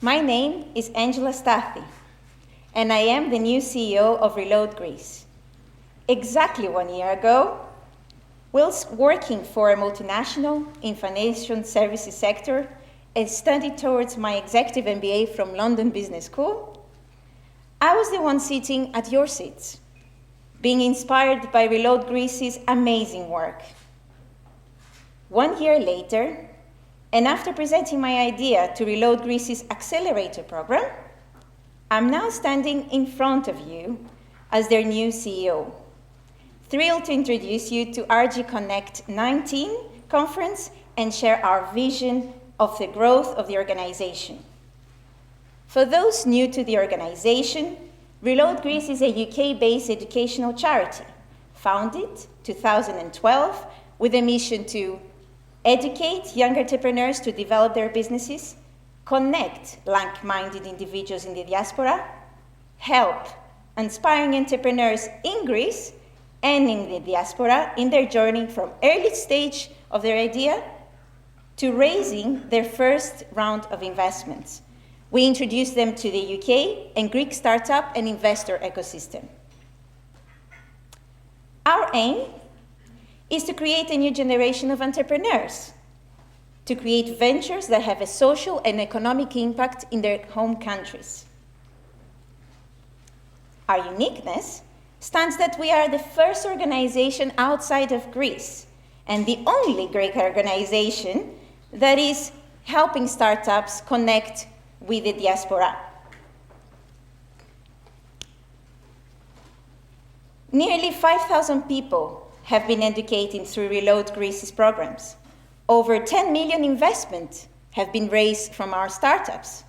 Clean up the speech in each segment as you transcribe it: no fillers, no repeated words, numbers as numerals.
My name is Angela Stathi, and I am the new CEO of ReloadGreece. Exactly 1 year ago, whilst working for a multinational in financial services sector and studied towards my executive MBA from London Business School, I was the one sitting at your seats, being inspired by ReloadGreece's amazing work. 1 year later, and after presenting my idea to ReloadGreece's accelerator program, I'm now standing in front of you as their new CEO. Thrilled to introduce you to RG Connect19 conference and share our vision of the growth of the organization. For those new to the organization, ReloadGreece is a UK-based educational charity, founded 2012 with a mission to educate young entrepreneurs to develop their businesses, connect like-minded individuals in the diaspora, help inspiring entrepreneurs in Greece and in the diaspora in their journey from early stage of their idea to raising their first round of investments. We introduce them to the UK and Greek startup and investor ecosystem. Our aim is to create a new generation of entrepreneurs, to create ventures that have a social and economic impact in their home countries. Our uniqueness stands that we are the first organization outside of Greece and the only Greek organization that is helping startups connect with the diaspora. Nearly 5,000 people have been educated through ReloadGreece's programs. Over 10 million investments have been raised from our startups.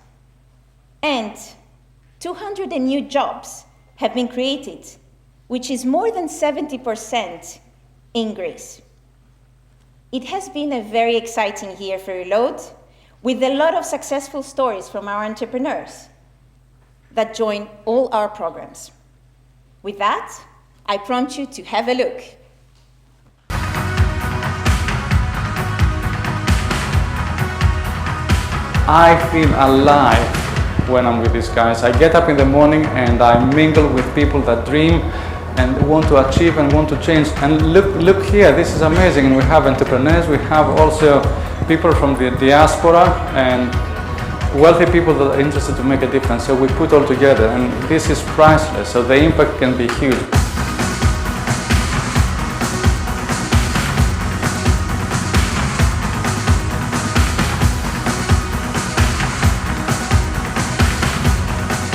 And 200 new jobs have been created, which is more than 70% in Greece. It has been a very exciting year for Reload, with a lot of successful stories from our entrepreneurs that join all our programs. With that, I prompt you to have a look. I feel alive when I'm with these guys. I get up in the morning and I mingle with people that dream and want to achieve and want to change. And look here, this is amazing. And we have entrepreneurs, we have also people from the diaspora and wealthy people that are interested to make a difference. So we put all together and this is priceless. So the impact can be huge.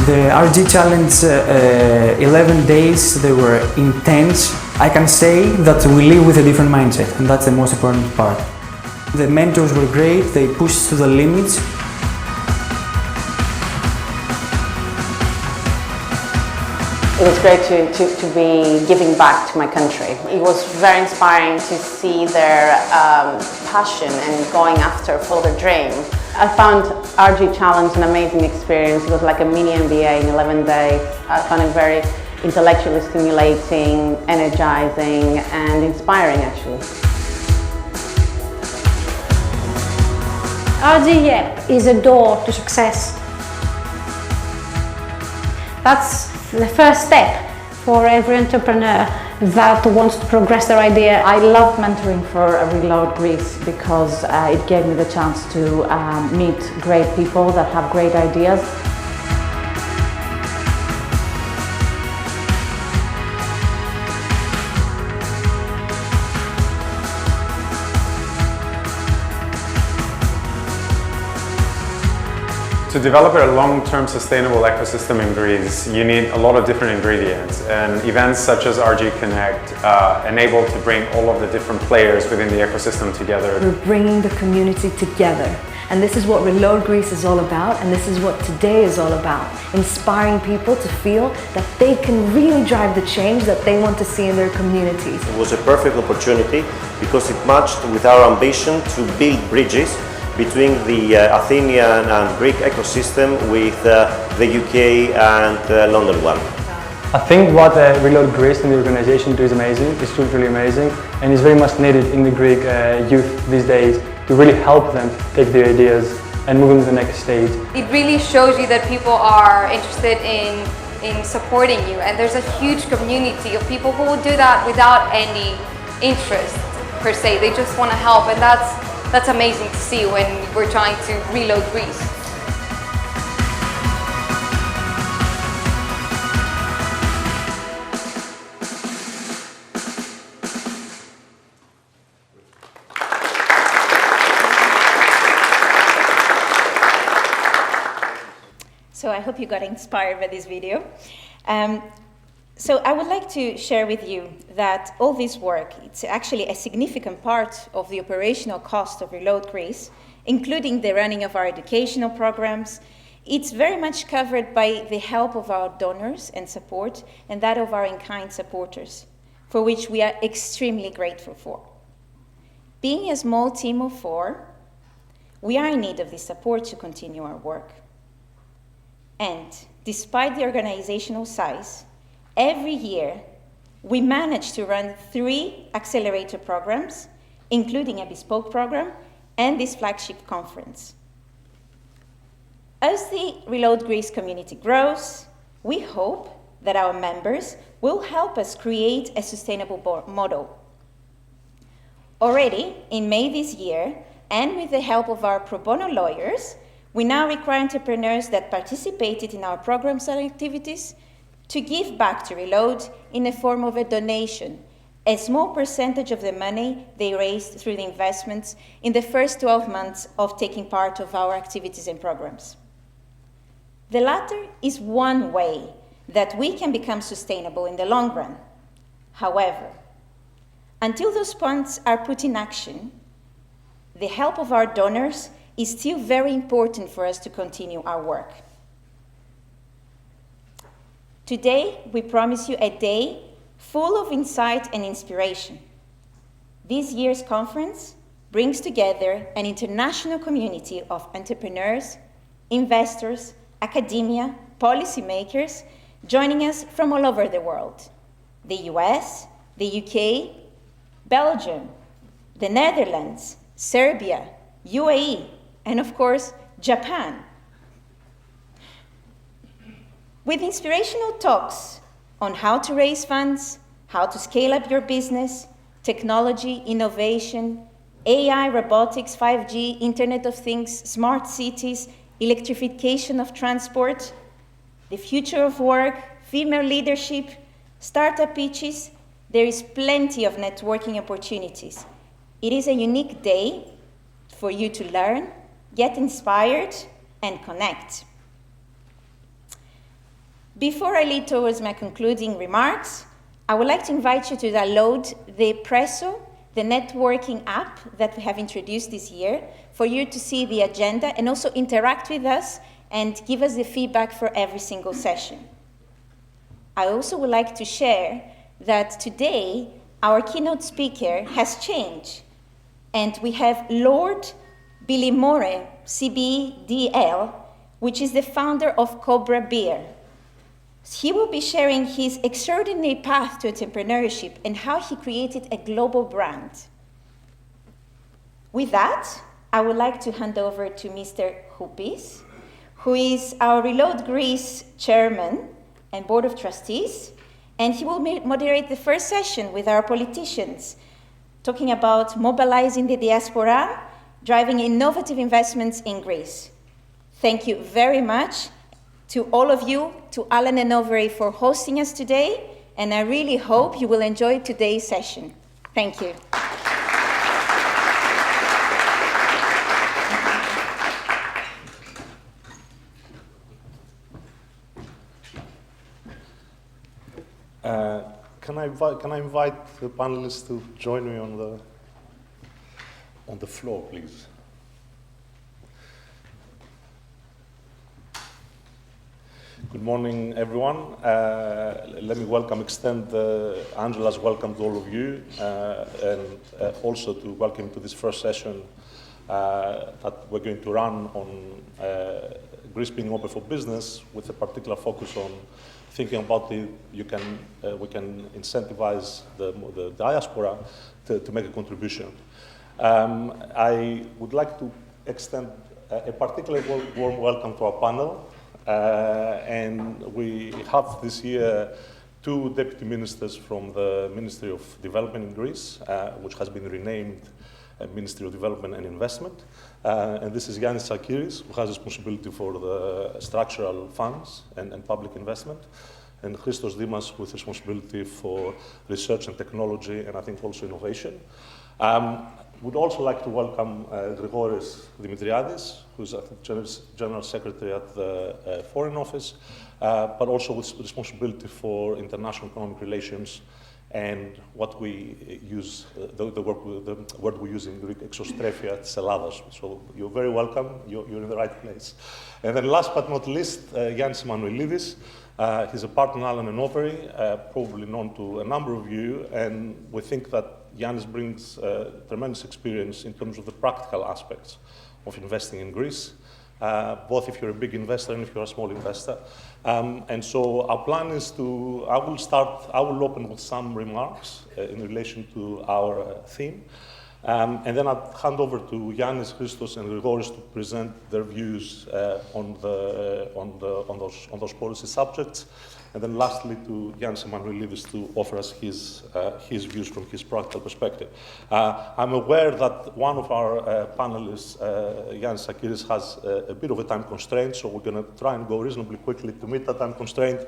The RG Challenge 11 days, they were intense. I can say that we live with a different mindset, and that's the most important part. The mentors were great, they pushed to the limits. It was great to be giving back to my country. It was very inspiring to see their passion and going after for their dream. I found RG Challenge an amazing experience. It was like a mini MBA in 11 days. I found it very intellectually stimulating, energizing, and inspiring actually. RG is a door to success. That's the first step for every entrepreneur that wants to progress their idea. I love mentoring for ReloadGreece because it gave me the chance to meet great people that have great ideas. To develop a long-term sustainable ecosystem in Greece, you need a lot of different ingredients, and events such as RG Connect enable to bring all of the different players within the ecosystem together. We're bringing the community together, and this is what ReloadGreece is all about, and this is what today is all about, inspiring people to feel that they can really drive the change that they want to see in their communities. It was a perfect opportunity because it matched with our ambition to build bridges between the Athenian and Greek ecosystem with the UK and London one. I think what ReloadGreece and the organization do is amazing, it's truly amazing, and is very much needed in the Greek youth these days to really help them take their ideas and moving to the next stage. It really shows you that people are interested in supporting you, and there's a huge community of people who will do that without any interest per se. They just want to help, and that's amazing to see when we're trying to reload Greece. So I hope you got inspired by this video. So I would like to share with you that all this work, it's actually a significant part of the operational cost of Reload Greece, including the running of our educational programs. It's very much covered by the help of our donors and support, and that of our in-kind supporters, for which we are extremely grateful for. Being a small team of 4, we are in need of this support to continue our work. And despite the organizational size, every year we manage to run 3 accelerator programs, including a bespoke program and this flagship conference. As the Reload Greece community grows, we hope that our members will help us create a sustainable model. Already in May this year, and with the help of our pro bono lawyers, we now require entrepreneurs that participated in our programs and activities to give back to Reload in the form of a donation, a small percentage of the money they raised through the investments in the first 12 months of taking part of our activities and programs. The latter is one way that we can become sustainable in the long run. However, until those funds are put in action, the help of our donors is still very important for us to continue our work. Today, we promise you a day full of insight and inspiration. This year's conference brings together an international community of entrepreneurs, investors, academia, policymakers, joining us from all over the world. The US, the UK, Belgium, the Netherlands, Serbia, UAE, and of course, Japan. With inspirational talks on how to raise funds, how to scale up your business, technology, innovation, AI, robotics, 5G, Internet of Things, smart cities, electrification of transport, the future of work, female leadership, startup pitches, there is plenty of networking opportunities. It is a unique day for you to learn, get inspired, and connect. Before I lead towards my concluding remarks, I would like to invite you to download the Presso, the networking app that we have introduced this year, for you to see the agenda and also interact with us and give us the feedback for every single session. I also would like to share that today our keynote speaker has changed, and we have Lord Billy Moore, CBDL, which is the founder of Cobra Beer. He will be sharing his extraordinary path to entrepreneurship and how he created a global brand. With that, I would like to hand over to Mr. Houpis, who is our Reload Greece chairman and board of trustees, and he will moderate the first session with our politicians, talking about mobilizing the diaspora, driving innovative investments in Greece. Thank you very much to all of you, to Allen Overy for hosting us today, and I really hope you will enjoy today's session. Thank you. Can I invite the panelists to join me on the floor, please? Good morning, everyone. Let me extend Angela's welcome to all of you, and also to welcome to this first session that we're going to run on Greece being open for business, with a particular focus on thinking about we can incentivize the diaspora to make a contribution. I would like to extend a particularly warm welcome to our panel. And we have this year 2 deputy ministers from the Ministry of Development in Greece, which has been renamed Ministry of Development and Investment. And this is Yannis Sakiris, who has responsibility for the structural funds and public investment, and Christos Dimas with responsibility for research and technology, and I think also innovation. We'd also like to welcome Grigoris Dimitriadis, who's General Secretary at the Foreign Office, but also with responsibility for international economic relations and what we use, the word we use in Greek, exostrefia της Ελλάδας. So you're very welcome, you're in the right place. And then last but not least, Yannis Emanuelidis. He's a partner in Allen Overy, probably known to a number of you, and we think that Yannis brings tremendous experience in terms of the practical aspects of investing in Greece, both if you're a big investor and if you're a small investor. And so our plan is I will open with some remarks in relation to our theme. And then I'll hand over to Yannis, Christos, and Grigoris to present their views on those policy subjects. And then lastly, to Yannis Emanuelidis to offer us his views from his practical perspective. I'm aware that one of our panelists, Yannis Sakiris, has a bit of a time constraint, so we're going to try and go reasonably quickly to meet that time constraint.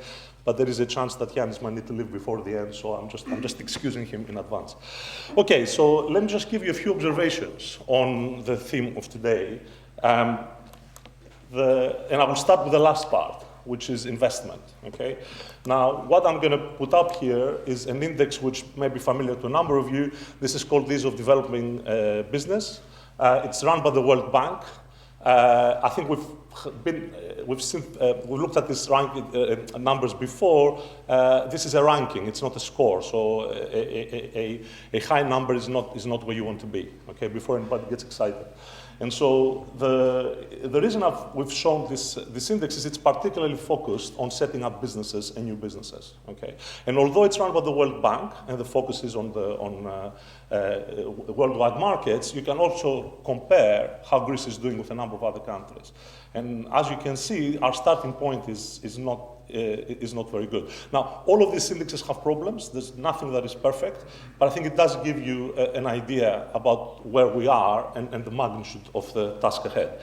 But there is a chance that Yannis might need to leave before the end, so I'm just excusing him in advance. Okay, so let me just give you a few observations on the theme of today. And I will start with the last part, which is investment, okay? Now, what I'm gonna put up here is an index which may be familiar to a number of you. This is called the Ease of Developing Business. It's run by the World Bank. I think we've looked at this ranking numbers before. This is a ranking, it's not a score. So a high number is not where you want to be, okay, before anybody gets excited. And so the reason we've shown this index is it's particularly focused on setting up businesses and new businesses, okay? And although it's run by the World Bank and the focus is on worldwide markets, you can also compare how Greece is doing with a number of other countries. And as you can see, our starting point is not very good. Now, all of these indexes have problems. There's nothing that is perfect, but I think it does give you an idea about where we are and the magnitude of the task ahead.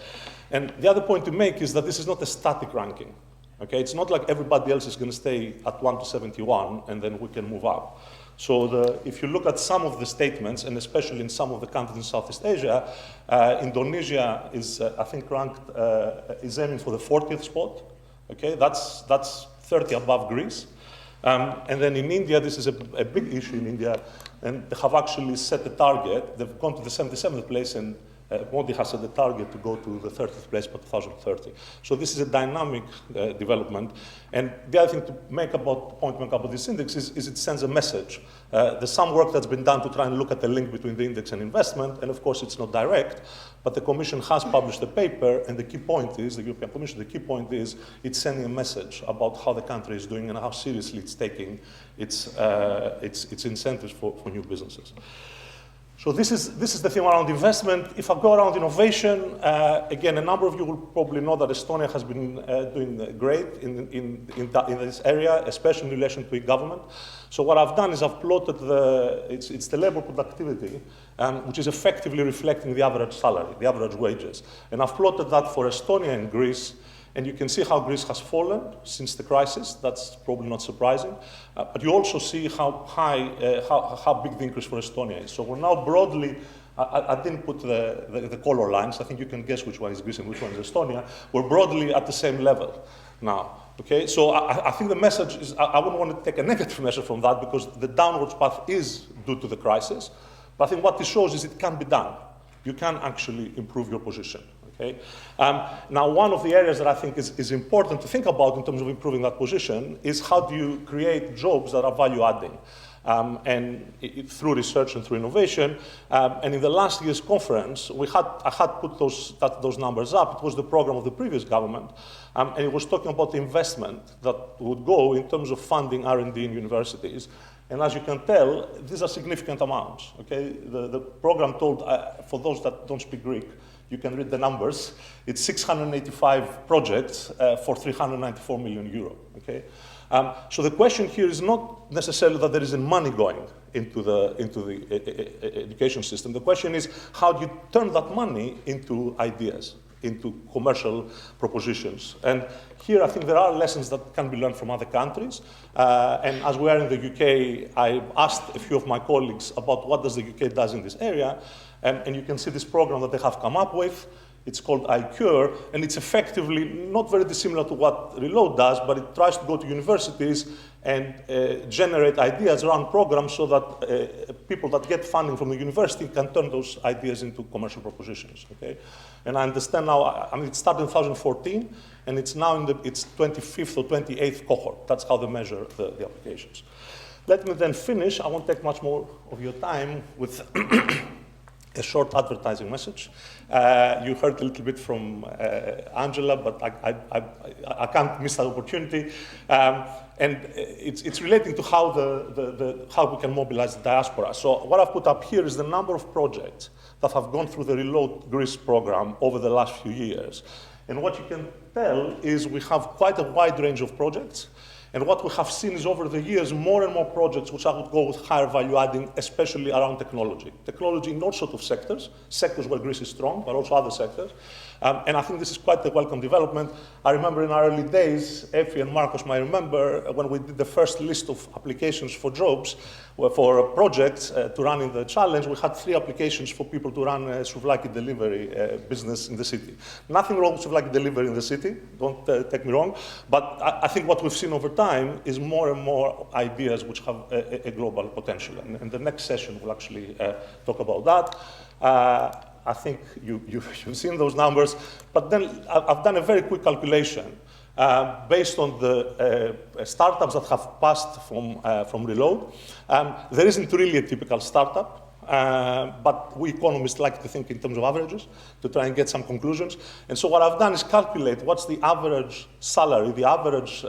And the other point to make is that this is not a static ranking. Okay, it's not like everybody else is going to stay at 1 to 71 and then we can move up. So if you look at some of the statements, and especially in some of the countries in Southeast Asia, Indonesia is, I think, ranked, is aiming for the 40th spot. Okay, that's 30 above Greece. And then in India, this is a big issue in India, and they have actually set a target. They've gone to the 77th place, and Modi has set the target to go to the 30th place by 2030. So this is a dynamic development. And the other thing to make about this index is it sends a message. There's some work that's been done to try and look at the link between the index and investment, and of course it's not direct, but the Commission has published a paper, and the key point is, the European Commission, the key point is it's sending a message about how the country is doing and how seriously it's taking its incentives for new businesses. So this is the theme around investment. If I go around innovation, again, a number of you will probably know that Estonia has been doing great in this area, especially in relation to e-government. So what I've done is I've plotted it's the labor productivity, which is effectively reflecting the average salary, the average wages. And I've plotted that for Estonia and Greece. And you can see how Greece has fallen since the crisis. That's probably not surprising. But you also see how big the increase for Estonia is. So we're now broadly, I didn't put the color lines. I think you can guess which one is Greece and which one is Estonia. We're broadly at the same level now. Okay, so I think the message is, I wouldn't want to take a negative message from that because the downwards path is due to the crisis. But I think what this shows is it can be done. You can actually improve your position. Okay. Now, one of the areas that I think is important to think about in terms of improving that position is how do you create jobs that are value-adding, through research and through innovation. And in the last year's conference, I had put those numbers up. It was the program of the previous government, and it was talking about the investment that would go in terms of funding R&D in universities. And as you can tell, these are significant amounts. Okay, the program told, for those that don't speak Greek, you can read the numbers. It's 685 projects for 394 million euro. Okay? So the question here is not necessarily that there isn't money going into the education system. The question is, how do you turn that money into ideas, into commercial propositions? And here I think there are lessons that can be learned from other countries. And as we are in the UK, I asked a few of my colleagues about what does the UK does in this area. And you can see this program that they have come up with. It's called iCure, and it's effectively not very dissimilar to what Reload does, but it tries to go to universities and generate ideas around programs so that people that get funding from the university can turn those ideas into commercial propositions. Okay? And I understand now, I mean, it started in 2014, and it's now in its 25th or 28th cohort. That's how they measure the applications. Let me then finish. I won't take much more of your time with a short advertising message. You heard a little bit from Angela, but I can't miss that opportunity. And it's relating to how, how we can mobilize the diaspora. So what I've put up here is the number of projects that have gone through the ReloadGreece program over the last few years. And what you can tell is we have quite a wide range of projects. And what we have seen is over the years, more and more projects which I would go with higher value adding, especially around technology. Technology in all sorts of sectors where Greece is strong, but also other sectors. And I think this is quite a welcome development. I remember in our early days, Effie and Marcos might remember, when we did the first list of applications for jobs, for projects to run in the challenge, we had 3 applications for people to run a souvlaki delivery business in the city. Nothing wrong with souvlaki delivery in the city, don't take me wrong, but I think what we've seen over time is more and more ideas which have a global potential. And the next session will actually talk about that. I think you've seen those numbers, but then I've done a very quick calculation based on the startups that have passed from Reload. There isn't really a typical startup, but we economists like to think in terms of averages to try and get some conclusions. And so what I've done is calculate what's the average salary, the average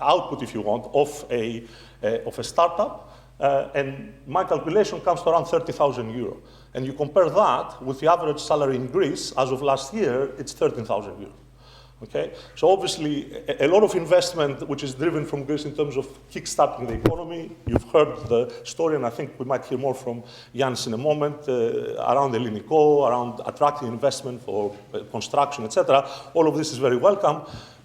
output, if you want, of a startup. And my calculation comes to around 30,000 euro. And you compare that with the average salary in Greece, as of last year, it's 13,000 euro. Okay? So obviously, a lot of investment which is driven from Greece in terms of kickstarting the economy. You've heard the story, and I think we might hear more from Yanis in a moment, around Elliniko, around attracting investment for construction, etc. All of this is very welcome.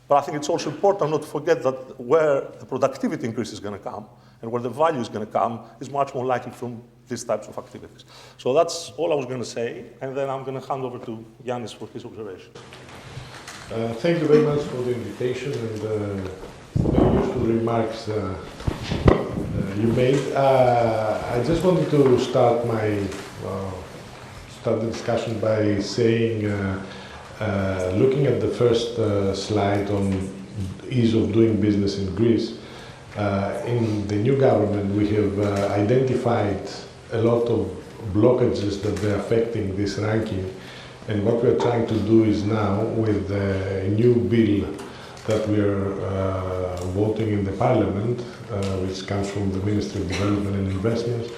But I think it's also important not to forget that where the productivity increase is going to come and where the value is going to come is much more likely from these types of activities. So that's all I was going to say, and then I'm going to hand over to Yanis for his observation. Thank you very much for the invitation and very useful remarks you made. I just wanted to start the discussion by saying, looking at the first slide on ease of doing business in Greece, in the new government we have identified a lot of blockages that are affecting this ranking, and what we are trying to do is now, with a new bill that we are voting in the parliament, which comes from the Ministry of Development and Investments,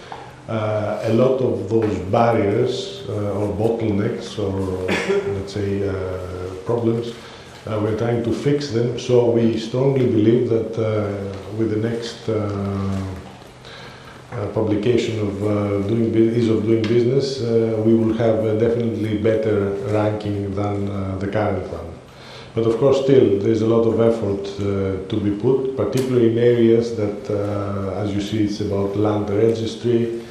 a lot of those barriers or bottlenecks or let's say problems, we're trying to fix them. So we strongly believe that with the next publication of ease of doing business, we will have a definitely better ranking than the current one. But of course, still, there's a lot of effort to be put, particularly in areas that, as you see, it's about land registry,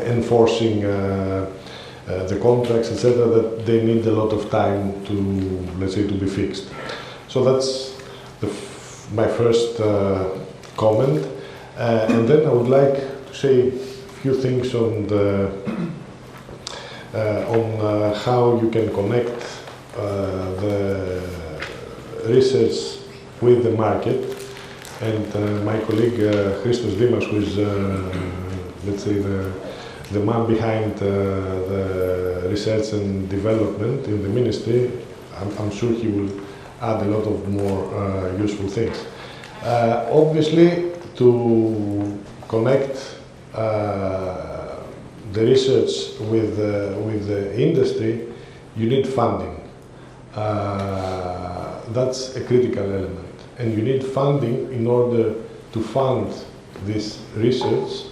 enforcing the contracts, etc., that they need a lot of time to, let's say, to be fixed. So that's my first comment, and then I would like to say a few things on how you can connect the research with the market. And my colleague Christos Dimas, who is, let's say, the man behind the research and development in the ministry, I'm sure he will add a lot of more useful things. Obviously, to connect the research with the industry, you need funding. That's a critical element. And you need funding in order to fund this research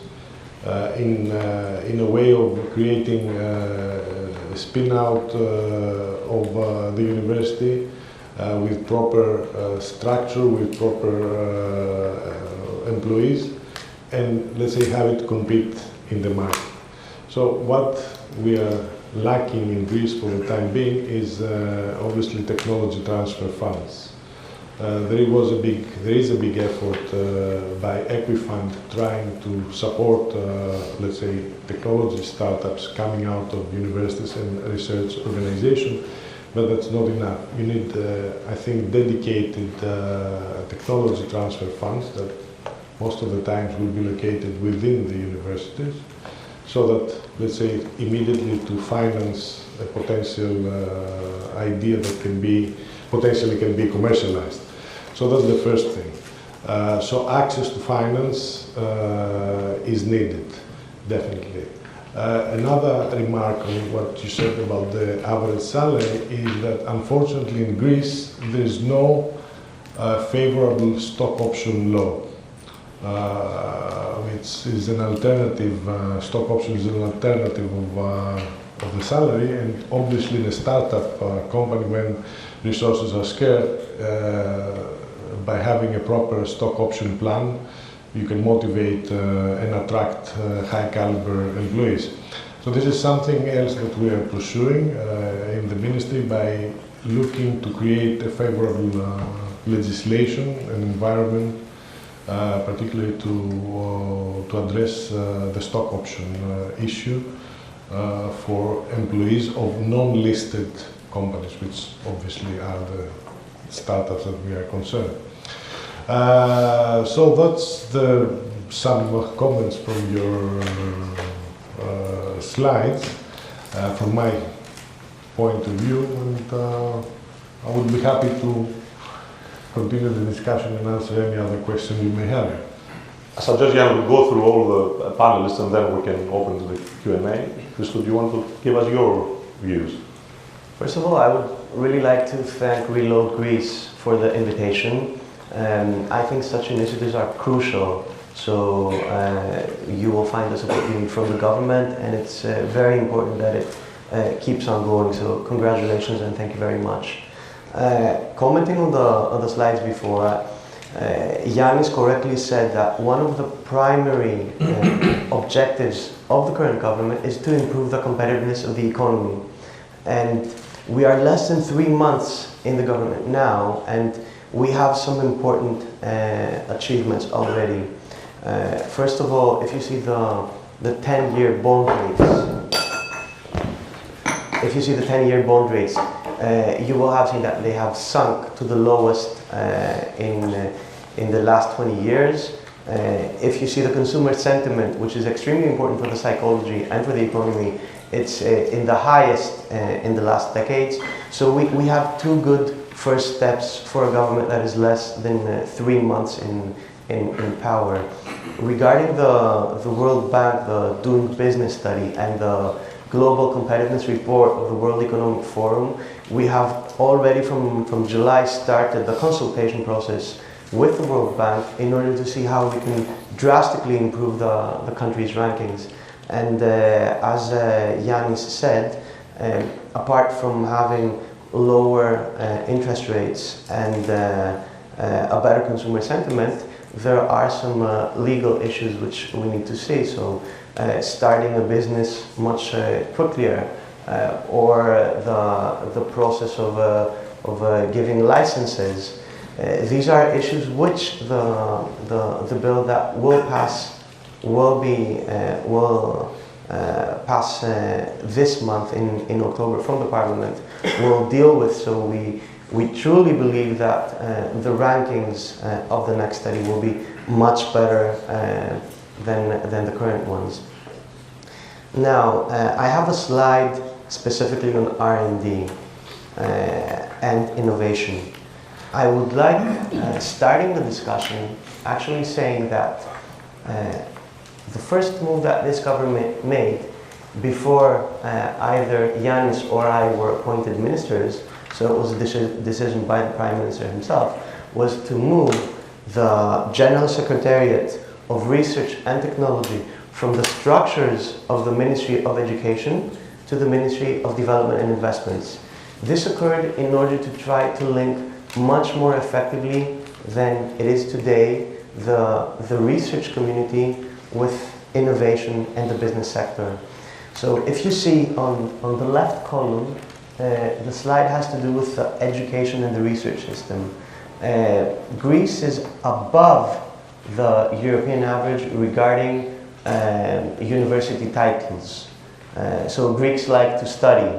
in a way of creating a spin-out of the university with proper structure, with proper employees, and let's say have it compete in the market. So what we are lacking in Greece for the time being is obviously technology transfer funds. There is a big effort by Equifund trying to support, let's say, technology startups coming out of universities and research organizations, but that's not enough. You need, I think, dedicated technology transfer funds that most of the times will be located within the universities, so that, let's say, immediately to finance a potential idea that potentially can be commercialized. So that's the first thing. So access to finance is needed, definitely. Another remark on what you said about the average salary is that unfortunately in Greece there is no favorable stock option law, which is an alternative, stock option is an alternative of the salary, and obviously in a startup company when resources are scarce, by having a proper stock option plan, you can motivate and attract high caliber employees. So this is something else that we are pursuing in the ministry by looking to create a favorable legislation and environment, particularly to address the stock option issue for employees of non-listed companies, which obviously are the startups that we are concerned. So that's some comments from your slides, from my point of view, and I would be happy to continue the discussion and answer any other question you may have. I suggest Jan will go through all the panelists and then we can open to the Q&A. Christo, do you want to give us your views? First of all, I would really like to thank ReloadGreece for the invitation. I think such initiatives are crucial, so you will find the support you need from the government, and it's very important that it keeps on going, so congratulations and thank you very much. Commenting on the slides before, Yannis correctly said that one of the primary objectives of the current government is to improve the competitiveness of the economy. And we are less than 3 months in the government now, and we have some important achievements already. First of all, if you see the 10-year bond rates, you will have seen that they have sunk to the lowest in the last 20 years. If you see the consumer sentiment, which is extremely important for the psychology and for the economy, it's in the highest in the last decades. So we have 2 good first steps for a government that is less than 3 months in power. Regarding the World Bank, the Doing Business study, and the Global Competitiveness Report of the World Economic Forum, we have already from July started the consultation process with the World Bank in order to see how we can drastically improve the country's rankings. And as Yannis said, apart from having lower interest rates and a better consumer sentiment, there are some legal issues which we need to see. So starting a business much quicker, or the process of giving licenses. These are issues which the bill that will pass pass this month in October from the Parliament will deal with. So we truly believe that the rankings of the next study will be much better than the current ones. Now, I have a slide specifically on R&D and innovation. I would like, starting the discussion, actually saying that the first move that this government made before either Yanis or I were appointed ministers, so it was a decision by the Prime Minister himself, was to move the General Secretariat of Research and Technology from the structures of the Ministry of Education to the Ministry of Development and Investments. This occurred in order to try to link much more effectively than it is today the research community with innovation and the business sector. So if you see on the left column, the slide has to do with the education and the research system. Greece is above the European average regarding university titles. So Greeks like to study.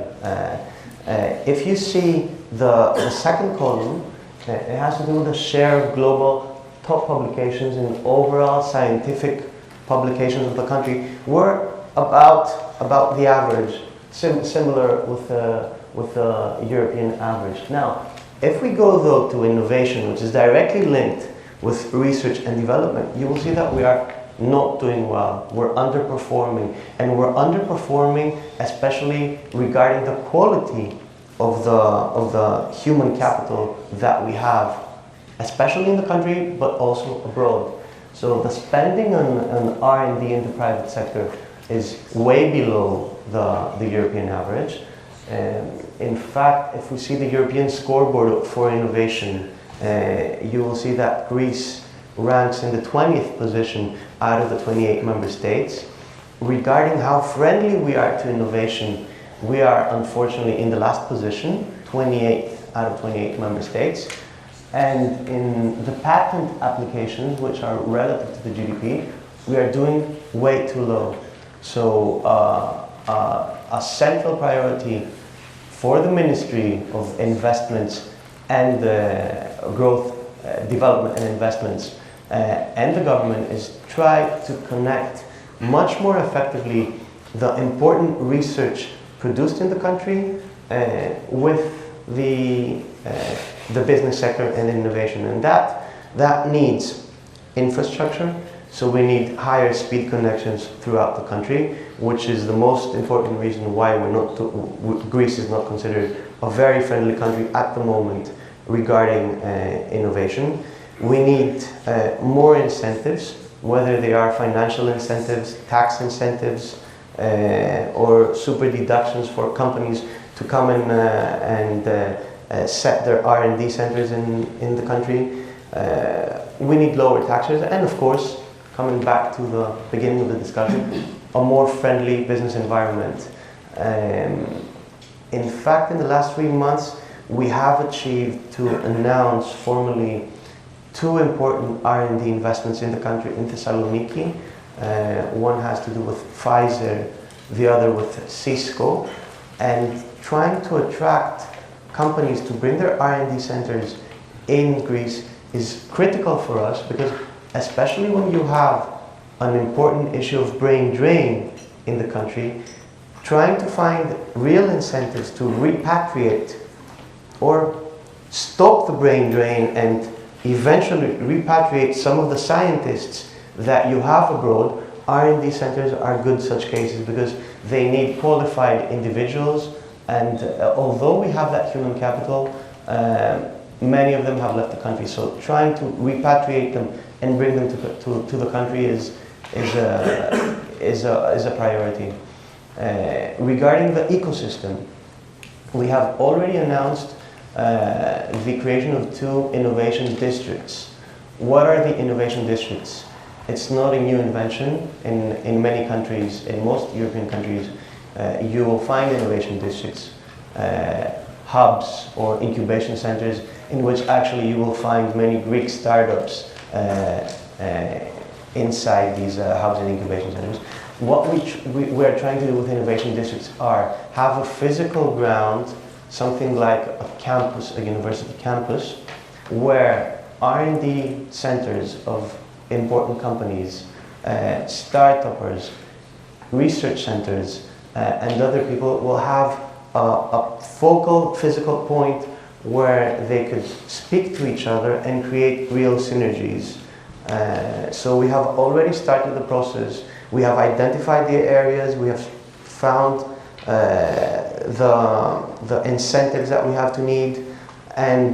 If you see the second column, it has to do with the share of global top publications in overall scientific publications of the country. We're about the average, similar with the European average. Now, if we go though to innovation, which is directly linked with research and development, you will see that we are not doing well. We're underperforming, and we're underperforming especially regarding the quality of the human capital that we have, especially in the country, but also abroad. So the spending on R&D in the private sector is way below the European average. In fact, if we see the European scoreboard for innovation, you will see that Greece ranks in the 20th position out of the 28 member states. Regarding how friendly we are to innovation, we are unfortunately in the last position, 28th out of 28 member states. And in the patent applications, which are relative to the GDP, we are doing way too low. So a central priority for the Ministry of Investments and Growth, Development and Investments and the government is try to connect much more effectively the important research produced in the country with the business sector and innovation, and that needs infrastructure. So we need higher speed connections throughout the country, which is the most important reason why Greece is not considered a very friendly country at the moment regarding innovation. We need more incentives, whether they are financial incentives, tax incentives, or super deductions for companies to come in and set their R&D centers in the country. We need lower taxes, and of course, coming back to the beginning of the discussion, a more friendly business environment. In fact, in the last 3 months, we have achieved to announce formally 2 important R&D investments in the country, in Thessaloniki. One has to do with Pfizer, the other with SEESOX, and trying to attract companies to bring their R&D centers in Greece is critical for us, because especially when you have an important issue of brain drain in the country, trying to find real incentives to repatriate or stop the brain drain and eventually repatriate some of the scientists that you have abroad, R&D centers are good such cases, because they need qualified individuals, and although we have that human capital, many of them have left the country. So trying to repatriate them and bring them to the country is a priority. Regarding the ecosystem, we have already announced the creation of 2 innovation districts. What are the innovation districts? It's not a new invention. In many countries, in most European countries, you will find innovation districts, hubs or incubation centers, in which actually you will find many Greek startups inside these hubs and incubation centers. What we are trying to do with innovation districts are have a physical ground, something like a campus, a university campus, where R&D centers of important companies, start-uppers, research centers, and other people will have a focal physical point where they could speak to each other and create real synergies. So we have already started the process. We have identified the areas, we have found the incentives that we have to need, and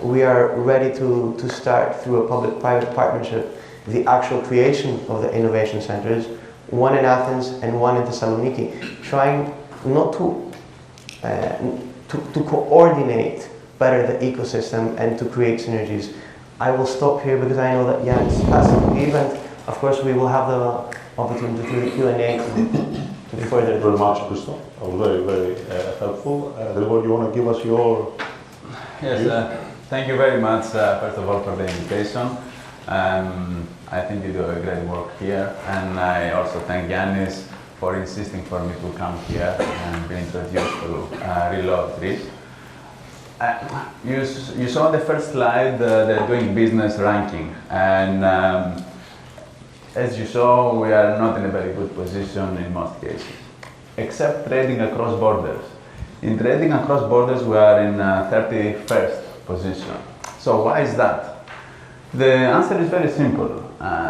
we are ready to start through a public-private partnership the actual creation of the innovation centers, one in Athens and one in Thessaloniki, trying not to coordinate better the ecosystem and to create synergies. I will stop here because I know that Jens has to leave, and of course we will have the opportunity through the Q&A to further. Thank you very much, Christoph. Very, very helpful. Gregor, you want to give us your... Yes, thank you very much, first of all, for the invitation. I think you do a great work here, and I also thank Yannis for insisting for me to come here and be introduced to ReloadGreece. You saw the first slide, the doing business ranking, and as you saw, we are not in a very good position in most cases, except trading across borders. In trading across borders, we are in 31st position. So why is that? The answer is very simple.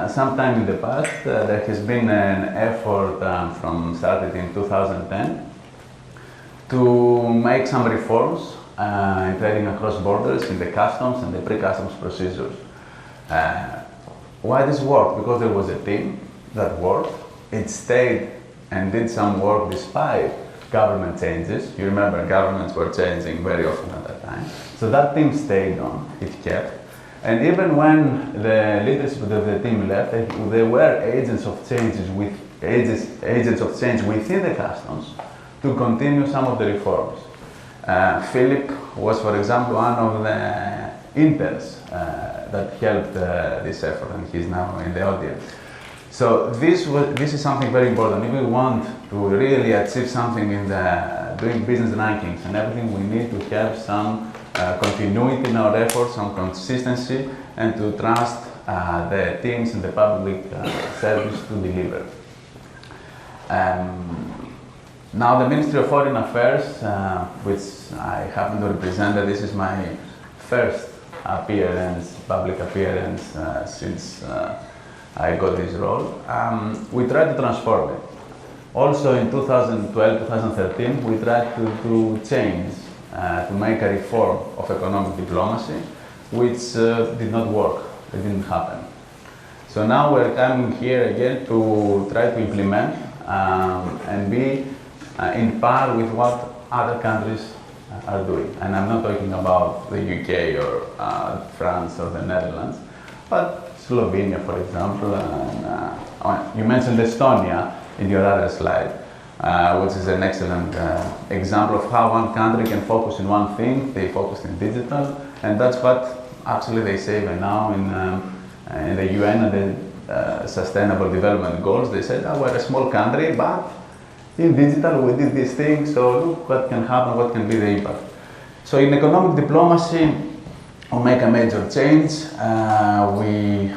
Sometime in the past, there has been an effort started in 2010 to make some reforms in trading across borders in the customs and the pre-customs procedures. Why this worked? Because there was a team that worked. It stayed and did some work despite government changes. You remember governments were changing very often at that time. So that team stayed on, it kept. And even when the leadership of the team left, there were agents of change within the customs to continue some of the reforms. Philip was, for example, one of the interns that helped this effort, and he's now in the audience. So this is something very important. If we want to really achieve something in the doing business rankings and everything, we need to have some continuity in our efforts, some consistency, and to trust the teams in the public service to deliver. Now the Ministry of Foreign Affairs, which I happen to represent, this is my first appearance, public appearance since I got this role. We tried to transform it. Also in 2012, 2013, we tried to change, to make a reform of economic diplomacy, which did not work, it didn't happen. So now we're coming here again to try to implement and be in par with what other countries are doing. And I'm not talking about the UK or France or the Netherlands, but Slovenia, for example. And, you mentioned Estonia in your other slide, which is an excellent example of how one country can focus in one thing. They focus in digital, and that's what actually they say by now in the UN and the Sustainable Development Goals. They said, we're a small country, but in digital we did these things, so look what can happen, what can be the impact. So in economic diplomacy, we make a major change. We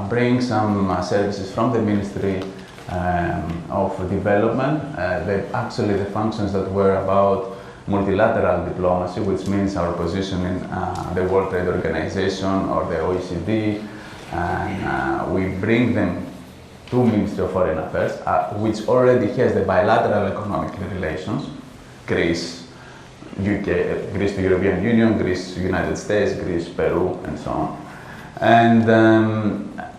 bring some services from the Ministry of Development. Actually the functions that were about multilateral diplomacy, which means our position in the World Trade Organization or the OECD, and we bring them to Ministry of Foreign Affairs, which already has the bilateral economic relations, Greece, UK, Greece to European Union, Greece to United States, Greece, Peru, and so on. And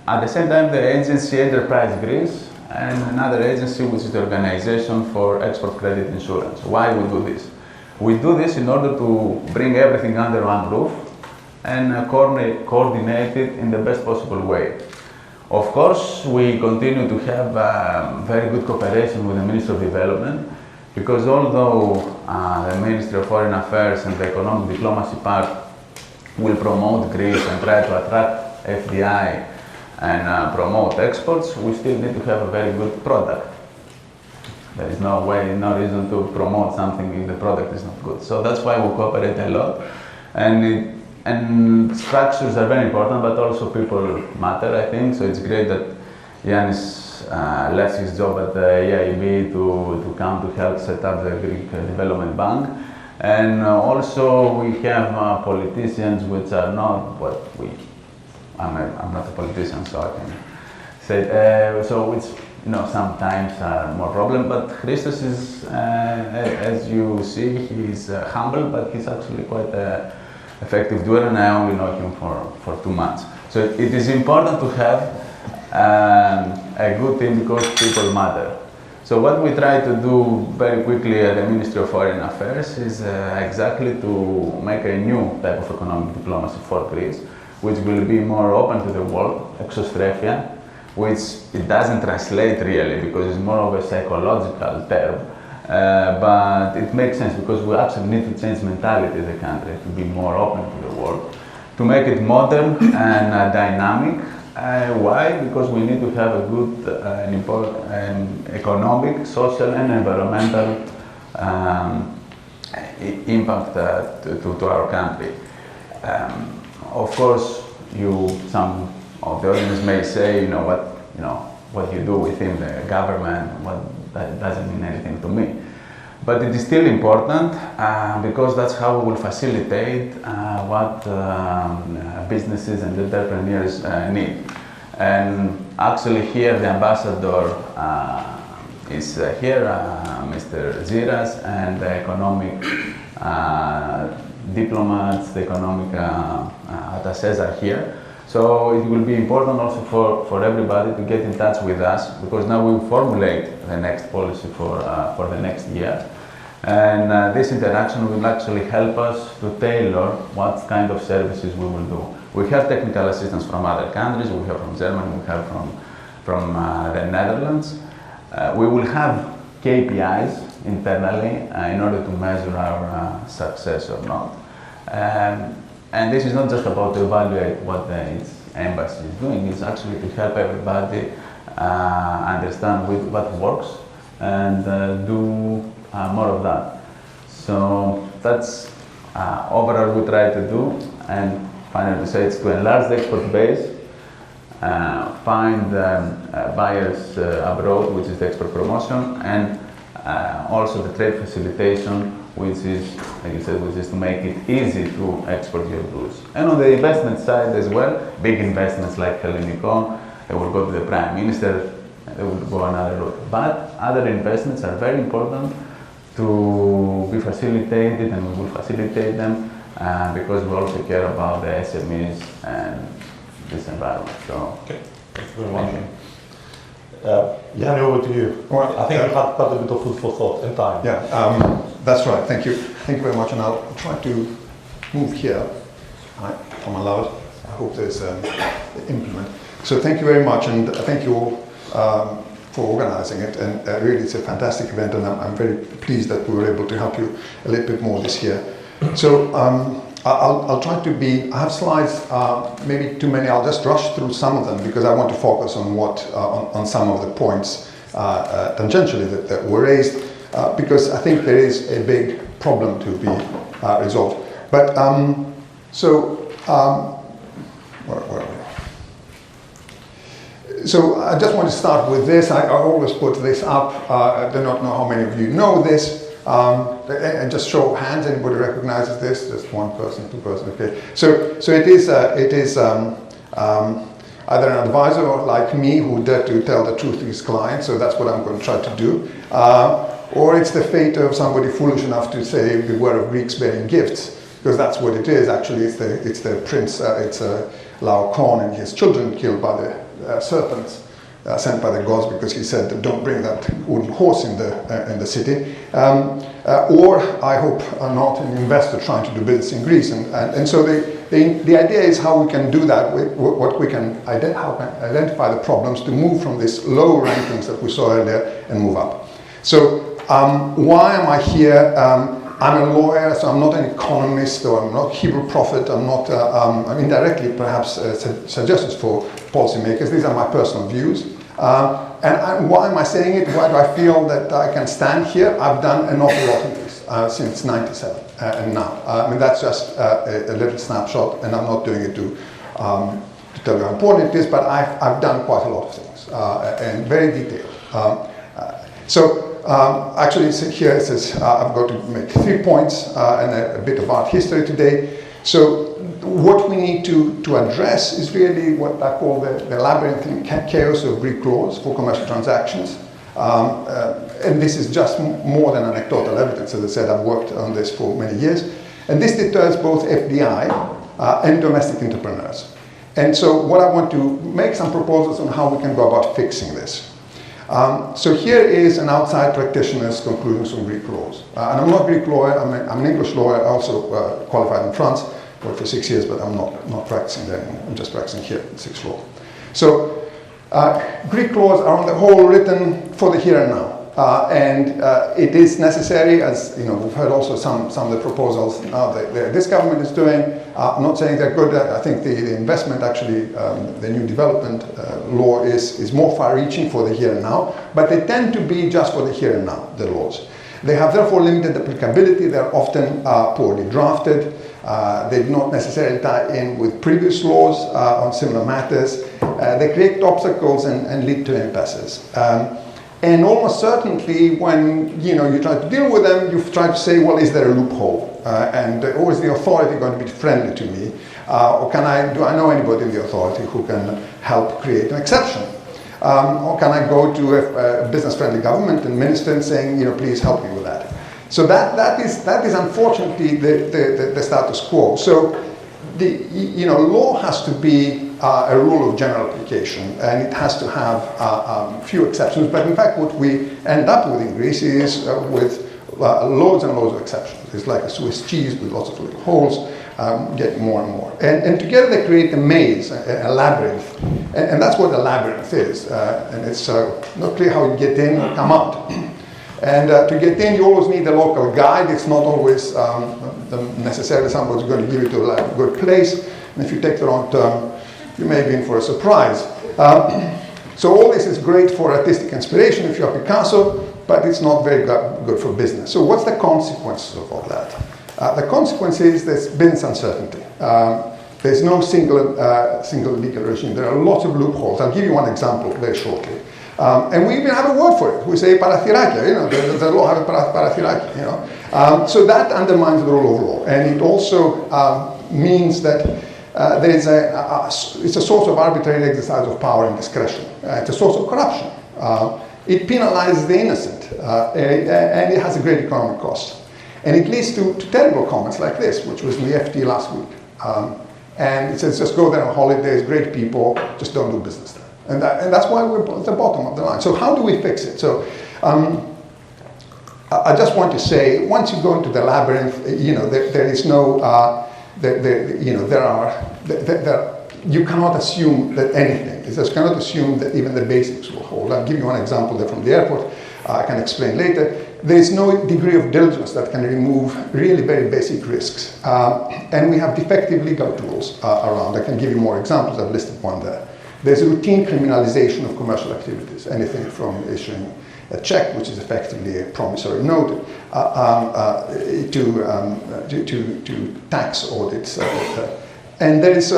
at the same time, the agency Enterprise Greece and another agency, which is the Organization for Export Credit Insurance. Why we do this? We do this in order to bring everything under one roof and coordinate it in the best possible way. Of course, we continue to have very good cooperation with the Ministry of Development, because although the Ministry of Foreign Affairs and the economic diplomacy part will promote Greece and try to attract FDI and promote exports, we still need to have a very good product. There is no way, no reason to promote something if the product is not good. So that's why we cooperate a lot. And structures are very important, but also people matter, I think. So it's great that Yannis left his job at the EIB to come to help set up the Greek Development Bank. And also we have politicians which are not what we... I'm not a politician, so I can say... so which sometimes are more problem, but Christos is, as you see, he's humble, but he's actually quite an effective doer, and I only know him for 2 months. So it is important to have a good team because people matter. So what we try to do very quickly at the Ministry of Foreign Affairs is exactly to make a new type of economic diplomacy for Greece, which will be more open to the world, exostraphia, which it doesn't translate really because it's more of a psychological term, but it makes sense because we actually need to change mentality in the country to be more open to the world, to make it modern and dynamic. Why? Because we need to have a good economic, social and environmental impact to our country. Of course, some of the audience may say, what you do within the government, that doesn't mean anything to me. But it is still important because that's how we will facilitate what businesses and entrepreneurs need. And actually here the ambassador is here, Mr. Ziras, and the economic diplomats, the economic attachés are here. So it will be important also for everybody to get in touch with us because now we formulate the next policy for the next year. And this interaction will actually help us to tailor what kind of services we will do. We have technical assistance from other countries, we have from Germany, we have from the Netherlands. We will have KPIs internally in order to measure our success or not. And this is not just about to evaluate what the embassy is doing, it's actually to help everybody understand what works and do more of that. So that's overall we try to do, and finally to say it's to enlarge the export base, find buyers abroad, which is the export promotion, and also the trade facilitation, which is, like you said, which is to make it easy to export your goods. And on the investment side as well, big investments like Helleniko, they will go to the Prime Minister, they will go another route. But other investments are very important to be facilitated, and we will facilitate them because we also care about the SMEs and this environment. So, okay, thank you very much. Yanni, over to you. Well, I think you had quite a bit of food for thought and time. Yeah, that's right. Thank you. Thank you very much. And I'll try to move here. If I'm allowed. I hope there's an implement. So thank you very much, and thank you all for organizing it. And really, it's a fantastic event, and I'm very pleased that we were able to help you a little bit more this year. So I'll try to be. I have slides, maybe too many. I'll just rush through some of them because I want to focus on on some of the points tangentially that were raised, because I think there is a big problem to be resolved. But where are we? So I just want to start with this. I always put this up. I do not know how many of you know this. And just show of hands, anybody recognizes this? Just one person, two person, okay. So it is either an advisor like me who dare to tell the truth to his client, so that's what I'm going to try to do. Or it's the fate of somebody foolish enough to say, beware of Greeks bearing gifts, because that's what it is. Actually, it's the prince, it's Laocoon and his children killed by the serpents. Sent by the gods because he said, don't bring that wooden horse in the city. Or, I hope not, an investor trying to do business in Greece. And so the idea is how we can do that, what we can identify the problems to move from these low rankings that we saw earlier and move up. So why am I here? I'm a lawyer, so I'm not an economist, or I'm not Hebrew prophet, I'm not, I'm indirectly perhaps suggestions for policymakers. These are my personal views. And why am I saying it? Why do I feel that I can stand here? I've done an awful lot of this since '97 and now. I mean, that's just a little snapshot, and I'm not doing it to tell you how important it is, but I've done quite a lot of things, and very detailed. Actually, here it says I've got to make 3 points and a bit of art history today. So what we need to address is really what I call the labyrinthine chaos of Greek laws for commercial transactions. And this is just more than anecdotal evidence. As I said, I've worked on this for many years. And this deters both FDI and domestic entrepreneurs. And so what I want to make some proposals on how we can go about fixing this. So here is an outside practitioner's conclusions on Greek laws. And I'm not a Greek lawyer, I'm an English lawyer. I also qualified in France, worked for 6 years, but I'm not practicing there anymore. I'm just practicing here in 6 law. So Greek laws are on the whole written for the here and now. And it is necessary, as you know, we've heard also some of the proposals that this government is doing. I'm not saying they're good. I think the investment, actually, the new development law is more far-reaching for the here and now, but they tend to be just for the here and now, the laws. They have therefore limited applicability. They're often poorly drafted. They do not necessarily tie in with previous laws on similar matters. They create obstacles and lead to impasses. And almost certainly, when you try to deal with them, you try to say, well, is there a loophole? Or is the authority going to be friendly to me? Or do I know anybody in the authority who can help create an exception? Or can I go to a business-friendly government and minister and saying, please help me with that? So that is unfortunately the status quo. So the law has to be a rule of general application, and it has to have few exceptions. But in fact, what we end up with in Greece is with loads and loads of exceptions. It's like a Swiss cheese with lots of little holes, getting more and more. And together they create a maze, a labyrinth. And that's what a labyrinth is. And it's not clear how you get in or come out. And to get in, you always need a local guide. It's not always necessarily somebody's going to give you to a good place. And if you take the wrong turn, you may be in for a surprise. So all this is great for artistic inspiration if you're Picasso, but it's not very good for business. So what's the consequences of all that? The consequence is there's business uncertainty. There's no single legal regime. There are lots of loopholes. I'll give you one example very shortly. And we even have a word for it. We say parathirakia, the law has parathirakia, So that undermines the rule of law. And it also means that it's a source of arbitrary exercise of power and discretion. It's a source of corruption. It penalizes the innocent, and it has a great economic cost. And it leads to terrible comments like this, which was in the FT last week. And it says, just go there on holidays, great people, just don't do business there. And that's why we're at the bottom of the line. So how do we fix it? So I just want to say, once you go into the labyrinth, there is no... you cannot assume that anything. You just cannot assume that even the basics will hold. I'll give you one example there from the airport. I can explain later. There is no degree of diligence that can remove really very basic risks. And we have defective legal tools around. I can give you more examples. I've listed one there. There's routine criminalization of commercial activities, anything from issuing a check, which is effectively a promissory note, to tax audits. And there is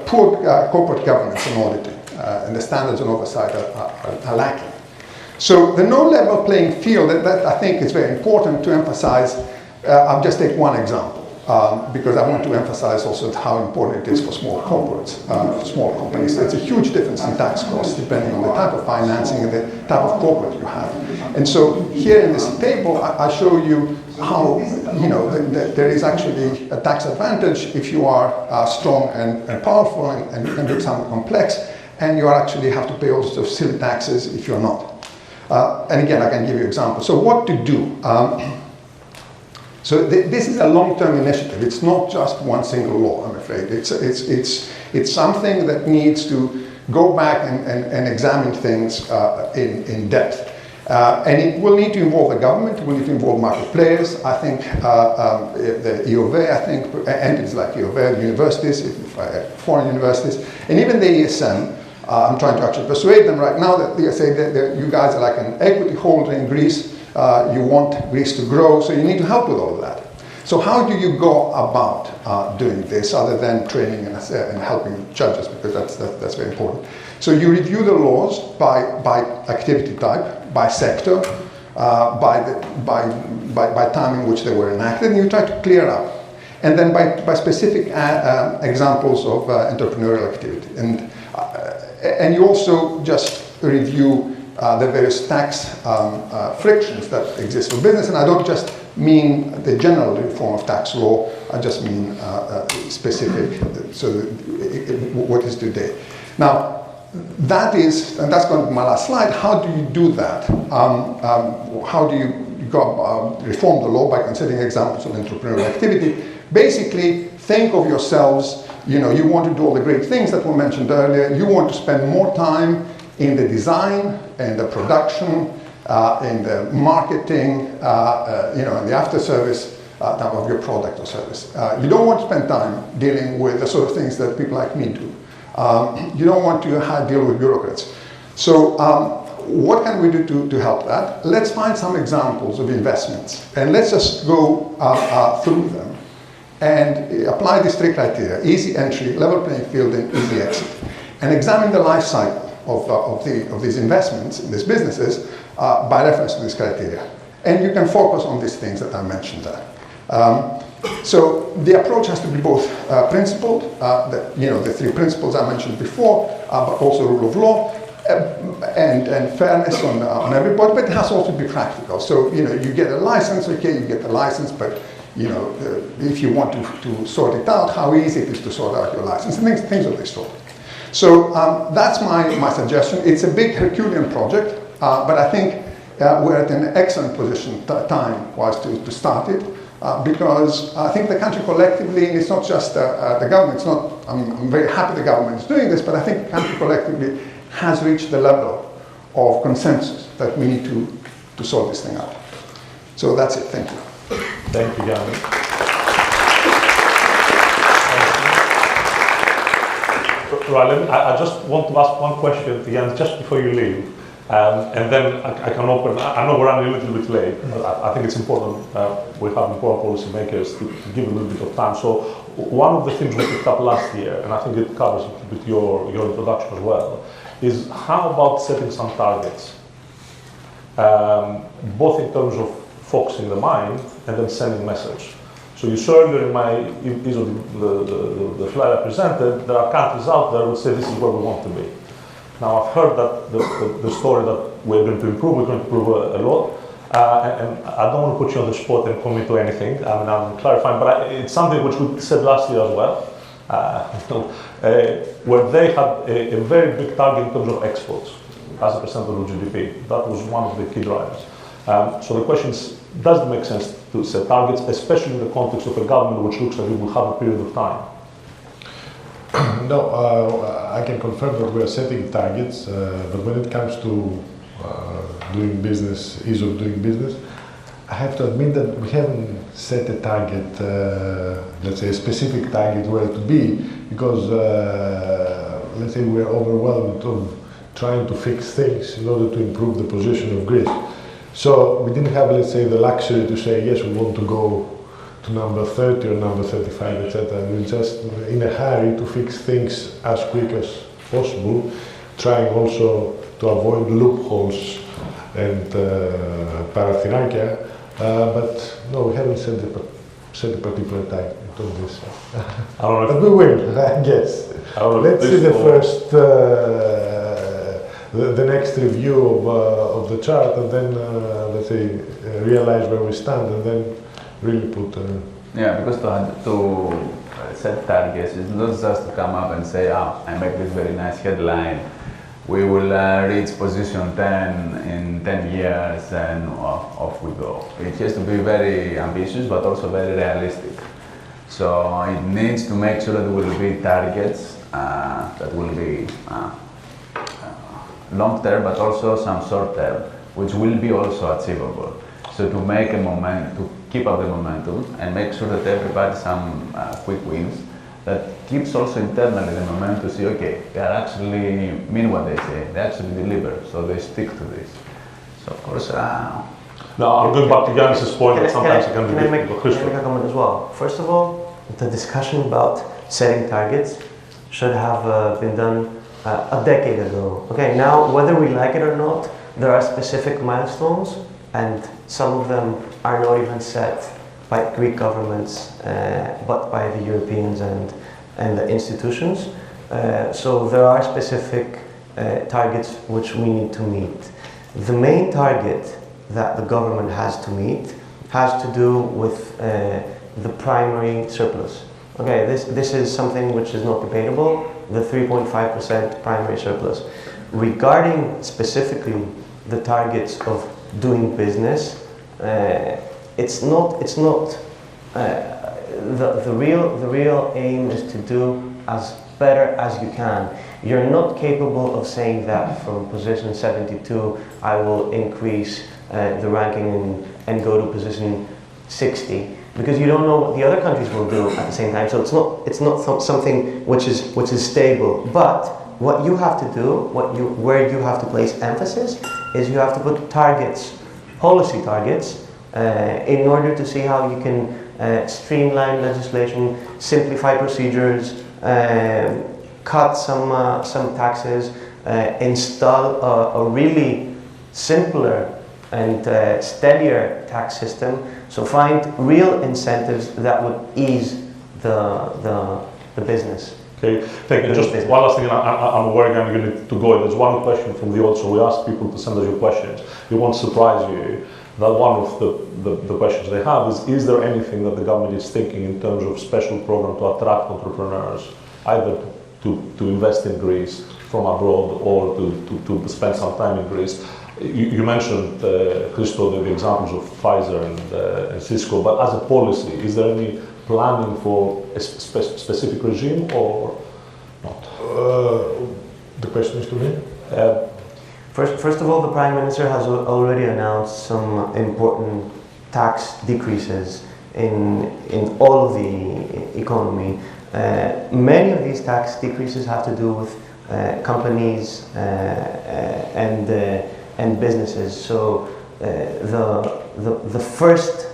poor corporate governance and auditing, and the standards and oversight are lacking. So the no-level playing field, that I think is very important to emphasize. I'll just take one example, because I want to emphasize also how important it is for small corporates, for small companies. It's a huge difference in tax costs depending on the type of financing and the type of corporate you have. And so here in this table, I show you how there is actually a tax advantage if you are strong and powerful and you can do something complex, and you actually have to pay all sorts of silly taxes if you're not. And again, I can give you examples. So what to do? So this is a long-term initiative. It's not just one single law, I'm afraid. It's something that needs to go back and examine things in depth. And it will need to involve the government, it will need to involve market players. I think the I.A.E, entities like I.A.E, universities, foreign universities, and even the ESM. I'm trying to actually persuade them right now that they say that you guys are like an equity holder in Greece. You want Greece to grow, so you need to help with all of that. So how do you go about doing this other than training and helping judges, because that's very important. So you review the laws by activity type, by sector, by time in which they were enacted, and you try to clear up. And then by specific examples of entrepreneurial activity. And you also just review the various tax frictions that exist for business. And I don't just mean the general reform of tax law, I just mean specific, so what is today. Now, that is, and that's going to be my last slide, how do you do that? How do you reform the law? By considering examples of entrepreneurial activity. Basically, think of yourselves, you want to do all the great things that were mentioned earlier. You want to spend more time in the design and the production, in the marketing, in the after service of your product or service. You don't want to spend time dealing with the sort of things that people like me do. You don't want to deal with bureaucrats. So what can we do to help that? Let's find some examples of investments, and let's just go through them and apply these three criteria: easy entry, level playing field, and easy exit, and examine the life cycle of these investments in these businesses by reference to these criteria. And you can focus on these things that I mentioned there. So the approach has to be both principled, the three principles I mentioned before, but also rule of law, and fairness on everybody, but it has to also be practical. So, you get a license, okay, you get the license, but, if you want to sort it out, how easy it is to sort out your license, and things of this sort. So that's my suggestion. It's a big Herculean project, but I think we're at an excellent position time-wise to start it. Because I think the country collectively, it's not just the government, I'm very happy the government is doing this, but I think the country collectively has reached the level of consensus that we need to sort this thing out. So that's it, thank you. Thank you, Yanni. Right, I just want to ask one question to Yanni just before you leave. And then I can open, I know we're running a little bit late, but I think it's important, we have important policymakers to give a little bit of time. So one of the things we picked up last year, and I think it covers a little bit your introduction as well, is how about setting some targets, both in terms of focusing the mind and then sending message. So you saw earlier in the slide I presented, there are countries out there who say this is where we want to be. Now, I've heard that the story that we're going to improve a lot, and I don't want to put you on the spot and commit to anything. I mean, I'm clarifying, but it's something which we said last year as well, where they had a very big target in terms of exports as a percentage of GDP. That was one of the key drivers. So the question is, does it make sense to set targets, especially in the context of a government which looks like it will have a period of time? No, I can confirm that we are setting targets, but when it comes to doing business, ease of doing business, I have to admit that we haven't set a target, let's say a specific target where to be, because let's say we're overwhelmed of trying to fix things in order to improve the position of Greece. So we didn't have, let's say, the luxury to say, yes, we want to go to number 30 or number 35, etc. We're just in a hurry to fix things as quick as possible, trying also to avoid loopholes and parathinakia, but no, we haven't set a particular time to this. But we will, I guess. Let's see the first, the next review of the chart, and then let's say realize where we stand, and then really put. Yeah, because to set targets is not just to come up and say, I make this very nice headline. We will reach position 10 in 10 years, and off we go. It has to be very ambitious, but also very realistic. So it needs to make sure that there will be targets that will be long term, but also some short term, which will be also achievable. So to make a moment, to keep up the momentum and make sure that everybody some quick wins, that keeps also internally the momentum to see, okay, they are actually mean what they say, they actually deliver, so they stick to this. So of course, now I'm going back to Yannis's point that sometimes it can be difficult. Can I make a comment as well? First of all, the discussion about setting targets should have been done a decade ago. Okay, now whether we like it or not, there are specific milestones, and some of them are not even set by Greek governments, but by the Europeans and the institutions. So there are specific targets which we need to meet. The main target that the government has to meet has to do with the primary surplus. Okay, this is something which is not debatable, the 3.5% primary surplus. Regarding specifically the targets of doing business, it's not the real aim is to do as better as you can. You're not capable of saying that from position 72 I will increase the ranking and go to position 60, because you don't know what the other countries will do at the same time. So it's not something which is stable. But what you have to do, where you have to place emphasis, is you have to put targets, policy targets, in order to see how you can streamline legislation, simplify procedures, cut some taxes, install a really simpler and steadier tax system. So find real incentives that would ease the business. Okay, thank you. Just one last thing, I'm aware again you need to go. There's one question from the audience, so we ask people to send us your questions. It won't surprise you that one of the questions they have is there anything that the government is thinking in terms of special program to attract entrepreneurs, either to invest in Greece from abroad or to spend some time in Greece? You mentioned, Christo, the examples of Pfizer and Cisco, but as a policy, is there any planning for a specific regime or not? The question is to me? First of all, the Prime Minister has already announced some important tax decreases in all of the economy. Many of these tax decreases have to do with companies and businesses. So the first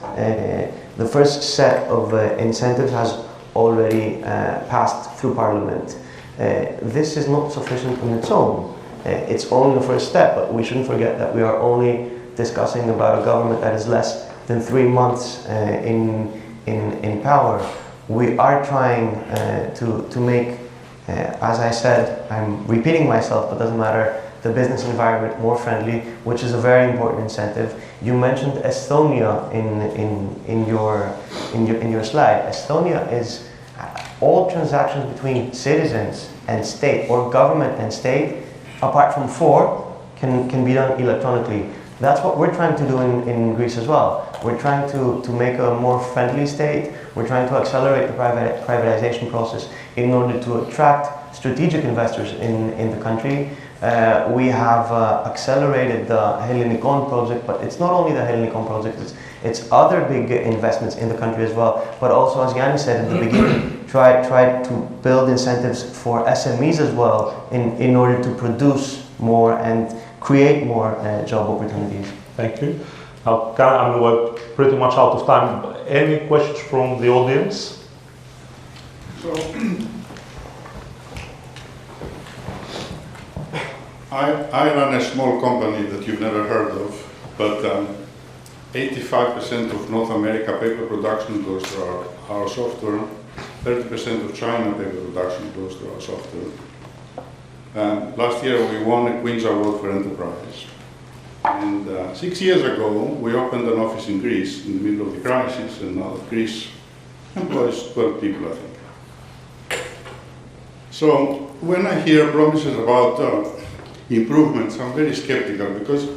set of incentives has already passed through Parliament. This is not sufficient on its own. It's only the first step, but we shouldn't forget that we are only discussing about a government that is less than 3 months in power. We are trying to make, as I said, I'm repeating myself, but doesn't matter, the business environment more friendly, which is a very important incentive. You mentioned Estonia in your slide. Estonia is all transactions between citizens and state, or government and state, apart from 4, can be done electronically. That's what we're trying to do in Greece as well. We're trying to make a more friendly state. We're trying to accelerate the privatization process in order to attract strategic investors in the country. We have accelerated the Hellinikon project, but it's not only the Hellinikon project, it's other big investments in the country as well. But also, as Yannis said at the beginning, try to build incentives for SMEs as well in order to produce more and create more job opportunities. Thank you. Now, we're pretty much out of time. Any questions from the audience? So, I run a small company that you've never heard of, but 85% of North America paper production goes through our software, 30% of China paper production goes through our software. Last year we won a Queen's Award for Enterprise. And 6 years ago we opened an office in Greece in the middle of the crisis, and now Greece employs 12 people, I think. So when I hear promises about improvements, I'm very skeptical, because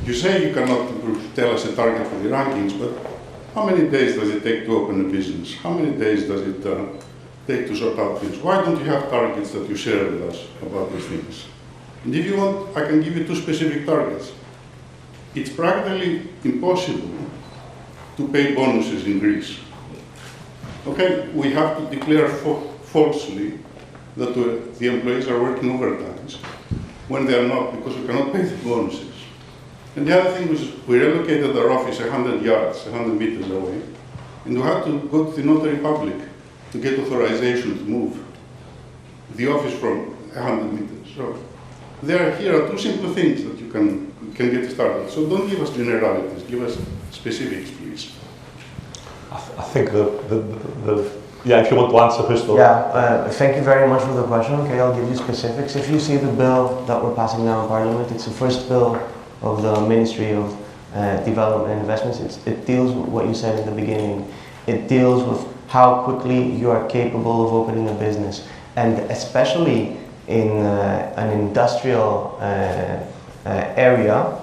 you say you cannot tell us a target for the rankings, but how many days does it take to open a business? How many days does it take to sort out things? Why don't you have targets that you share with us about these things? And if you want, I can give you 2 specific targets. It's practically impossible to pay bonuses in Greece. Okay, we have to declare falsely that the employees are working overtime when they are not, because we cannot pay the bonuses. And the other thing was, we relocated our office 100 yards, 100 meters away, and we had to go to the notary public to get authorization to move the office from 100 meters. So here are 2 simple things that you can get started. So don't give us generalities, give us specifics, please. I think yeah, if you want to answer, Christoph. Yeah, thank you very much for the question. Okay, I'll give you specifics. If you see the bill that we're passing now in Parliament, it's the first bill of the Ministry of Development and Investments. It deals with what you said in the beginning. It deals with how quickly you are capable of opening a business. And especially in an industrial area,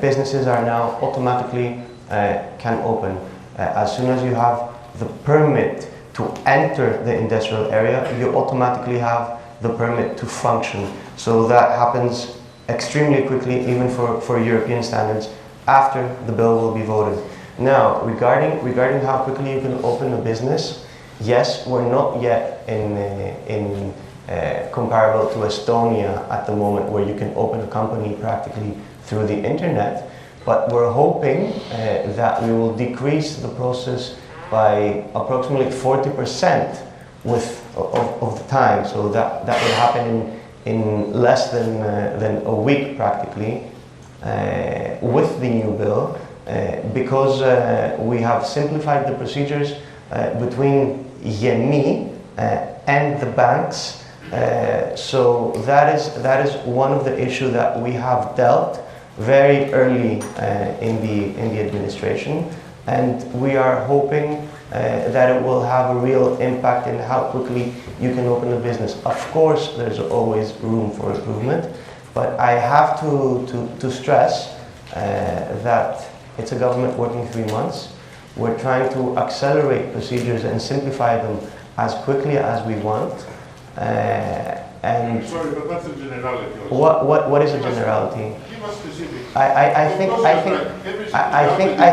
businesses are now automatically can open. As soon as you have the permit to enter the industrial area, you automatically have the permit to function. So that happens extremely quickly, even for European standards, after the bill will be voted. Now, regarding how quickly you can open a business, yes, we're not yet in comparable to Estonia at the moment, where you can open a company practically through the internet, but we're hoping that we will decrease the process by approximately 40% of the time. So that will happen in less than a week practically with the new bill, because we have simplified the procedures between YEMI and the banks. So that is one of the issues that we have dealt very early in the administration, and we are hoping that it will have a real impact in how quickly you can open a business. Of course, there's always room for improvement, but I have to stress that it's a government working 3 months. We're trying to accelerate procedures and simplify them as quickly as we want. And sorry, but that's a generality. What is a generality? Give us specifics. I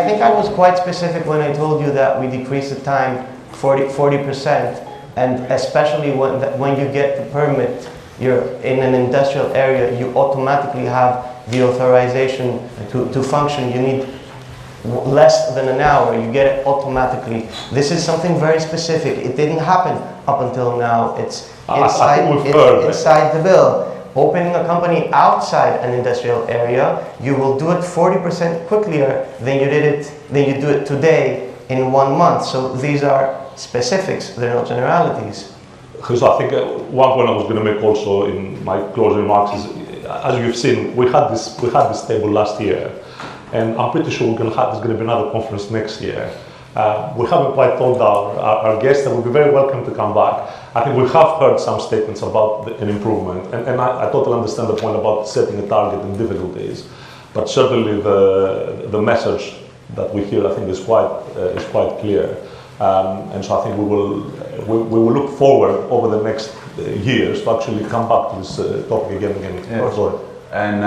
think I was quite specific when I told you that we decreased the time 40%, and especially when you get the permit, you're in an industrial area, you automatically have the authorization to function. You need less than an hour, you get it automatically. This is something very specific. It didn't happen up until now. It's inside the bill. Opening a company outside an industrial area, you will do it 40% quicker than you do it today in 1 month. So these are specifics, they're not generalities. Because I think one point I was going to make also in my closing remarks is, as you've seen, we had this table last year, and I'm pretty sure there's going to be another conference next year. We haven't quite told our guests that we'll be very welcome to come back. I think we have heard some statements about an improvement, and I totally understand the point about setting a target and difficulties, but certainly the message that we hear, I think, is quite clear, and so I think we will look forward over the next years to actually come back to this topic again. Yes. And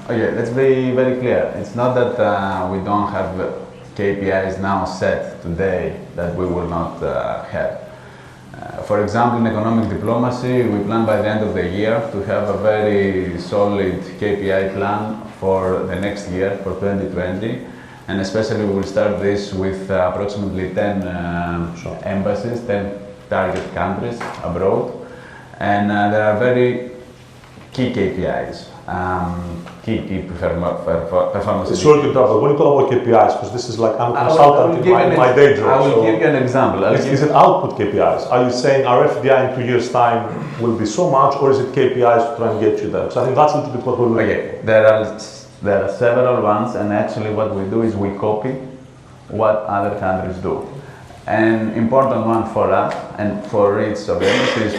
okay, let's be very clear. It's not that we don't have KPIs now set today that we will not have. For example, in economic diplomacy, we plan by the end of the year to have a very solid KPI plan for the next year, for 2020. And especially we will start this with approximately 10 embassies, 10 target countries abroad. And there are very key KPIs. Key performance. Sorry to interrupt, but when you talk about KPIs, because this is like I'm a consultant in my day job. I will give you an example. Is it output KPIs? Are you saying our FDI in 2 years' time will be so much, or is it KPIs to try and get you there? Because I think that's a little bit what we're looking at. Okay, there are several ones, and actually what we do is we copy what other countries do. An important one for us and for each of them is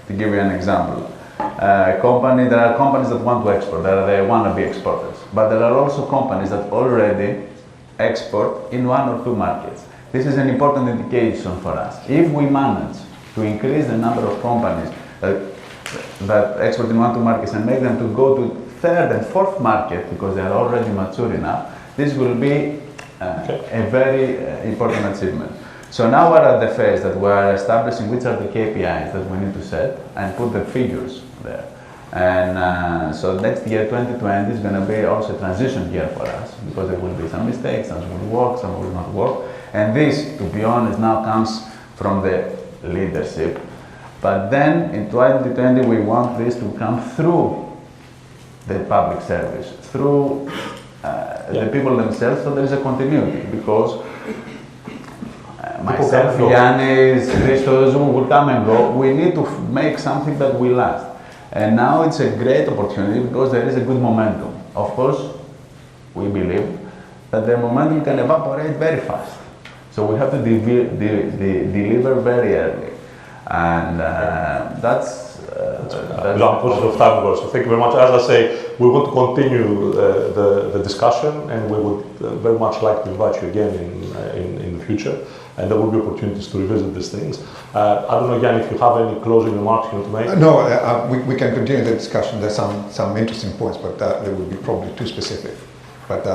to give you an example. There are companies that want to export, they wannabe exporters, but there are also companies that already export in 1 or 2 markets. This is an important indication for us. If we manage to increase the number of companies that export in 1 or 2 markets and make them to go to 3rd and 4th market because they are already mature enough, this will be a very important achievement. So now we're at the phase that we're establishing which are the KPIs that we need to set and put the figures there. And so next year, 2020, is going to be also a transition year for us because there will be some mistakes, some will work, some will not work. And this, to be honest, now comes from the leadership. But then in 2020, we want this to come through the public service, through the people themselves, so there is a continuity because myself, Yannis, Christos, will come and go. We need to make something that will last. And now it's a great opportunity because there is a good momentum. Of course, we believe that the momentum can evaporate very fast. So we have to deliver very early. And that's I'm conscious of time, so thank you very much. As I say, we want to continue the discussion, and we would very much like to invite you again in the future, and there will be opportunities to revisit these things. I don't know, Jan, if you have any closing remarks you want to make? No, we can continue the discussion. There's some interesting points, but they will be probably too specific. But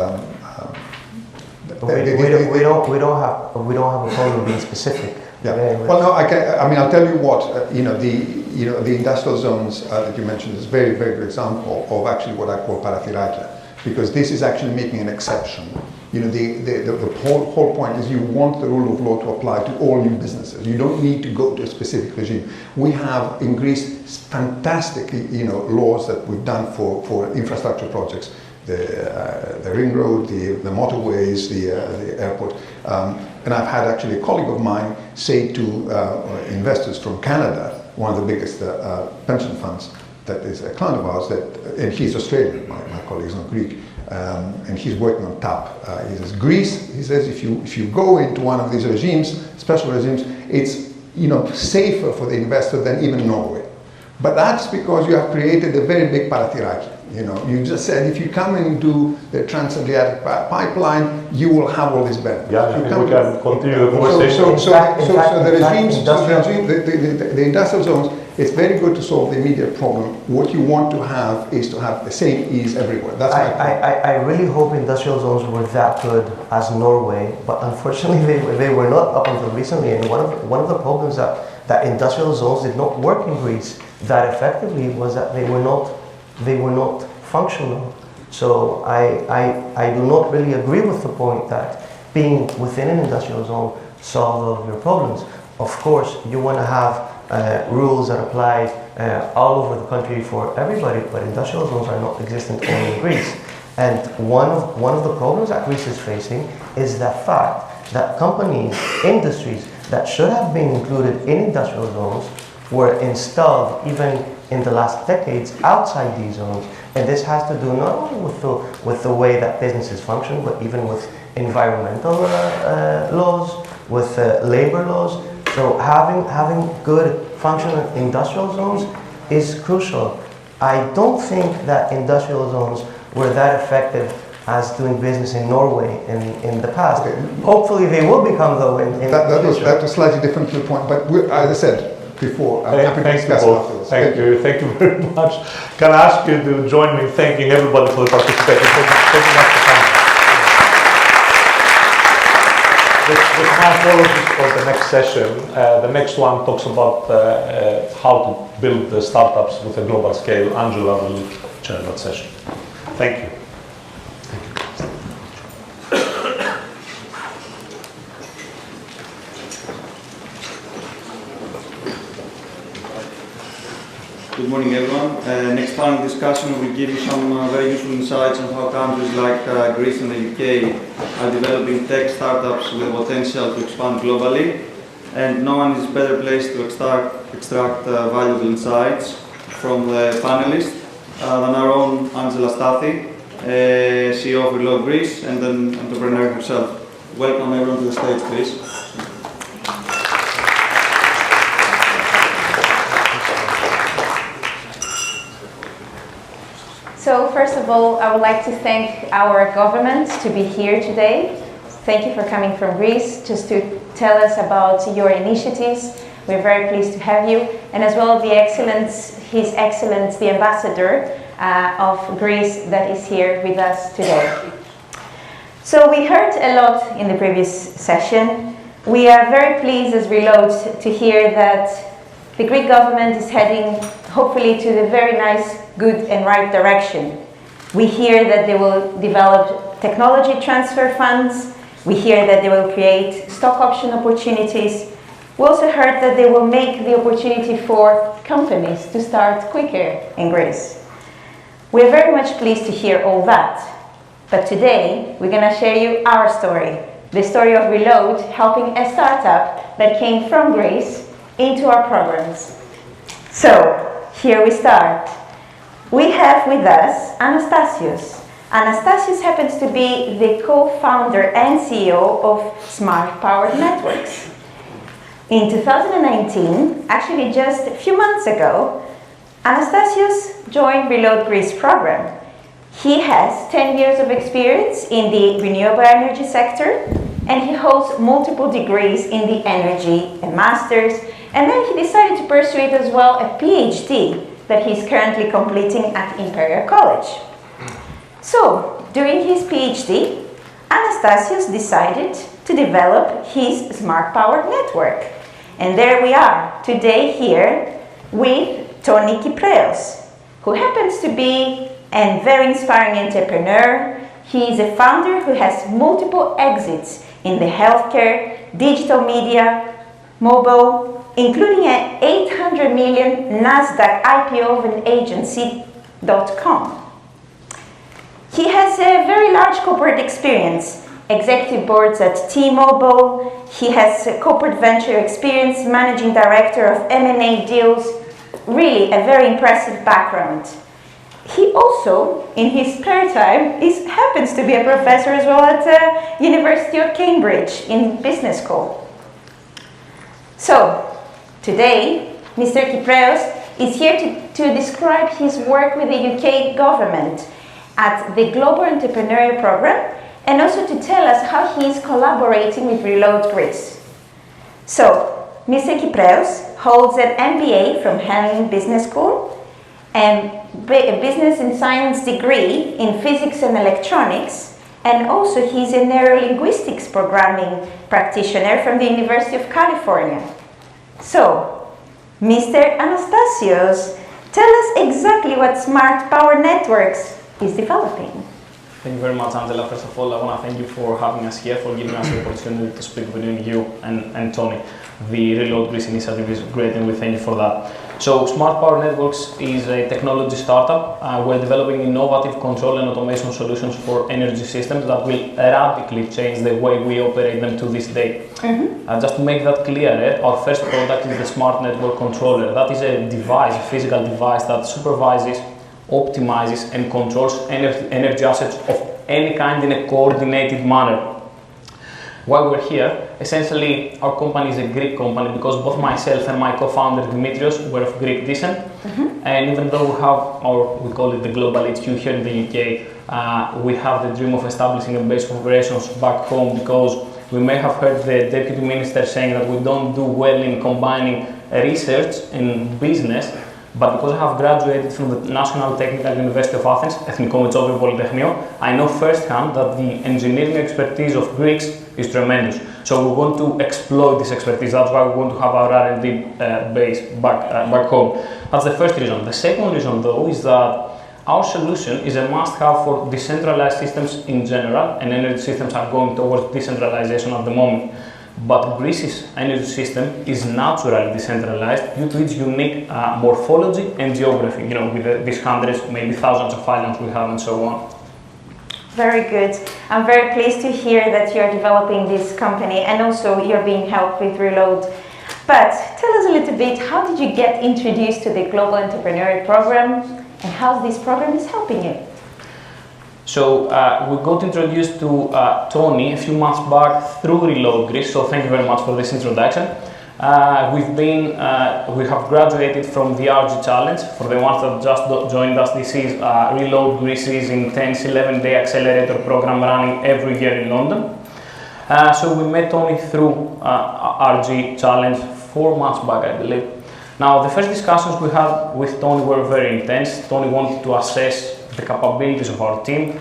we don't have a problem being specific. Yeah. Well, no, I'll tell you what. The industrial zones that you mentioned is a very, very good example of actually what I call parathirakia, because this is actually making an exception. The whole point is you want the rule of law to apply to all new businesses. You don't need to go to a specific regime. We have in Greece fantastic, laws that we've done for infrastructure projects. The ring road, the motorways, the airport. And I've had actually a colleague of mine say to investors from Canada, one of the biggest pension funds, that is a client of ours, and he's Australian, my colleague is not Greek, and he's working on TAP. He says, Greece, he says, if you go into one of these regimes, special regimes, it's safer for the investor than even Norway. But that's because you have created a very big parathiraki. You just said if you come and do the Trans-Adriatic pipeline, you will have all this benefit. Yeah, we can continue the conversation. So the regimes, the industrial zones, it's very good to solve the immediate problem. What you want to have is to have the same ease everywhere. That's I really hope industrial zones were that good as Norway, but unfortunately they were not up until recently. And one of the problems that industrial zones did not work in Greece that effectively was that they were not functional. So I do not really agree with the point that being within an industrial zone solves all of your problems. Of course, you want to have rules that apply all over the country for everybody, but industrial zones are not existent only in Greece. And one of the problems that Greece is facing is the fact that companies, industries that should have been included in industrial zones were installed even in the last decades outside these zones. And this has to do not only with the way that businesses function, but even with environmental laws, with labor laws. So having good functional industrial zones is crucial. I don't think that industrial zones were that effective as doing business in Norway in the past. Okay. Hopefully they will become though in that was slightly different to the point, but as I said before, I'm happy to discuss afterwards. Thank you very much. Can I ask you to join me in thanking everybody for the participation? Thank you much for coming. The time follows for the next session. The next one talks about how to build the startups with a global scale. Angela will chair that session. Thank you. Good morning, everyone. Next panel discussion will give you some very useful insights on how countries like Greece and the UK are developing tech startups with potential to expand globally. And no one is better placed to extract valuable insights from the panelists than our own Angela Stathi, CEO of ReloadGreece and an entrepreneur herself. Welcome everyone to the stage, please. So first of all, I would like to thank our government to be here today. Thank you for coming from Greece just to tell us about your initiatives. We're very pleased to have you. And as well His Excellency, the Ambassador of Greece that is here with us today. So we heard a lot in the previous session. We are very pleased as Reload to hear that the Greek government is heading hopefully to the very nice, good and right direction. We hear that they will develop technology transfer funds. We hear that they will create stock option opportunities. We also heard that they will make the opportunity for companies to start quicker in Greece. We are very much pleased to hear all that. But today, we're going to share you our story. the story of Reload helping a startup that came from Greece into our programs. So, here we start. We have with us Anastasios. Anastasios happens to be the co-founder and CEO of Smart Powered Networks. In 2019, actually just a few months ago, Anastasios joined ReloadGreece program. He has 10 years of experience in the renewable energy sector, and he holds multiple degrees in the energy and masters, and then he decided to pursue it as well, a PhD that he's currently completing at Imperial College. So, during his PhD, Anastasios decided to develop his smart powered network. And there we are, today here with Tony Kypreos, who happens to be a very inspiring entrepreneur. He is a founder who has multiple exits in the healthcare, digital media, mobile, including an 800 million NASDAQ IPO of an agency.com. He has a very large corporate experience, executive boards at T-Mobile. He has a corporate venture experience, managing director of M&A deals. Really a very impressive background. He also, in his spare time, happens to be a professor as well at the University of Cambridge in business school. So, today, Mr. Kypreos is here to describe his work with the UK government at the Global Entrepreneurial Program, and also to tell us how he is collaborating with ReloadGreece. So, Mr. Kypreos holds an MBA from Hellenic Business School, and a business and science degree in physics and electronics, and also he's a neurolinguistics programming practitioner from the University of California. So, Mr. Anastasios, tell us exactly what Smart Power Networks is developing. Thank you very much, Angela. First of all, I want to thank you for having us here, for giving us the opportunity to speak between you and Tony. The ReloadGreece initiative is great, and we thank you for that. So, Smart Power Networks is a technology startup. We're developing innovative control and automation solutions for energy systems that will radically change the way we operate them to this day. Just to make that clear, our first product is the Smart Network Controller. That is a device, a physical device that supervises, optimizes and controls energy assets of any kind in a coordinated manner. While we're here, essentially our company is a Greek company because both myself and my co-founder Dimitrios were of Greek descent. And even though we have we call it the global HQ here in the UK, we have the dream of establishing a base of operations back home, because we may have heard the Deputy Minister saying that we don't do well in combining research and business. But because I have graduated from the National Technical University of Athens, Ethnico Metsovorio Polytechnio, I know firsthand that the engineering expertise of Greeks is tremendous. So we want to exploit this expertise. That's why we want to have our R&D base back home. That's the first reason. The second reason, though, is that our solution is a must-have for decentralized systems in general, and energy systems are going towards decentralization at the moment. But Greece's energy system is naturally decentralized due to its unique morphology and geography, with these hundreds, maybe thousands of islands we have and so on. Very good. I'm very pleased to hear that you're developing this company and also you're being helped with Reload. But tell us a little bit, how did you get introduced to the Global Entrepreneurial Program and how this program is helping you? So we got introduced to Tony a few months back through ReloadGreece, so thank you very much for this introduction. We have graduated from the RG Challenge. For the ones that just joined us, this is ReloadGreece's intense 11-day accelerator program running every year in London. So we met Tony through RG Challenge 4 months back, I believe. Now, the first discussions we had with Tony were very intense. Tony wanted to assess the capabilities of our team,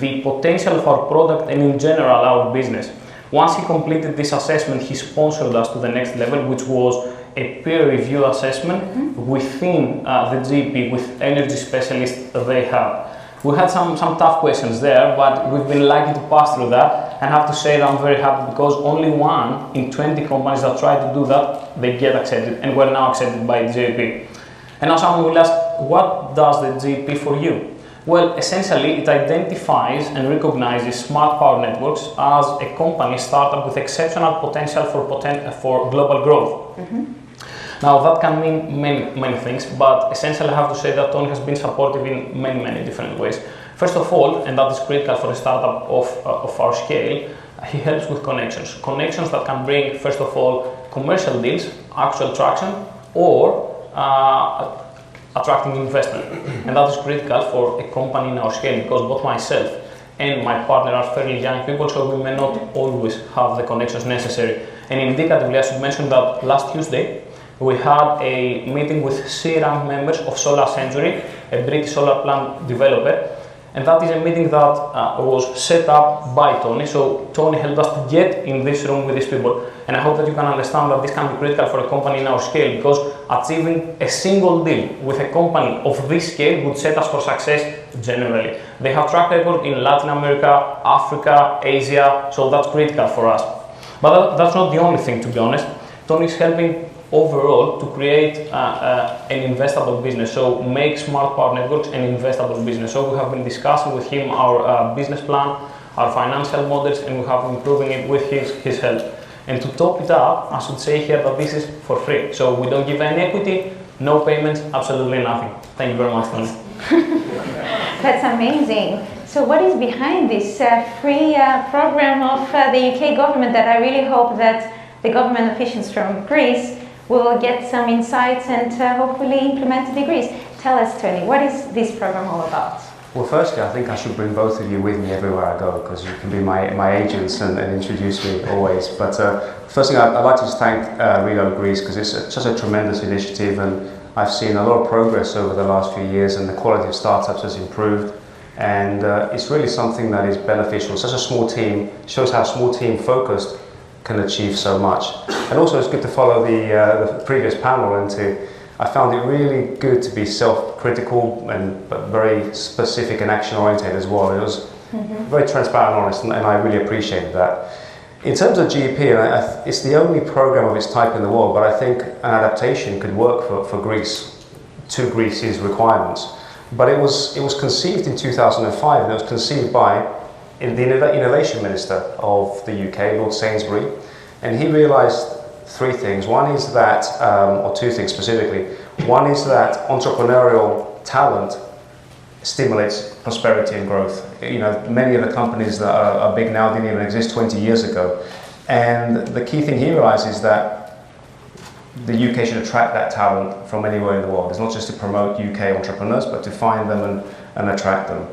the potential of our product, and in general our business. Once he completed this assessment, he sponsored us to the next level, which was a peer review assessment within the GP with energy specialists they have. We had some tough questions there, but we've been lucky to pass through that, and I have to say that I'm very happy because only 1 in 20 companies that try to do that, they get accepted, and we're now accepted by GP. And now someone will ask, what does the GP for you? Well, essentially, it identifies and recognizes smart power networks as a company startup with exceptional potential for global growth. Now, that can mean many things, but essentially I have to say that Tony has been supportive in many different ways. First of all, and that is critical for a startup of our scale, he helps with connections. Connections that can bring, first of all, commercial deals, actual traction, or attracting investment. And that is critical for a company in our scale, because both myself and my partner are fairly young people, so we may not always have the connections necessary. And indicatively, I should mention that last Tuesday, we had a meeting with C-rank members of Solar Century, a British solar plant developer, and that is a meeting that was set up by Tony. So Tony helped us to get in this room with these people, and I hope that you can understand that this can be critical for a company in our scale, because achieving a single deal with a company of this scale would set us for success generally. They have track record in Latin America, Africa, Asia, so that's critical for us. But that's not the only thing, to be honest. Tony is helping overall to create an investable business, so make smart power networks an investable business. So we have been discussing with him our business plan, our financial models, and we have been improving it with his help. And to top it up, I should say here that this is for free. So we don't give any equity, no payments, absolutely nothing. Thank you very much, Tony. That's amazing. So what is behind this free program of the UK government that I really hope that the government officials from Greece will get some insights and hopefully implement the Greece. Tell us, Tony, what is this program all about? Well, firstly, I think I should bring both of you with me everywhere I go, because you can be my agents and introduce me always. But first thing, I'd like to just thank ReloadGreece, because it's such a tremendous initiative, and I've seen a lot of progress over the last few years, and the quality of startups has improved. And it's really something that is beneficial. Such a small team shows how small team focused can achieve so much. And also it's good to follow the previous panel, and I found it really good to be self-critical but very specific and action-oriented as well. It was very transparent and honest, and I really appreciated that. In terms of GEP, it's the only program of its type in the world, but I think an adaptation could work for Greece, to Greece's requirements. But it was conceived in 2005, and it was conceived by the Innovation Minister of the UK, Lord Sainsbury, and he realised three things. One is that, or two things specifically. One is that entrepreneurial talent stimulates prosperity and growth. You know, many of the companies that are big now didn't even exist 20 years ago. And the key thing he realised is that the UK should attract that talent from anywhere in the world. It's not just to promote UK entrepreneurs, but to find them and attract them.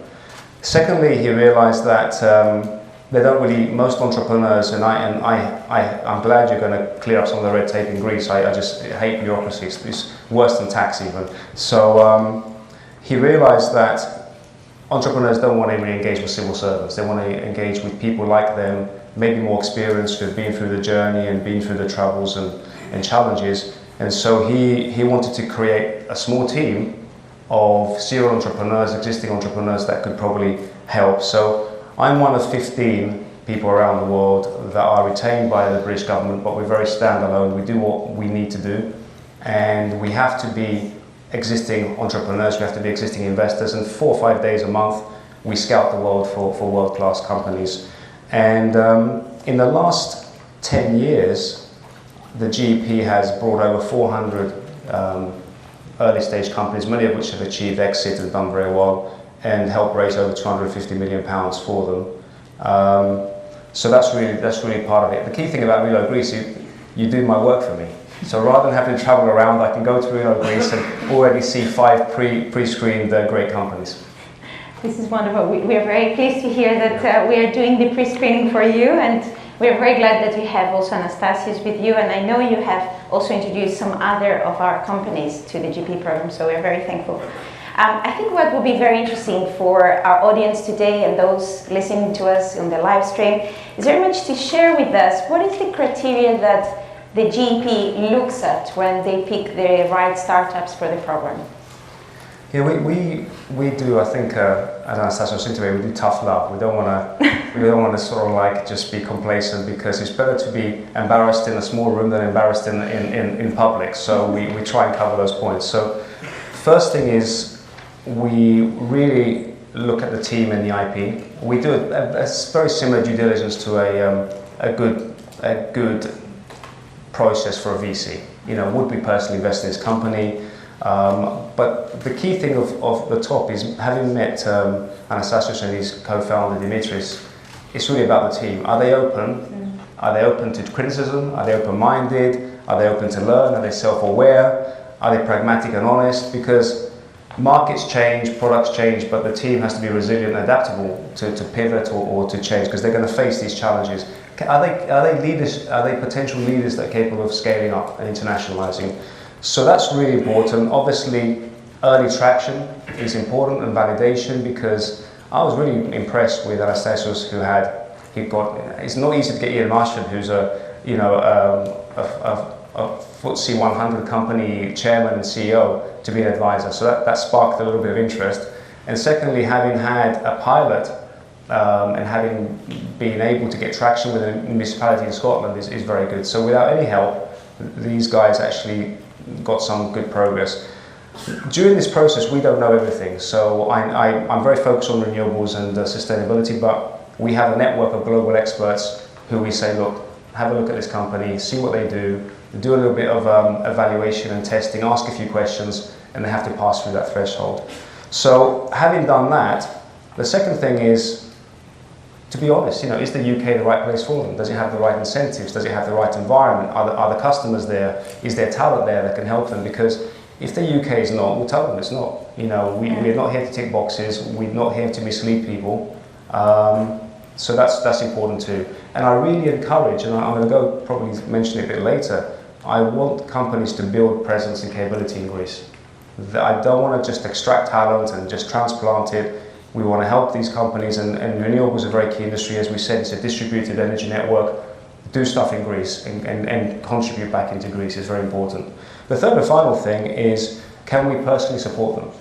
Secondly, he realised that they don't really, most entrepreneurs, and I'm glad you're going to clear up some of the red tape in Greece. I just hate bureaucracy. It's worse than tax even. So he realised that entrepreneurs don't want to really engage with civil servants. They want to engage with people like them, maybe more experienced, who have been through the journey and been through the troubles and challenges. And so he wanted to create a small team of serial entrepreneurs, existing entrepreneurs that could probably help. So I'm one of 15 people around the world that are retained by the British government, but we're very standalone. We do what we need to do, and we have to be existing entrepreneurs, we have to be existing investors, and 4 or 5 days a month we scout the world for world-class companies. And in the last 10 years, the GEP has brought over 400 early stage companies, many of which have achieved exit and done very well, and helped raise over £250 million for them. So that's really part of it. The key thing about ReloadGreece, you do my work for me. So rather than having to travel around, I can go to ReloadGreece and already see 5 pre-screened great companies. This is wonderful. We are very pleased to hear that we are doing the pre-screening for you, and we are very glad that we have also Anastasios with you, and I know you have also introduced some other of our companies to the GP program, so we are very thankful. I think what will be very interesting for our audience today and those listening to us on the live stream is very much to share with us what is the criteria that the GEP looks at when they pick the right startups for the program. Yeah, we do. I think, as Anastasia was saying today, we do tough love. We don't want to sort of like just be complacent, because it's better to be embarrassed in a small room than embarrassed in public. So we try and cover those points. So first thing is, we really look at the team and the IP. We do a very similar due diligence to a good process for a VC. You know, would we personally invest in this company? But the key thing of the top is having met Anastasios and his co-founder Dimitris, it's really about the team. Are they open? Are they open to criticism? Are they open-minded? Are they open to learn? Are they self-aware? Are they pragmatic and honest? Because markets change, products change, but the team has to be resilient and adaptable to pivot or to change, because they're going to face these challenges. Are they leaders? Are they potential leaders that are capable of scaling up and internationalizing? So that's really important. Obviously, early traction is important and validation, because I was really impressed with Anastasios, it's not easy to get Ian Marshall, who's a FTSE 100 company chairman and CEO, to be an advisor. So that sparked a little bit of interest. And secondly, having had a pilot and having been able to get traction with a municipality in Scotland is very good. So without any help, these guys actually got some good progress. During this process, we don't know everything. So I'm very focused on renewables and sustainability, but we have a network of global experts who we say, look, have a look at this company, see what they do a little bit of evaluation and testing, ask a few questions, and they have to pass through that threshold. So having done that, the second thing is, to be honest, is the UK the right place for them? Does it have the right incentives? Does it have the right environment? Are the customers there? Is there talent there that can help them? Because if the UK is not, we'll tell them it's not. We're not here to tick boxes. We're not here to mislead people. So that's important too. And I really encourage, and I'm going to go probably mention it a bit later, I want companies to build presence and capability in Greece. I don't want to just extract talent and just transplant it. We want to help these companies, and renewables is a very key industry. As we said, it's a distributed energy network. Do stuff in Greece and contribute back into Greece is very important. The third and final thing is, can we personally support them?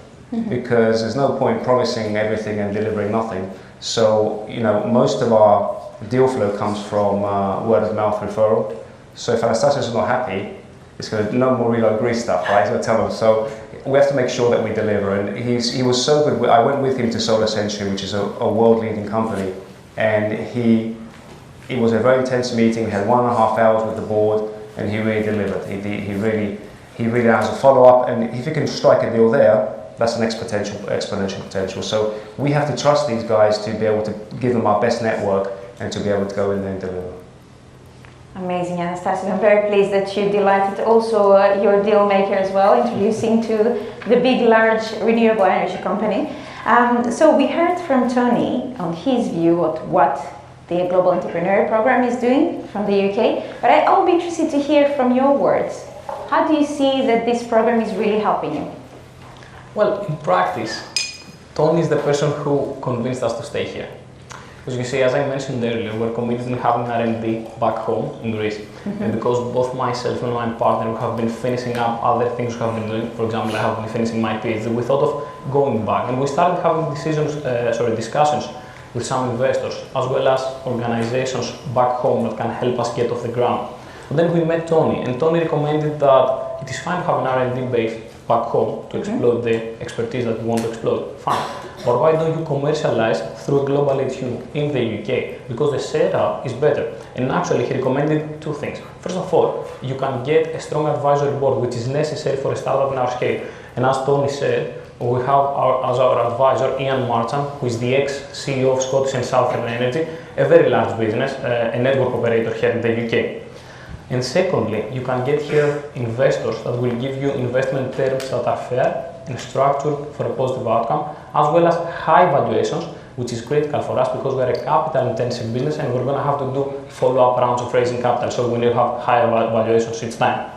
Because there's no point promising everything and delivering nothing. So, most of our deal flow comes from word of mouth referral. So if Anastasios is not happy, it's going to no more ReloadGreece stuff, right? So tell them. So we have to make sure that we deliver. And he was so good. I went with him to Solar Century, which is a world-leading company, and it was a very intense meeting. We had 1.5 hours with the board, and he really delivered. He really has a follow-up, and if you can strike a deal there, that's an exponential potential. So we have to trust these guys to be able to give them our best network and to be able to go in there and deliver. Amazing, Anastasios. I'm very pleased that you delighted also your deal maker as well, introducing to the big, large renewable energy company. So we heard from Tony on his view of what the Global Entrepreneur Program is doing from the UK, but I'll be interested to hear from your words. How do you see that this program is really helping you? Well, in practice, Tony is the person who convinced us to stay here. Because you see, as I mentioned earlier, we're committed in having R&D back home in Greece. And because both myself and my partner have been finishing up other things we have been doing, for example, I have been finishing my PhD, we thought of going back. And we started having discussions with some investors, as well as organizations back home that can help us get off the ground. But then we met Tony, and Tony recommended that it is fine to have an R&D base back home to explode the expertise that we want to explode. Fine. But why don't you commercialize through a global HQ in the UK? Because the setup is better. And actually, he recommended two things. First of all, you can get a strong advisory board, which is necessary for a startup in our scale. And as Tony said, we have as our advisor Ian Marchant, who is the ex-CEO of Scottish and Southern Energy, a very large business, a network operator here in the UK. And secondly, you can get here investors that will give you investment terms that are fair and structured for a positive outcome, as well as high valuations, which is critical for us because we're a capital-intensive business and we're going to have to do follow-up rounds of raising capital, so we need to have higher valuations each time.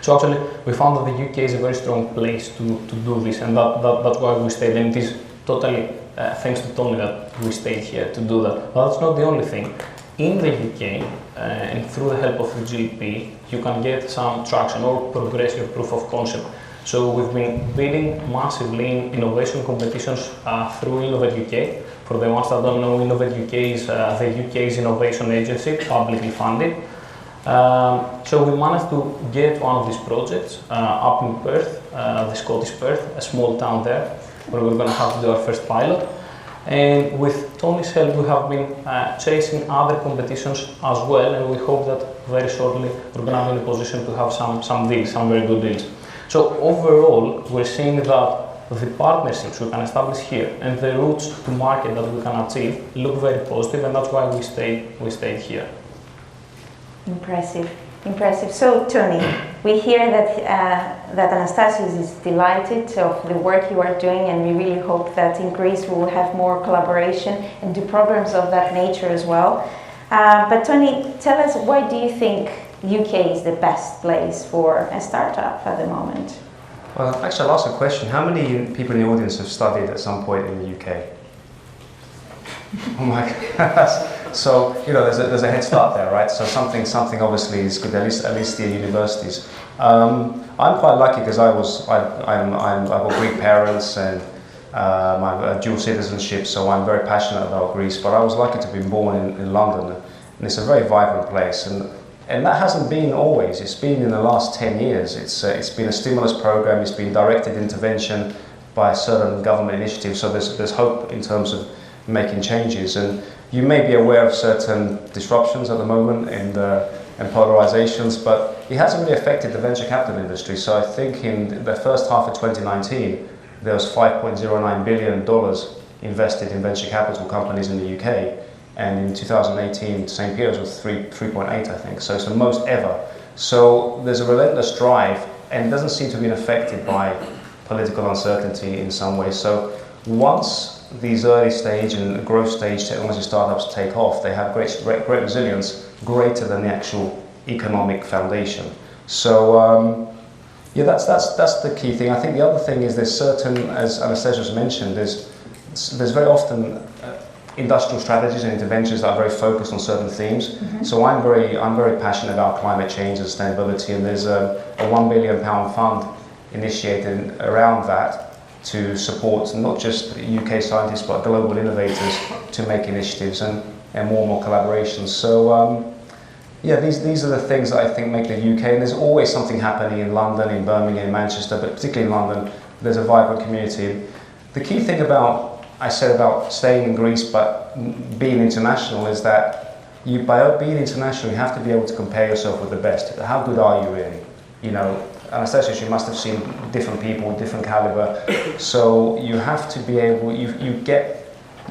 So actually, we found that the UK is a very strong place to do this, and that's why we stayed. And it is totally thanks to Tony that we stayed here to do that. But that's not the only thing. In the UK, and through the help of the GP, you can get some traction or progress your proof of concept. So we've been bidding massively in innovation competitions through Innovate UK. For the ones that don't know, Innovate UK is the UK's innovation agency, publicly funded. So we managed to get one of these projects up in Perth, the Scottish Perth, a small town there. where we're going to have to do our first pilot. And with Tony's help, we have been chasing other competitions as well, and we hope that very shortly we're going to be in a position to have some deals, some very good deals. So overall, we're seeing that the partnerships we can establish here and the routes to market that we can achieve look very positive, and that's why we stayed here. Impressive, impressive. So Tony, we hear that Anastasios is delighted of the work you are doing, and we really hope that in Greece we will have more collaboration and do programs of that nature as well. But Tony, tell us, why do you think UK is the best place for a startup at the moment? Well, actually, I'll ask a question. How many people in the audience have studied at some point in the UK? Oh my gosh. So, you know, there's a head start there, right? So something obviously is good, at least the universities. I'm quite lucky because I've got Greek parents and I have dual citizenship, so I'm very passionate about Greece. But I was lucky to be born in London, and it's a very vibrant place. And that hasn't been always. It's been in the last 10 years. It's been a stimulus program. It's been directed intervention by certain government initiatives. So there's hope in terms of making changes. And you may be aware of certain disruptions at the moment and polarizations, but it hasn't really affected the venture capital industry. So I think in the first half of 2019, there was $5.09 billion invested in venture capital companies in the UK. And in 2018, the same period was 3.8, I think. So it's the most ever. So there's a relentless drive, and it doesn't seem to have been affected by political uncertainty in some way. So once these early stage and growth stage technology startups take off, they have great resilience, greater than the actual economic foundation. So yeah, that's the key thing. I think the other thing is there's certain, as Anastasios mentioned, there's very often industrial strategies and interventions that are very focused on certain themes. Mm-hmm. So I'm very passionate about climate change and sustainability, and there's a £1 billion fund initiated around that to support not just UK scientists but global innovators to make initiatives and more collaborations. So yeah, these are the things that I think make the UK, and there's always something happening in London, in Birmingham, in Manchester, but particularly in London, there's a vibrant community. The key thing I said about staying in Greece but being international is that by being international, you have to be able to compare yourself with the best. How good are you really? You know, Anastasios, you must have seen different people, different caliber. So you have to be able, you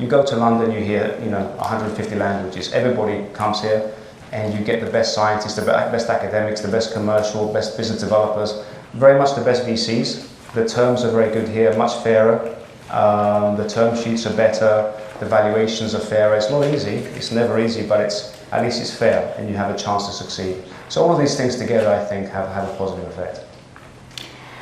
go to London, you hear, 150 languages. Everybody comes here and you get the best scientists, the best academics, the best commercial, best business developers, very much the best VCs. The terms are very good here, much fairer. The term sheets are better, the valuations are fairer. It's not easy, it's never easy, but at least it's fair and you have a chance to succeed. So all of these things together, I think, have a positive effect.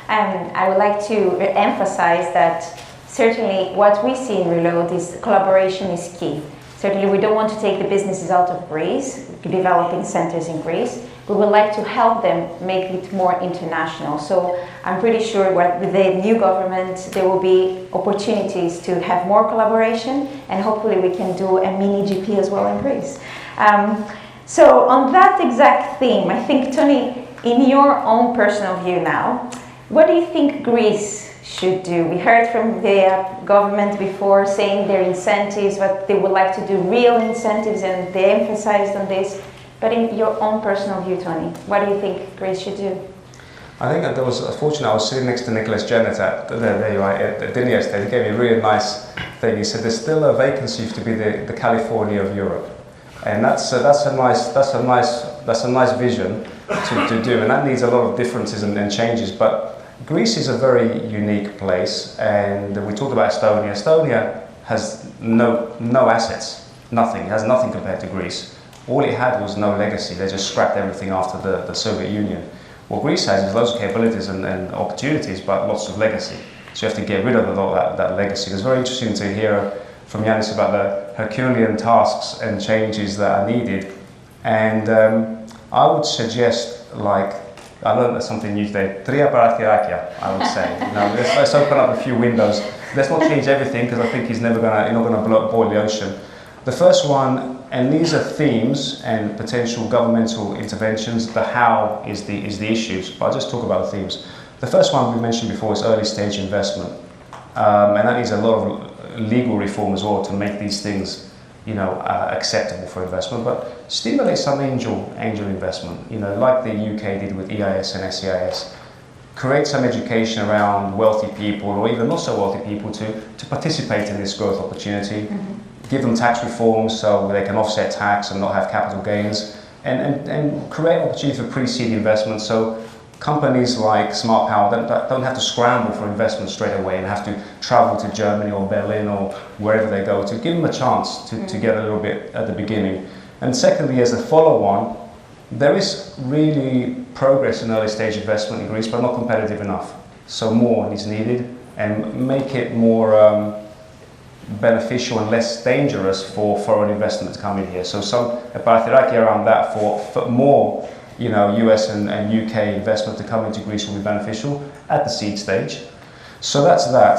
I would like to emphasize that certainly what we see in Reload is collaboration is key. Certainly we don't want to take the businesses out of Greece, developing centers in Greece. We would like to help them make it more international. So I'm pretty sure with the new government there will be opportunities to have more collaboration, and hopefully we can do a mini GP as well in Greece. So on that exact theme, I think, Tony, in your own personal view now, what do you think Greece should do? We heard from the government before saying their incentives, but they would like to do real incentives, and they emphasized on this. But in your own personal view, Tony, what do you think Greece should do? I think that fortunately I was sitting next to Nicholas Jennett there you are, at dinner yesterday. He gave me a really nice thing. He said there's still a vacancy to be the California of Europe. And that's a nice vision to do, and that needs a lot of differences and changes. But Greece is a very unique place, and we talked about Estonia. Estonia has no assets, nothing. It has nothing compared to Greece. All it had was no legacy. They just scrapped everything after the Soviet Union. What Greece has is loads of capabilities and opportunities, but lots of legacy. So you have to get rid of that legacy. It's very interesting to hear from Yannis about the Herculean tasks and changes that are needed. And I would suggest, I learned something new today, τρία παραθυράκια, I would say. Let's open up a few windows. Let's not change everything, because I think you're not going to boil the ocean. The first one, and these are themes and potential governmental interventions. The how is the issues, but I'll just talk about the themes. The first one we mentioned before is early stage investment. And that needs a lot of legal reform as well to make these things, acceptable for investment, but stimulate some angel investment, like the UK did with E.A.S and SEIS. Create some education around wealthy people or even not so wealthy people to participate in this growth opportunity. Give them tax reforms so they can offset tax and not have capital gains, and create opportunity for pre-seed investment so companies like Smart Power don't have to scramble for investment straight away and have to travel to Germany or Berlin or wherever they go to. Give them a chance to get a little bit at the beginning. And secondly, as a follow-on, there is really progress in early stage investment in Greece, but not competitive enough. So more is needed, and make it more beneficial and less dangerous for foreign investment to come in here. So some paratheraki around that for more US and UK investment to come into Greece will be beneficial at the seed stage. So that's that.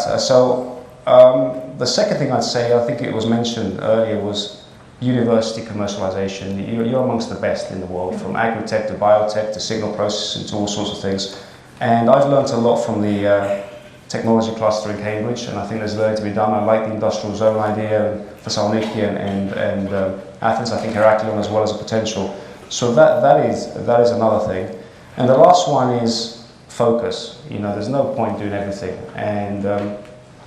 The second thing I'd say, I think it was mentioned earlier, was university commercialization. You're amongst the best in the world, from agri-tech to biotech to signal processing to all sorts of things. And I've learned a lot from the technology cluster in Cambridge, and I think there's learning to be done. I like the industrial zone idea, and Thessaloniki and Athens. I think Heraklion as well as a potential. So that is another thing. And the last one is focus. There's no point doing everything. And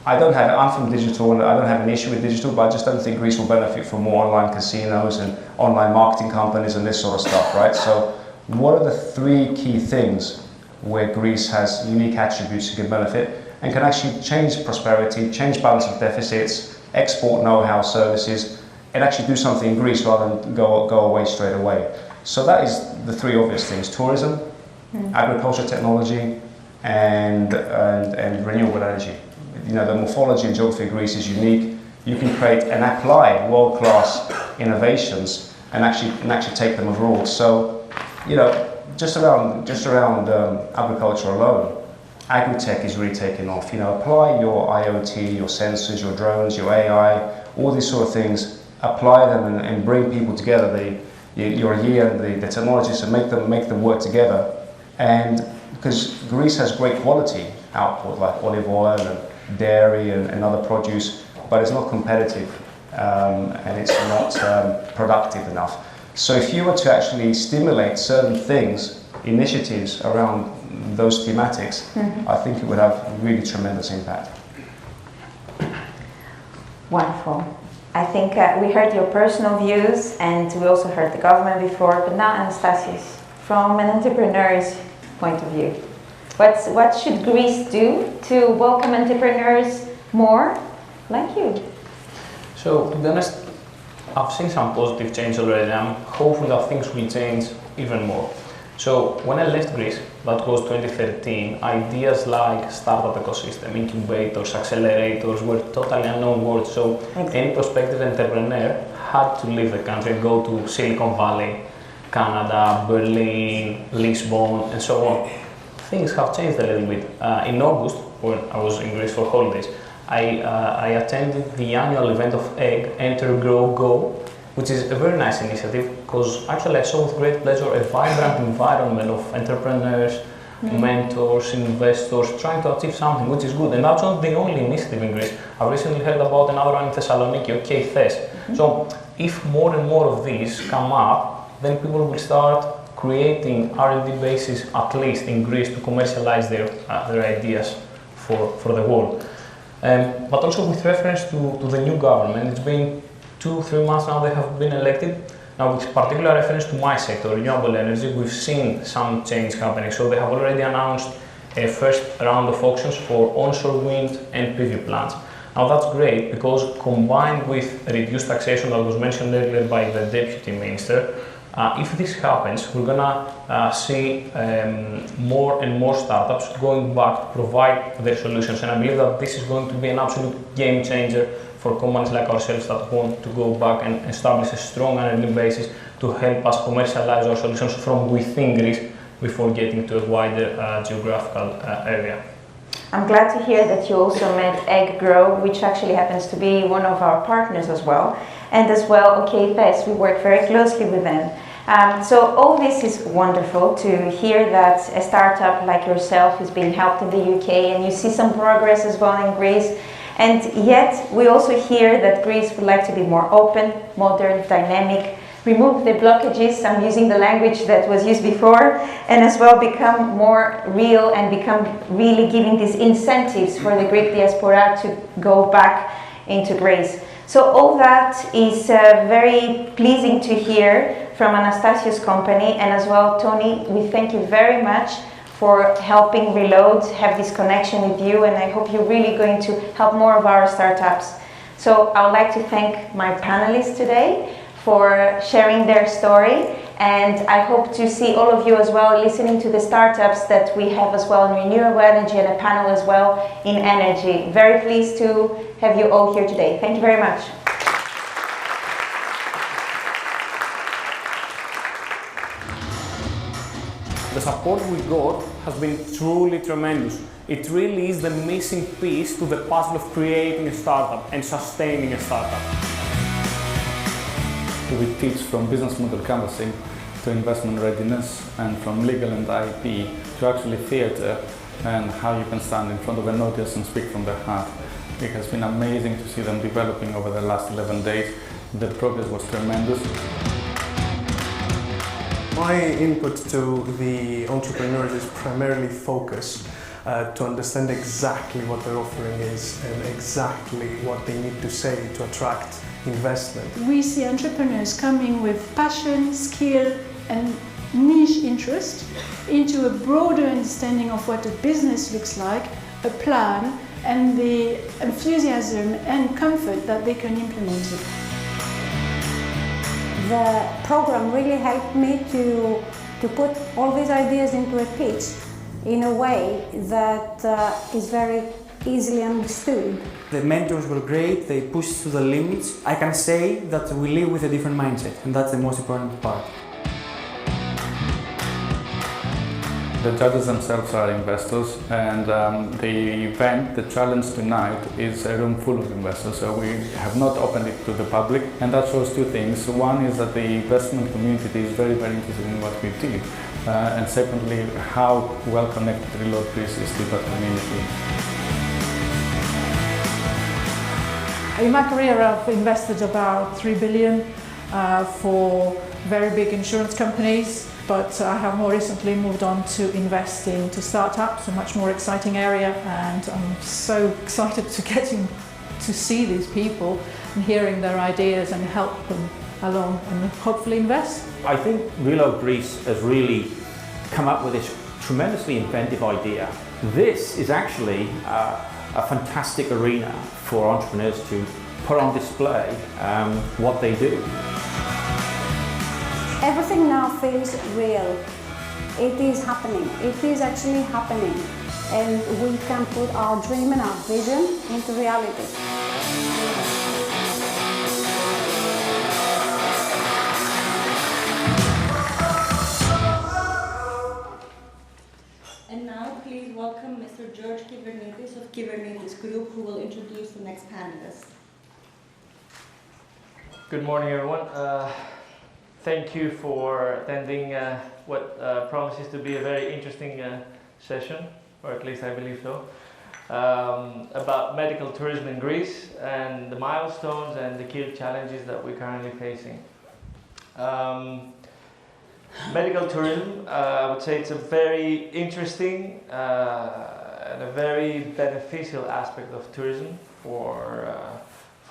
I'm from digital and I don't have an issue with digital, but I just don't think Greece will benefit from more online casinos and online marketing companies and this sort of stuff, right? So what are the three key things where Greece has unique attributes that can benefit and can actually change prosperity, change balance of deficits, export know-how services, and actually do something in Greece rather than go away straight away. So that is the three obvious things: tourism, agriculture technology, and renewable energy. The morphology and geography of Greece is unique. You can create and apply world-class innovations and actually take them abroad. So, just around agriculture alone, agri-tech is really taking off. Apply your IoT, your sensors, your drones, your AI, all these sort of things. Apply them and bring people together. Your year and the technologists, and make them work together. And because Greece has great quality output like olive oil and dairy and other produce, but it's not competitive and it's not productive enough. So if you were to actually stimulate certain things, initiatives around those thematics, I think it would have really tremendous impact. Wonderful. I think we heard your personal views, and we also heard the government before, but now Anastasios, from an entrepreneur's point of view, what should Greece do to welcome entrepreneurs more like you? So, to be honest, I've seen some positive change already. I'm hopeful that things will change even more. So, when I left Greece, that was 2013, ideas like startup ecosystem, incubators, accelerators were totally unknown words. So, any prospective entrepreneur had to leave the country and go to Silicon Valley, Canada, Berlin, Lisbon, and so on. Things have changed a little bit. In August, when I was in Greece for holidays, I attended the annual event of EGG, Enter, Grow, Go, which is a very nice initiative, because actually I saw with great pleasure a vibrant environment of entrepreneurs, mentors, investors trying to achieve something, which is good. And that's not the only initiative in Greece. I recently heard about another one in Thessaloniki, OK Thes. So if more and more of these come up, then people will start creating R&D bases, at least in Greece, to commercialize their ideas for the world. But also with reference to the new government, it's been 2-3 months now they have been elected. Now, with particular reference to my sector, renewable energy, we've seen some change happening. So they have already announced a first round of auctions for onshore wind and PV plants. Now that's great, because combined with reduced taxation that was mentioned earlier by the Deputy Minister, if this happens, we're gonna see more and more startups going back to provide their solutions. And I believe that this is going to be an absolute game changer for companies like ourselves that want to go back and establish a strong R&D basis to help us commercialize our solutions from within Greece before getting to a wider geographical area. I'm glad to hear that you also met Egg Grow, which actually happens to be one of our partners as well. And as well, OK Thes, we work very closely with them. So all this is wonderful to hear that a startup like yourself is being helped in the UK, and you see some progress as well in Greece. And yet we also hear that Greece would like to be more open, modern, dynamic, remove the blockages, I'm using the language that was used before, and as well become more real and become really giving these incentives for the Greek diaspora to go back into Greece. So all that is very pleasing to hear from Anastasios' company, and as well, Tony, we thank you very much for helping Reload have this connection with you, and I hope you're really going to help more of our startups. So I would like to thank my panelists today for sharing their story, and I hope to see all of you as well listening to the startups that we have as well in renewable energy, and a panel as well in energy. Very pleased to have you all here today. Thank you very much. The support we got has been truly tremendous. It really is the missing piece to the puzzle of creating a startup and sustaining a startup. We teach from business model canvassing to investment readiness, and from legal and IP to actually theatre and how you can stand in front of an audience and speak from the heart. It has been amazing to see them developing over the last 11 days. The progress was tremendous. My input to the entrepreneurs is primarily focus to understand exactly what their offering is and exactly what they need to say to attract investment. We see entrepreneurs coming with passion, skill and niche interest into a broader understanding of what a business looks like, a plan, and the enthusiasm and comfort that they can implement it. The program really helped me to put all these ideas into a pitch in a way that is very easily understood. The mentors were great, they pushed to the limits. I can say that we live with a different mindset, and that's the most important part. The judges themselves are investors, and the event, the challenge tonight, is a room full of investors. So we have not opened it to the public, and that shows two things. One is that the investment community is very, very interested in what we do. And secondly, how well connected ReloadGreece is to that community. In my career, I've invested about 3 billion for very big insurance companies, but I have more recently moved on to invest into startups, a much more exciting area, and I'm so excited to getting to see these people and hearing their ideas and help them along and hopefully invest. I think ReloadGreece has really come up with this tremendously inventive idea. This is actually a fantastic arena for entrepreneurs to put on display what they do. Everything now feels real. It is happening. It is actually happening. And we can put our dream and our vision into reality. And now please welcome Mr. George Kybernetis of Kybernetis Group, who will introduce the next panelist. Good morning, everyone. Thank you for attending what promises to be a very interesting session, or at least I believe so, about medical tourism in Greece and the milestones and the key challenges that we're currently facing. Medical tourism, I would say it's a very interesting and a very beneficial aspect of tourism for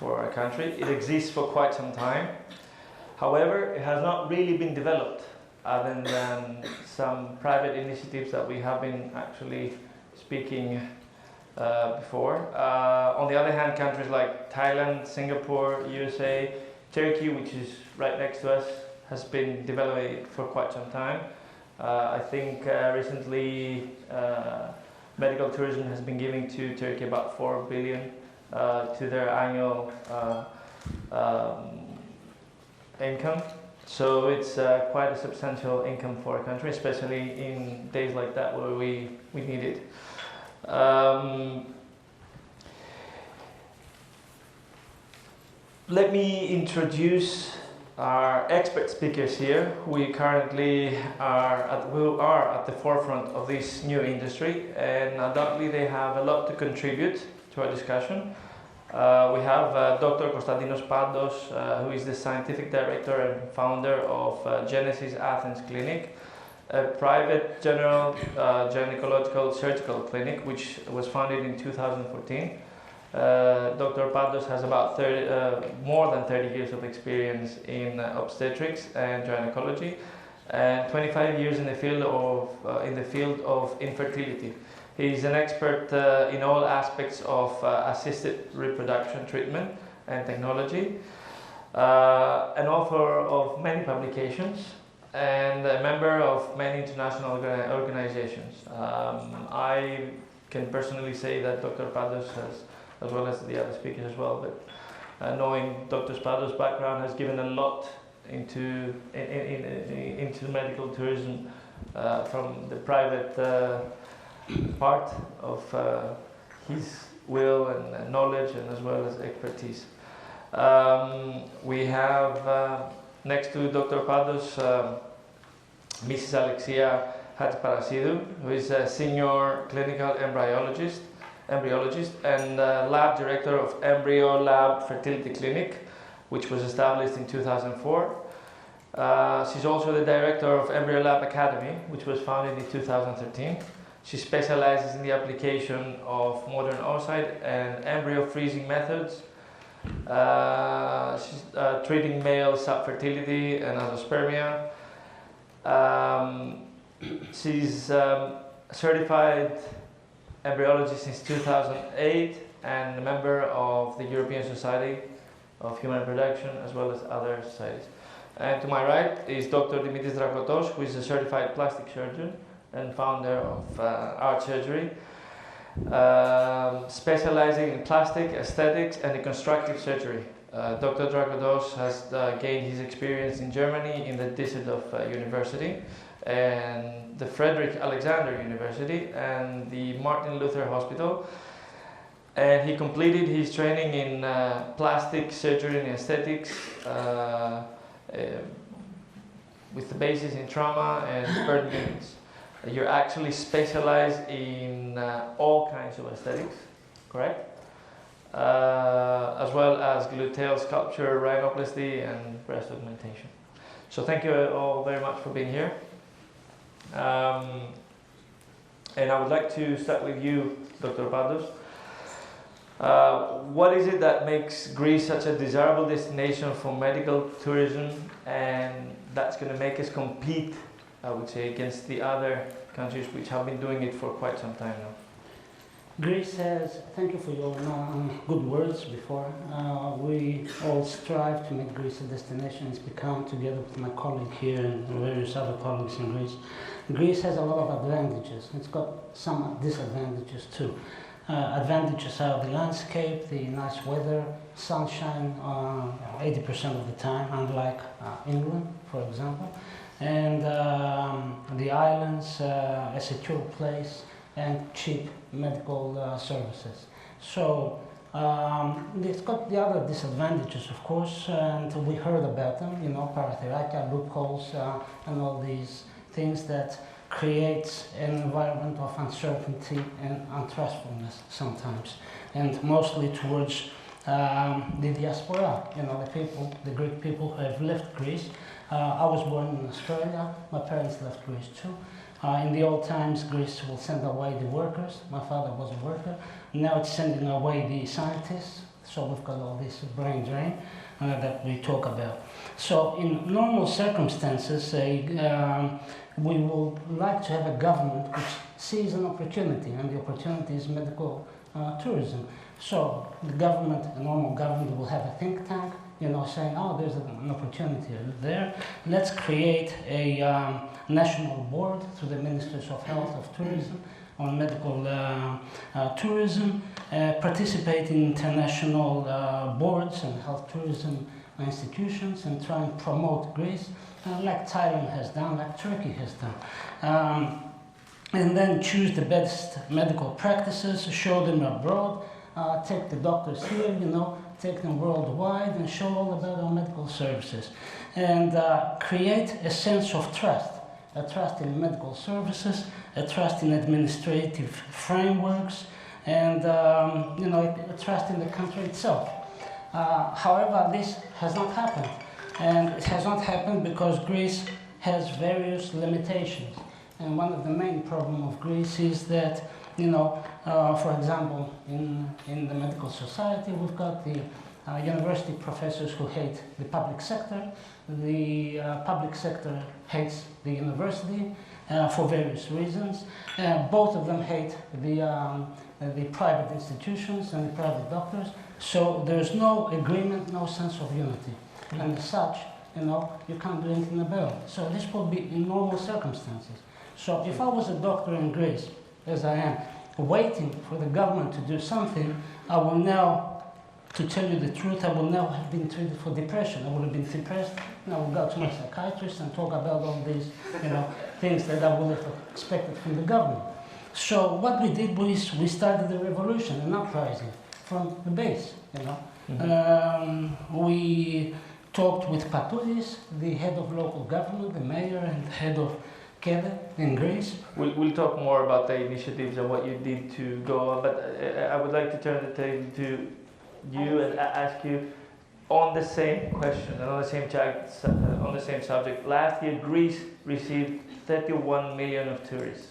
a country. It exists for quite some time. However, it has not really been developed other than some private initiatives that we have been actually speaking before. On the other hand, countries like Thailand, Singapore, USA, Turkey, which is right next to us, has been developing for quite some time. I think recently medical tourism has been giving to Turkey about 4 billion to their annual income. So it's quite a substantial income for a country, especially in days like that where we need it. Let me introduce our expert speakers here. We currently are at the forefront of this new industry, and undoubtedly they have a lot to contribute to our discussion. We have Dr. Konstantinos Pandos, who is the scientific director and founder of Genesis Athens Clinic, a private general gynecological surgical clinic which was founded in 2014. Dr. Pandos has about more than 30 years of experience in obstetrics and gynecology, and 25 years in the field of infertility. He is an expert in all aspects of assisted reproduction treatment and technology, an author of many publications, and a member of many international organizations. I can personally say that Dr. Pandos has, as well as the other speakers as well, but knowing Dr. Pandos' background has given a lot into medical tourism from the private part of his will and knowledge, and as well as expertise. We have next to Dr. Pandos Mrs. Alexia Hadjiparassidou, who is a senior clinical embryologist and lab director of Embryo Lab Fertility Clinic, which was established in 2004. She's also the director of Embryo Lab Academy, which was founded in 2013. She specializes in the application of modern oocyte and embryo freezing methods. She's treating male subfertility and azoospermia. She's certified embryologist since 2008 and a member of the European Society of Human Reproduction, as well as other societies. And to my right is Dr. Dimitris Drakotos, who is a certified plastic surgeon and founder of Art Surgery, specializing in plastic, aesthetics, and reconstructive surgery. Dr. Drakotos has gained his experience in Germany in the Düsseldorf University and the Frederick Alexander University and the Martin Luther Hospital. And he completed his training in plastic surgery and aesthetics with the basis in trauma and burn units. You're actually specialized in all kinds of aesthetics, correct? As well as gluteal sculpture, rhinoplasty, and breast augmentation. So thank you all very much for being here. And I would like to start with you, Dr. Pandos. What is it that makes Greece such a desirable destination for medical tourism, and that's going to make us compete, I would say, against the other countries which have been doing it for quite some time now? Greece has, thank you for your good words before. We all strive to make Greece a destination. It's become, together with my colleague here and various other colleagues in Greece, Greece has a lot of advantages. It's got some disadvantages too. Advantages are the landscape, the nice weather, sunshine 80% of the time, unlike England, for example. And the islands, a secure place, and cheap medical services. So it's got the other disadvantages, of course, and we heard about them, you know, parathyrakia, loopholes, and all these things that creates an environment of uncertainty and untrustfulness sometimes, and mostly towards the diaspora, you know, the people, the Greek people who have left Greece. I was born in Australia, my parents left Greece too. In the old times, Greece will send away the workers. My father was a worker. Now it's sending away the scientists. So we've got all this brain drain that we talk about. So in normal circumstances, we would like to have a government which sees an opportunity, and the opportunity is medical tourism. So the government, a normal government, will have a think tank, you know, saying, oh, there's an opportunity there. Let's create a national board through the Ministries of Health of Tourism on medical tourism, participate in international boards and health tourism institutions, and try and promote Greece like Thailand has done, like Turkey has done. And then choose the best medical practices, show them abroad, take the doctors here, take them worldwide and show all about our medical services. And create a sense of trust, a trust in medical services, a trust in administrative frameworks, and a trust in the country itself. However, this has not happened. And it has not happened because Greece has various limitations. And one of the main problems of Greece is that, for example, in the medical society, we've got the university professors who hate the public sector. The public sector hates the university for various reasons. Both of them hate the private institutions and the private doctors. So there's no agreement, no sense of unity. And as such, you can't do anything about it. So this will be in normal circumstances. So if I was a doctor in Greece, as I am, waiting for the government to do something, I will now, to tell you the truth, I will now have been treated for depression. I would have been depressed, and I would go to my psychiatrist and talk about all these, things that I would have expected from the government. So what we did was we started a revolution, an uprising from the base. We talked with Patoulis, the head of local government, the mayor, and the head of Kέντρο in Greece. We'll talk more about the initiatives and what you did to go on, but I would like to turn the table to you and ask you on the same question and on the same subject. Last year, Greece received 31 million of tourists.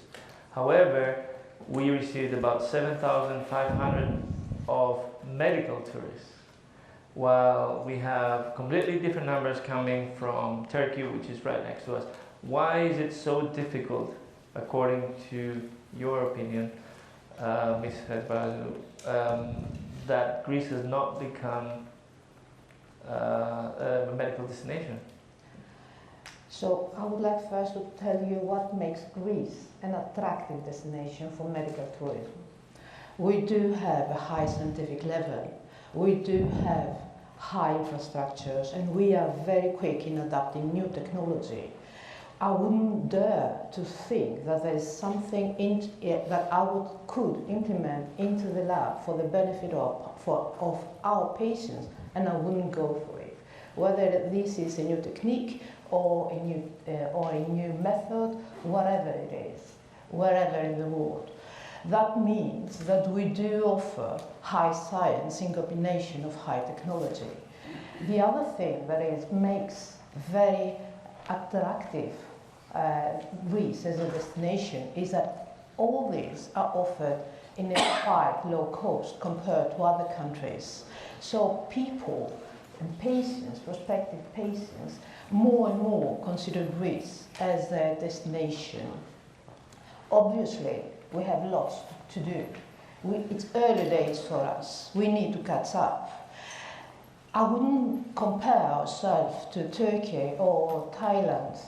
However, we received about 7,500 of medical tourists, while we have completely different numbers coming from Turkey, which is right next to us. Why is it so difficult, according to your opinion, Ms. Hesbarazou, that Greece has not become a medical destination? So I would like first to tell you what makes Greece an attractive destination for medical tourism. We do have a high scientific level, we do have high infrastructures, and we are very quick in adapting new technology. I wouldn't dare to think that there is something that I could implement into the lab for the benefit of our patients, and I wouldn't go for it. Whether this is a new technique or a new method, whatever it is, wherever in the world. That means that we do offer high science in combination of high technology. The other thing that makes very attractive Greece as a destination is that all these are offered in a quite low cost compared to other countries. So people and patients, prospective patients, more and more consider Greece as their destination. Obviously, we have lots to do. It's early days for us. We need to catch up. I wouldn't compare ourselves to Turkey or Thailand.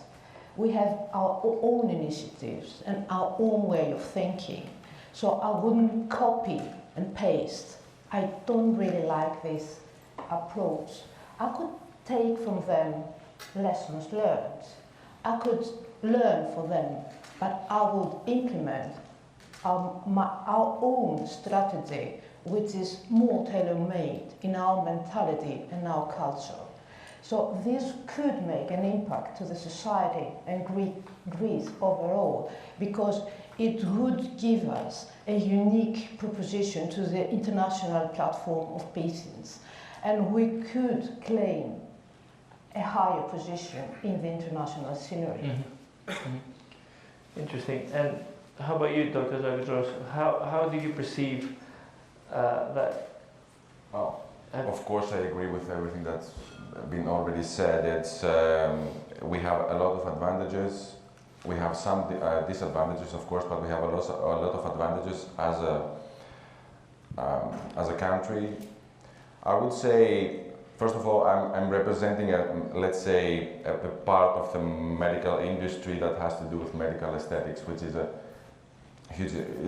We have our own initiatives and our own way of thinking. So I wouldn't copy and paste. I don't really like this approach. I could take from them lessons learned. I could learn from them, but I would implement our own strategy, which is more tailor-made in our mentality and our culture. So this could make an impact to the society and Greece overall, because it would give us a unique proposition to the international platform of patients, and we could claim a higher position in the international scenario. Mm-hmm. Mm-hmm. Interesting. And how about you, Dr. Zagros? How do you perceive that? Oh, of course, I agree with everything that's been already said. It's we have a lot of advantages. We have some disadvantages, of course, but we have a lot of advantages as a country. I would say, first of all, I'm representing let's say a part of the medical industry that has to do with medical aesthetics, which is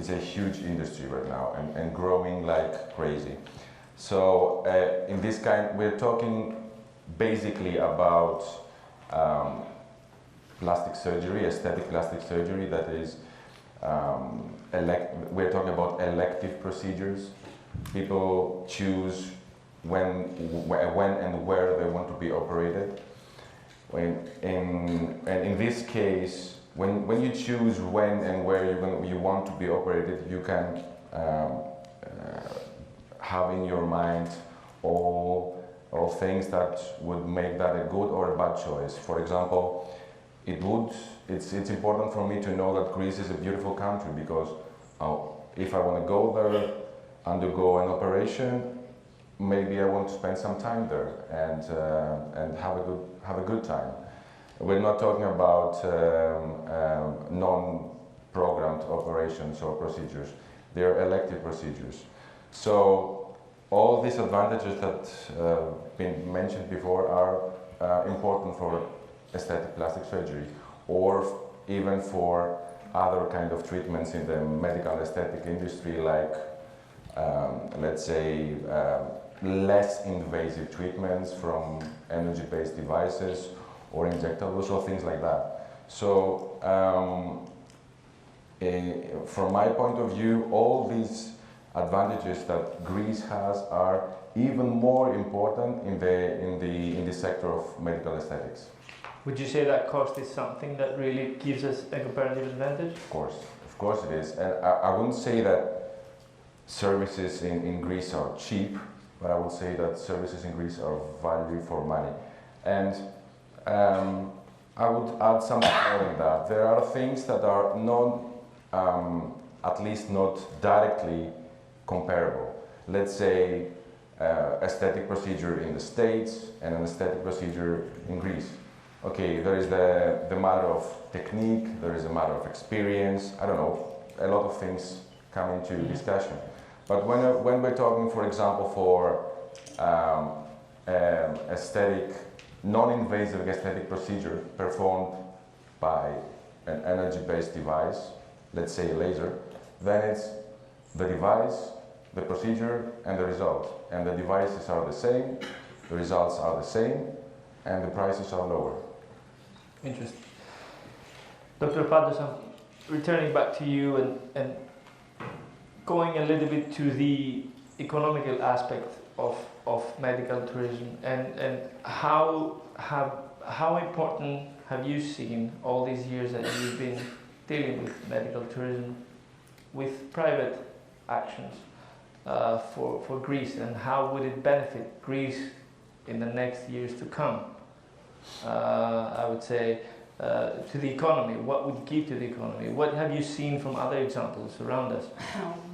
a huge industry right now and growing like crazy. So in this we're talking basically about plastic surgery, aesthetic plastic surgery, that is, we're talking about elective procedures. People choose when and where they want to be operated. And in this case, when you choose when and where you want to be operated, you can have in your mind all things that would make that a good or a bad choice. For example, it's important for me to know that Greece is a beautiful country, because if I want to go there, undergo an operation, maybe I want to spend some time there and have a good time. We're not talking about non-programmed operations or procedures. They're elective procedures. So all these advantages that been mentioned before are important for aesthetic plastic surgery, or even for other kind of treatments in the medical aesthetic industry, like let's say less invasive treatments from energy-based devices or injectables or things like that. So from my point of view, all these advantages that Greece has are even more important in the sector of medical aesthetics. Would you say that cost is something that really gives us a comparative advantage? Of course it is. And I wouldn't say that services in Greece are cheap, but I would say that services in Greece are value for money. And I would add something more than that. There are things that are not, at least not directly comparable. Let's say aesthetic procedure in the States and an aesthetic procedure in Greece. Okay, there is the matter of technique, there is a matter of experience, I don't know, a lot of things come into discussion. But when we're talking, for example, for aesthetic, non-invasive aesthetic procedure performed by an energy-based device, let's say a laser, then it's the device, the procedure, and the result. And the devices are the same, the results are the same, and the prices are lower. Interesting. Dr. Pandos, I'm returning back to you and going a little bit to the economical aspect of medical tourism, and how important have you seen all these years that you've been dealing with medical tourism with private actions for Greece, and how would it benefit Greece in the next years to come? I would say to the economy. What would it give to the economy? What have you seen from other examples around us?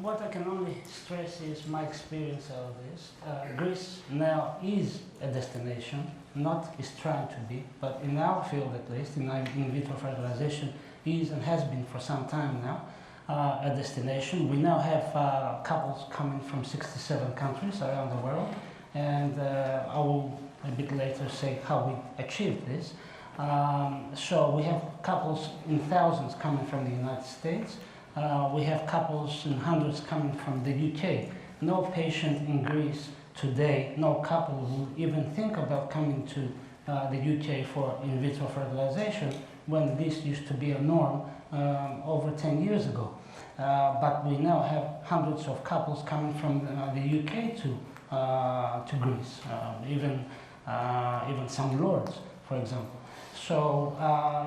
What I can only stress is my experience of this. Greece now is a destination, not is trying to be, but in our field at least, in vitro fertilization, is and has been for some time now a destination. We now have couples coming from 67 countries around the world, and I will a bit later say how we achieved this. So we have couples in thousands coming from the United States. We have couples in hundreds coming from the UK. No patient in Greece today, no couple will even think about coming to the UK for in vitro fertilization, when this used to be a norm over 10 years ago. But we now have hundreds of couples coming from the UK to Greece, even some lords, for example. So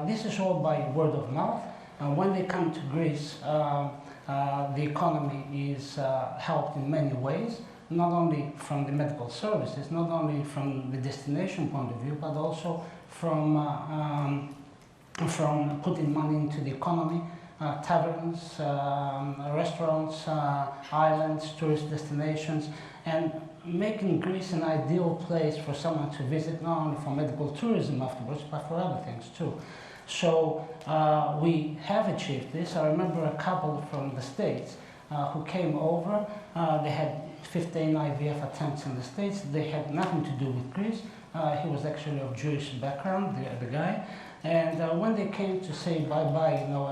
this is all by word of mouth. When they come to Greece, the economy is helped in many ways, not only from the medical services, not only from the destination point of view, but also from putting money into the economy, taverns, restaurants, islands, tourist destinations, and making Greece an ideal place for someone to visit, not only for medical tourism afterwards, but for other things too. So we have achieved this. I remember a couple from the States who came over. They had 15 IVF attempts in the States. They had nothing to do with Greece. He was actually of Jewish background, the guy. And when they came to say bye-bye, you know,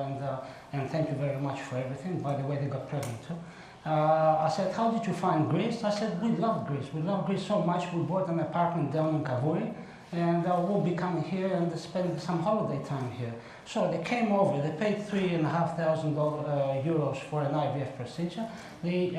and thank you very much for everything. By the way, they got pregnant too. I said, how did you find Greece? I said, we love Greece. We love Greece so much. We bought an apartment down in Kavouri, and will be coming here and spend some holiday time here. So they came over, they paid €3,500 euros for an IVF procedure. They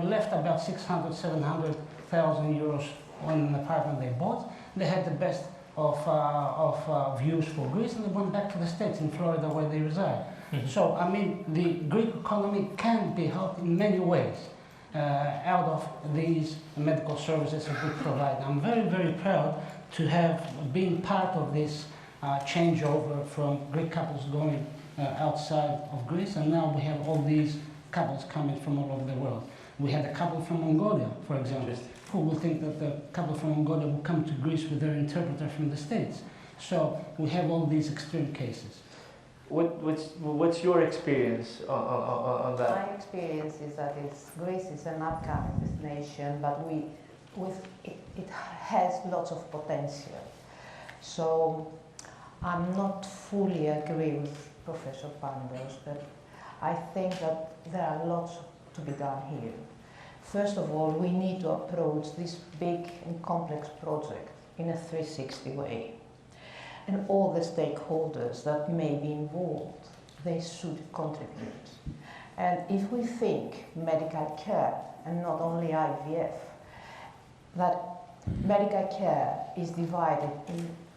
left about 600, 700,000 euros on an apartment they bought. They had the best of views for Greece, and they went back to the States in Florida where they reside. So, I mean, the Greek economy can be helped in many ways out of these medical services that we provide. I'm very, very proud to have been part of this changeover from Greek couples going outside of Greece, and now we have all these couples coming from all over the world. We had a couple from Mongolia, for example, who will think that the couple from Mongolia will come to Greece with their interpreter from the States. So we have all these extreme cases. What's your experience on that? My experience is that Greece is an upcoming destination, but it has lots of potential. So I'm not fully agree with Professor Pandos, but I think that there are lots to be done here. First of all, we need to approach this big and complex project in a 360 way. And all the stakeholders that may be involved, they should contribute. And if we think medical care, and not only IVF, that medical care is divided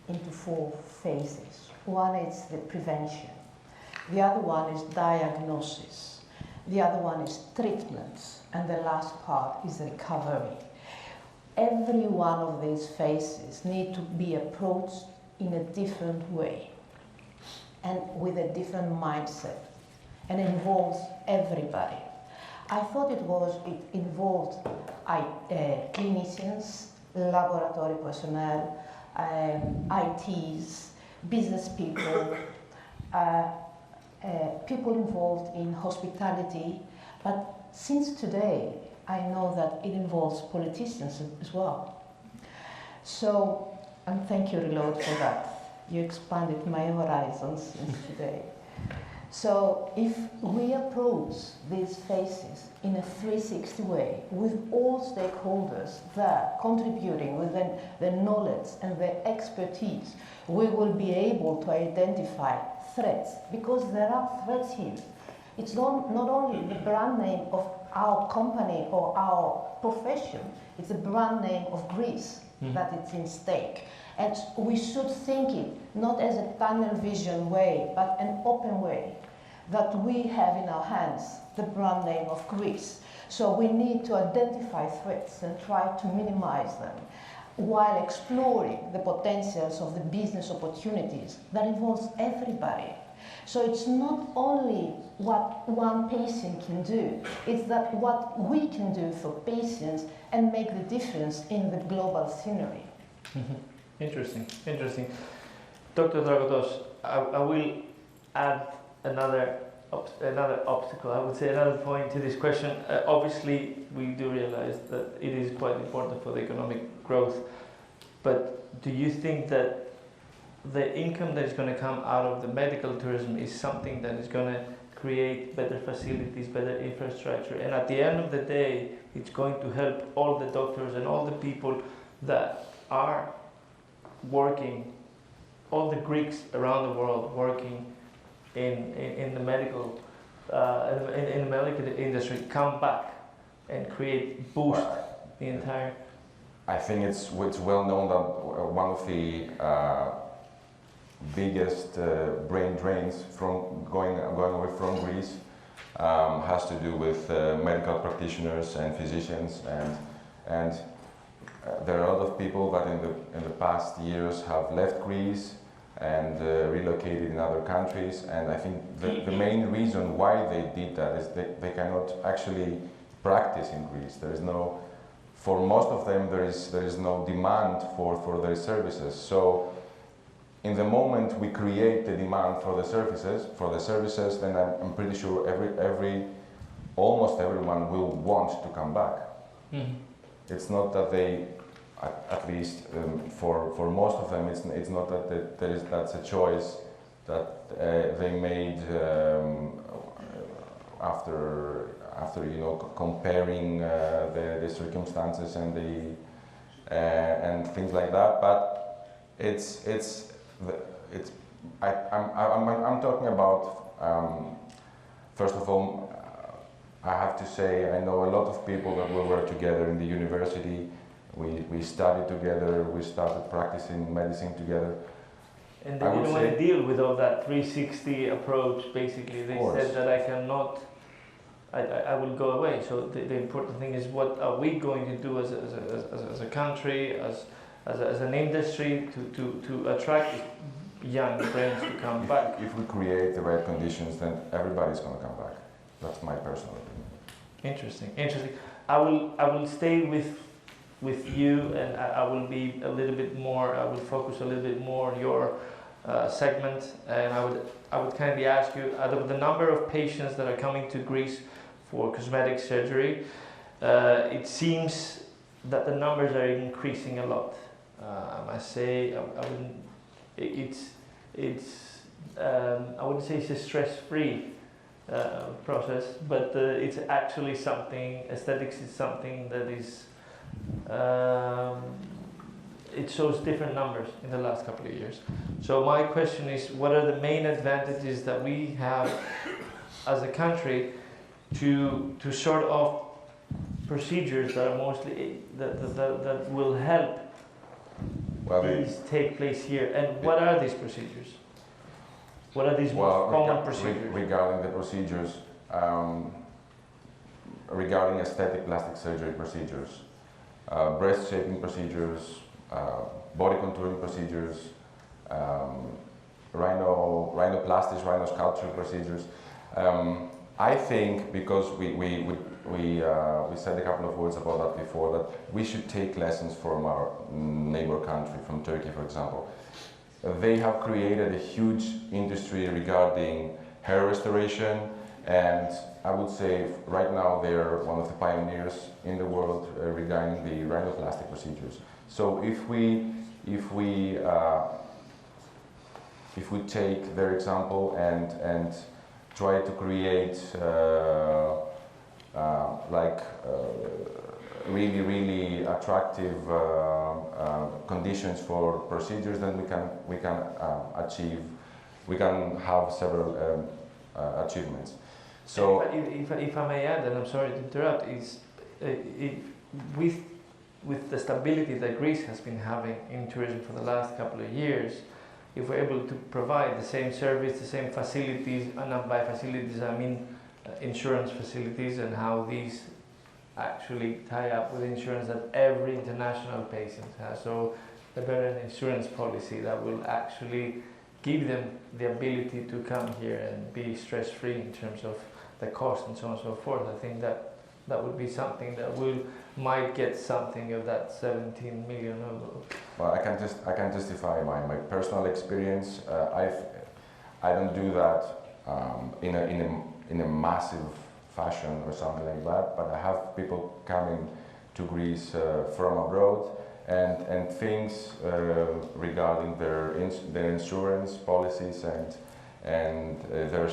into 4 phases. One is the prevention. The other one is diagnosis. The other one is treatments. And the last part is recovery. Every one of these phases need to be approached in a different way and with a different mindset, and involves everybody. I thought it involved clinicians, laboratory personnel, ITs, business people, people involved in hospitality, but since today I know that it involves politicians as well. So, and thank you, Reload, for that. You expanded my horizons since today. So if we approach these phases in a 360 way, with all stakeholders there contributing with their knowledge and their expertise, we will be able to identify threats, because there are threats here. It's not only the brand name of our company or our profession, it's the brand name of Greece that it's in stake. And we should think it not as a tunnel vision way, but an open way, that we have in our hands the brand name of Greece. So we need to identify threats and try to minimize them, while exploring the potentials of the business opportunities that involves everybody. So it's not only what one patient can do, it's that what we can do for patients and make the difference in the global scenery. Interesting, interesting. Dr. Dragotos, I will add another obstacle, I would say another point to this question. Obviously, we do realize that it is quite important for the economic growth, but do you think that the income that is going to come out of the medical tourism is something that is going to create better facilities, better infrastructure, and at the end of the day, it's going to help all the doctors and all the people that are working, all the Greeks around the world working in the medical in the medical industry, come back and boost the entire. I think it's well known that one of the biggest brain drains from going away from Greece has to do with medical practitioners and physicians, and there are a lot of people that in the past years have left Greece and relocated in other countries, and I think the main reason why they did that is they cannot actually practice in Greece. There is no, for most of them, there is no demand for their services. So in the moment we create the demand for the services, then I'm pretty sure almost everyone will want to come back. Mm-hmm. It's not that they, at least for most of them, it's not that that's a choice that they made after comparing the circumstances and things like that. But I'm talking about, first of all, I have to say I know a lot of people that we were together in the university. We studied together, we started practicing medicine together. And they didn't want to deal with all that 360 approach, basically. They said that I cannot, I will go away. So the important thing is, what are we going to do as a country, as an industry to attract young brains to come back? If we create the right conditions, then everybody's going to come back. That's my personal opinion. Interesting, interesting. I will stay with you, and I will be a little bit more, I will focus a little bit more on your segment, and I would kindly ask you, out of the number of patients that are coming to Greece for cosmetic surgery, it seems that the numbers are increasing a lot. I must say, I wouldn't say it's a stress-free process, but it's actually something, aesthetics is something that is, it shows different numbers in the last couple of years. So my question is, what are the main advantages that we have as a country to sort of procedures that are mostly, that will help these take place here? And what are these procedures? What are these common procedures? Regarding the procedures, regarding aesthetic plastic surgery procedures, breast shaping procedures, body contouring procedures, rhinoplasties, rhinosculpture procedures. I think, because we said a couple of words about that before, that we should take lessons from our neighbor country, from Turkey, for example. They have created a huge industry regarding hair restoration, and I would say right now they're one of the pioneers in the world regarding the rhinoplastic procedures. So if we take their example and try to create really attractive conditions for procedures, then we can have several achievements. So, if I may add, and I'm sorry to interrupt, is with the stability that Greece has been having in tourism for the last couple of years, if we're able to provide the same service, the same facilities, and by facilities I mean insurance facilities, and how these actually tie up with insurance that every international patient has. So a better insurance policy that will actually give them the ability to come here and be stress-free in terms of the cost and so on and so forth. I think that would be something that might get something of that 17 million. Well, I can justify my personal experience. I don't do that in a massive fashion or something like that, but I have people coming to Greece from abroad, and things regarding their insurance policies and their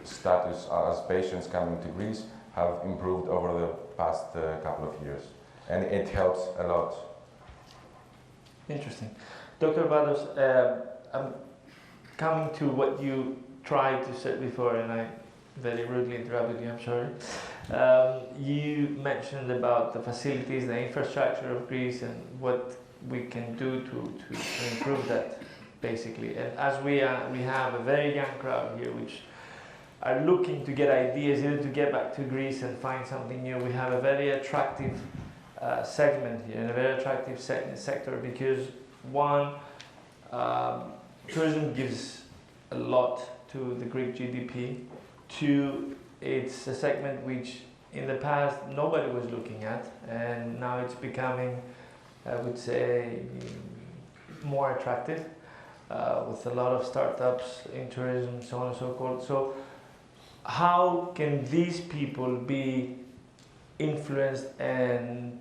status as patients coming to Greece have improved over the past couple of years, and it helps a lot. Interesting. Dr. Vados, I'm coming to what you tried to say before, and I very rudely interrupted you, I'm sorry. You mentioned about the facilities, the infrastructure of Greece, and what we can do to improve that, basically. And as we have a very young crowd here, which are looking to get ideas, either to get back to Greece and find something new, we have a very attractive segment here, and a very attractive sector, because one, tourism gives a lot to the Greek GDP. Two, it's a segment which in the past nobody was looking at, and now it's becoming, I would say, more attractive, with a lot of startups in tourism, so on and so forth. So how can these people be influenced, and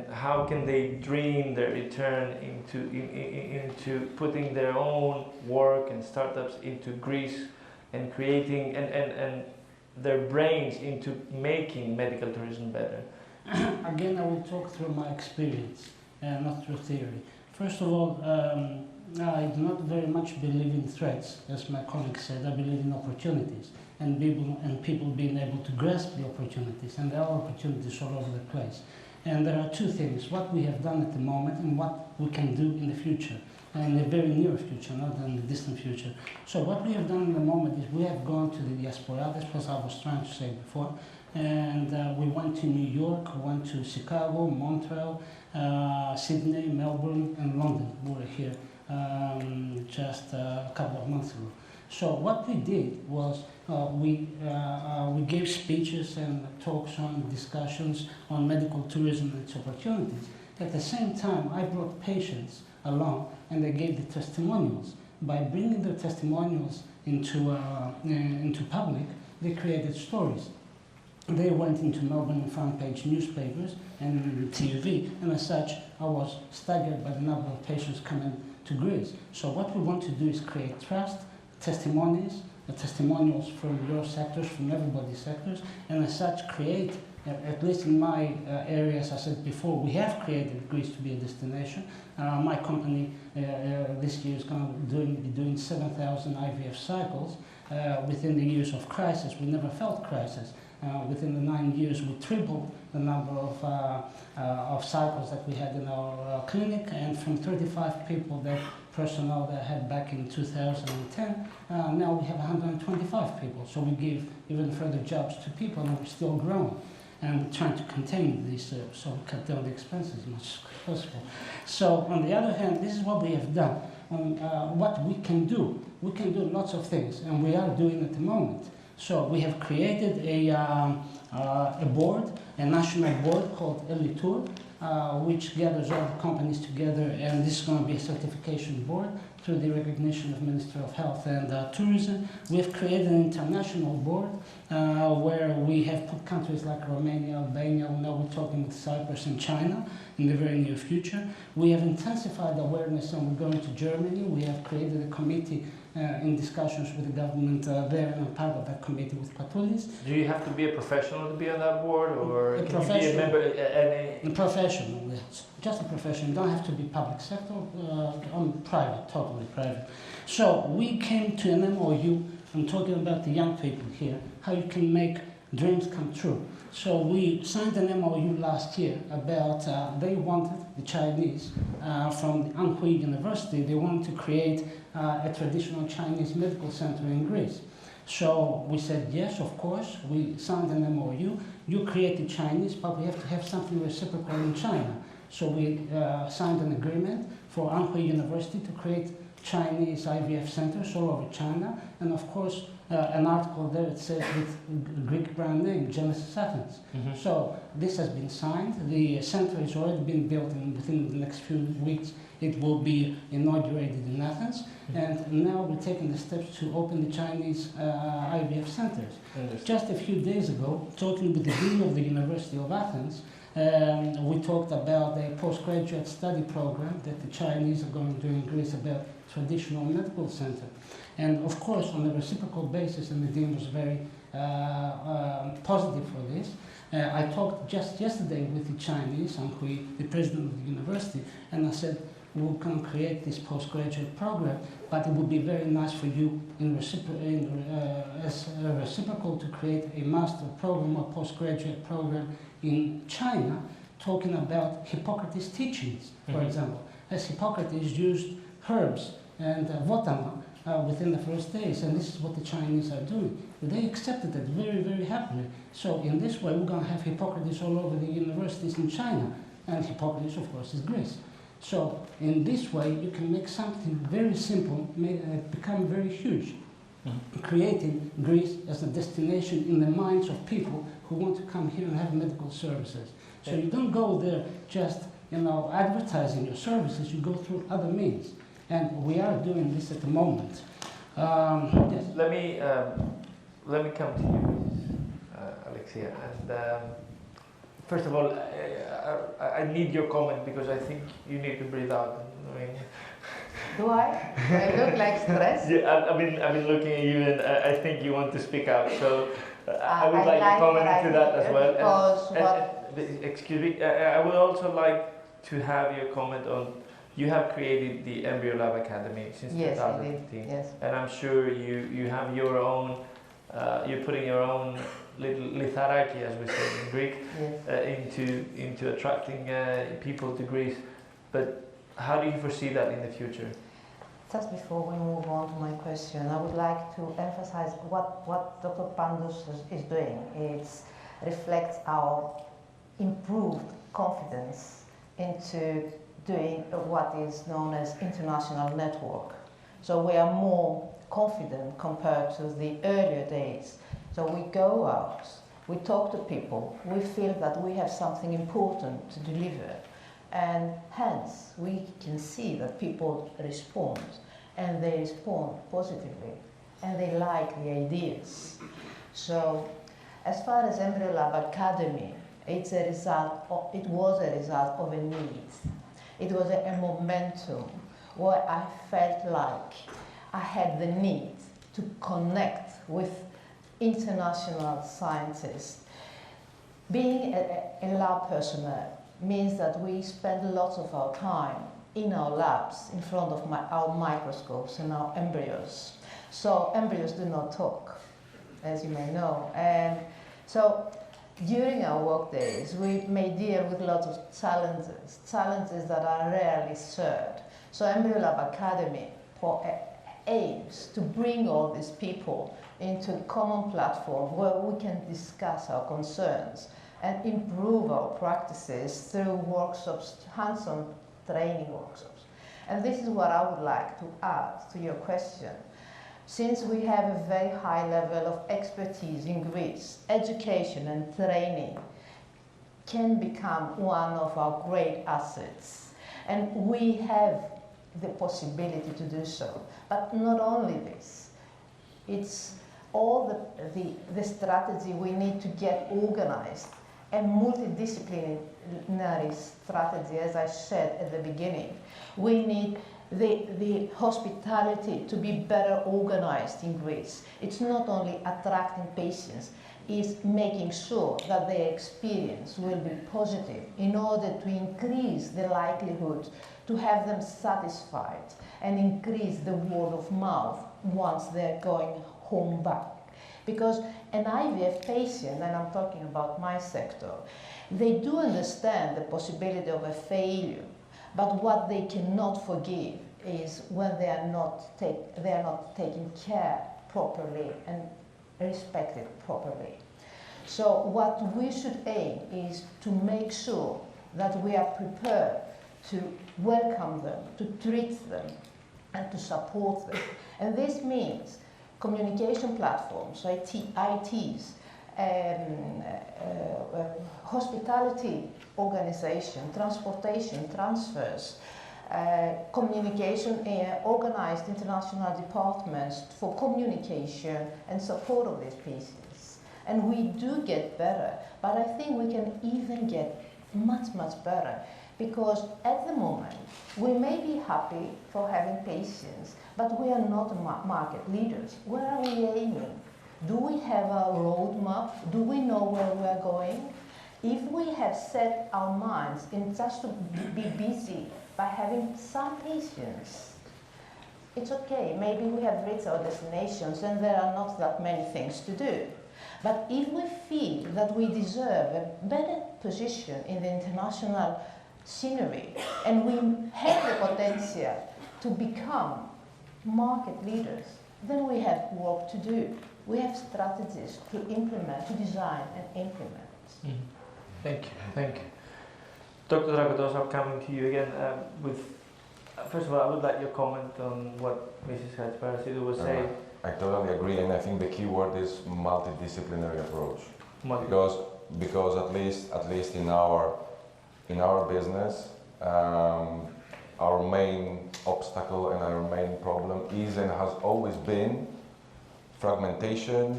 how can they dream their return into putting their own work and startups into Greece, and creating and their brains into making medical tourism better? Again, I will talk through my experience, not through theory. First of all, I do not very much believe in threats, as my colleague said. I believe in opportunities and people being able to grasp the opportunities, and there are opportunities all over the place. And there are two things: what we have done at the moment and what we can do in the future, in the very near future, not in the distant future. So what we have done in the moment is we have gone to the diaspora. That's what I was trying to say before. And we went to New York, we went to Chicago, Montreal, Sydney, Melbourne, and London. We were here just a couple of months ago. So what we did was we gave speeches and talks on discussions on medical tourism and its opportunities. At the same time, I brought patients along and they gave the testimonials. By bringing their testimonials into public, they created stories. They went into Melbourne and front page newspapers and TV, and as such, I was staggered by the number of patients coming to Greece. So what we want to do is create trust, testimonials from your sectors, from everybody's sectors, and as such create, at least in my area, as I said before, we have created Greece to be a destination. My company this year is going to be doing 7,000 IVF cycles. Within the years of crisis, we never felt crisis. Within the 9 years, we tripled the number of cycles that we had in our clinic, and from 35 people that personnel that I had back in 2010, now we have 125 people. So we give even further jobs to people, and we're still growing. And we're trying to contain this, so we cut down the expenses as much as possible. So on the other hand, this is what we have done. What we can do lots of things, and we are doing at the moment. So we have created a board, a national board called Elitur, which gathers all the companies together, and this is going to be a certification board through the recognition of Ministry of Health and Tourism. We have created an international board where we have put countries like Romania, Albania, now we're talking with Cyprus and China in the very near future. We have intensified awareness, and we're going to Germany. We have created a committee in discussions with the government there, and I'm part of that committee with Patoulis. Do you have to be a professional to be on that board, or can you be a member? A professional, yes. Just a professional. You don't have to be public sector. I'm private, totally private. So we came to an MOU. I'm talking about the young people here, how you can make dreams come true. So we signed an MOU last year about, they wanted, the Chinese, from the Anhui University, they wanted to create a traditional Chinese medical center in Greece. So we said, yes, of course. We signed an MOU. You create the Chinese, but we have to have something reciprocal in China. So we signed an agreement for Anhui University to create Chinese IVF centers all over China, and of course an article there it says with Greek brand name, Genesis Athens. Mm-hmm. So this has been signed. The center has already been built, and within the next few weeks it will be inaugurated in Athens. Mm-hmm. And now we're taking the steps to open the Chinese IVF centers. Just a few days ago, talking with the dean of the University of Athens, we talked about a postgraduate study program that the Chinese are going to do in Greece about traditional medical center. And of course, on a reciprocal basis, and the dean was very positive for this. I talked just yesterday with the Chinese, Anhui, the president of the university, and I said, we're going to create this postgraduate program, but it would be very nice for you as a reciprocal to create a master program or postgraduate program in China, talking about Hippocrates' teachings, for example. As Hippocrates used herbs and votana within the first days, and this is what the Chinese are doing. They accepted it very, very happily. So in this way, we're going to have Hippocrates all over the universities in China, and Hippocrates, of course, is Greece. So in this way, you can make something very simple, become very huge, creating Greece as a destination in the minds of people who want to come here and have medical services. So you don't go there just, advertising your services. You go through other means, and we are doing this at the moment. Yes. Let me come to you, Alexia. And first of all, I need your comment because I think you need to breathe out. Do I? I look like stressed. Yeah, I've been looking at you, and I think you want to speak out. So I would like your comment to that as well. And excuse me, I would also like to have your comment on You have created the Embryo Lab Academy since Yes, 2015, yes. and I'm sure you have your own. You're putting your own little litharaki, as we say in Greek, yes. into attracting people to Greece. But how do you foresee that in the future? Just before we move on to my question, I would like to emphasize what Dr. Pandus is doing. It reflects our improved confidence into doing what is known as international network. So we are more confident compared to the earlier days. So we go out, we talk to people, we feel that we have something important to deliver, and hence we can see that people respond, and they respond positively, and they like the ideas. So as far as Embryo Lab Academy, it was a result of a need. It was a momentum where I felt like I had the need to connect with international scientists. Being a lab personnel means that we spend lots of our time in our labs in front of our microscopes and our embryos. So embryos do not talk, as you may know. And so during our work days, we may deal with lots of challenges that are rarely shared. So Embryo Lab Academy aims to bring all these people into a common platform where we can discuss our concerns and improve our practices through workshops, hands-on training workshops. And this is what I would like to add to your question. Since we have a very high level of expertise in Greece, education and training can become one of our great assets. And we have the possibility to do so. But not only this, it's all the strategy we need to get organized, a multidisciplinary strategy, as I said at the beginning. We need the hospitality to be better organized in Greece. It's not only attracting patients, it's making sure that their experience will be positive in order to increase the likelihood to have them satisfied and increase the word of mouth once they're going home back. Because an IVF patient, and I'm talking about my sector, they do understand the possibility of a failure, but what they cannot forgive is when they are not taken care properly and respected properly. So what we should aim is to make sure that we are prepared to welcome them, to treat them, and to support them. And this means communication platforms, ITs, hospitality organization, transportation, transfers, communication, organized international departments for communication and support of these pieces. And we do get better, but I think we can even get much, much better, because at the moment we may be happy for having patients, but we are not market leaders. Where are we aiming? Do we have a roadmap? Do we know where we are going? If we have set our minds in just to be busy by having some patients, it's okay. Maybe we have reached our destinations and there are not that many things to do. But if we feel that we deserve a better position in the international scenery and we have the potential to become market leaders, then we have work to do. We have strategies to implement, to design and implement. Mm-hmm. Thank you, thank you. Dr. Dragotos, I'm coming to you again first of all, I would like your comment on what Mrs. Hatziparassidou was saying. I totally agree, and I think the key word is multidisciplinary approach. Because at least in our business, our main obstacle and our main problem is and has always been fragmentation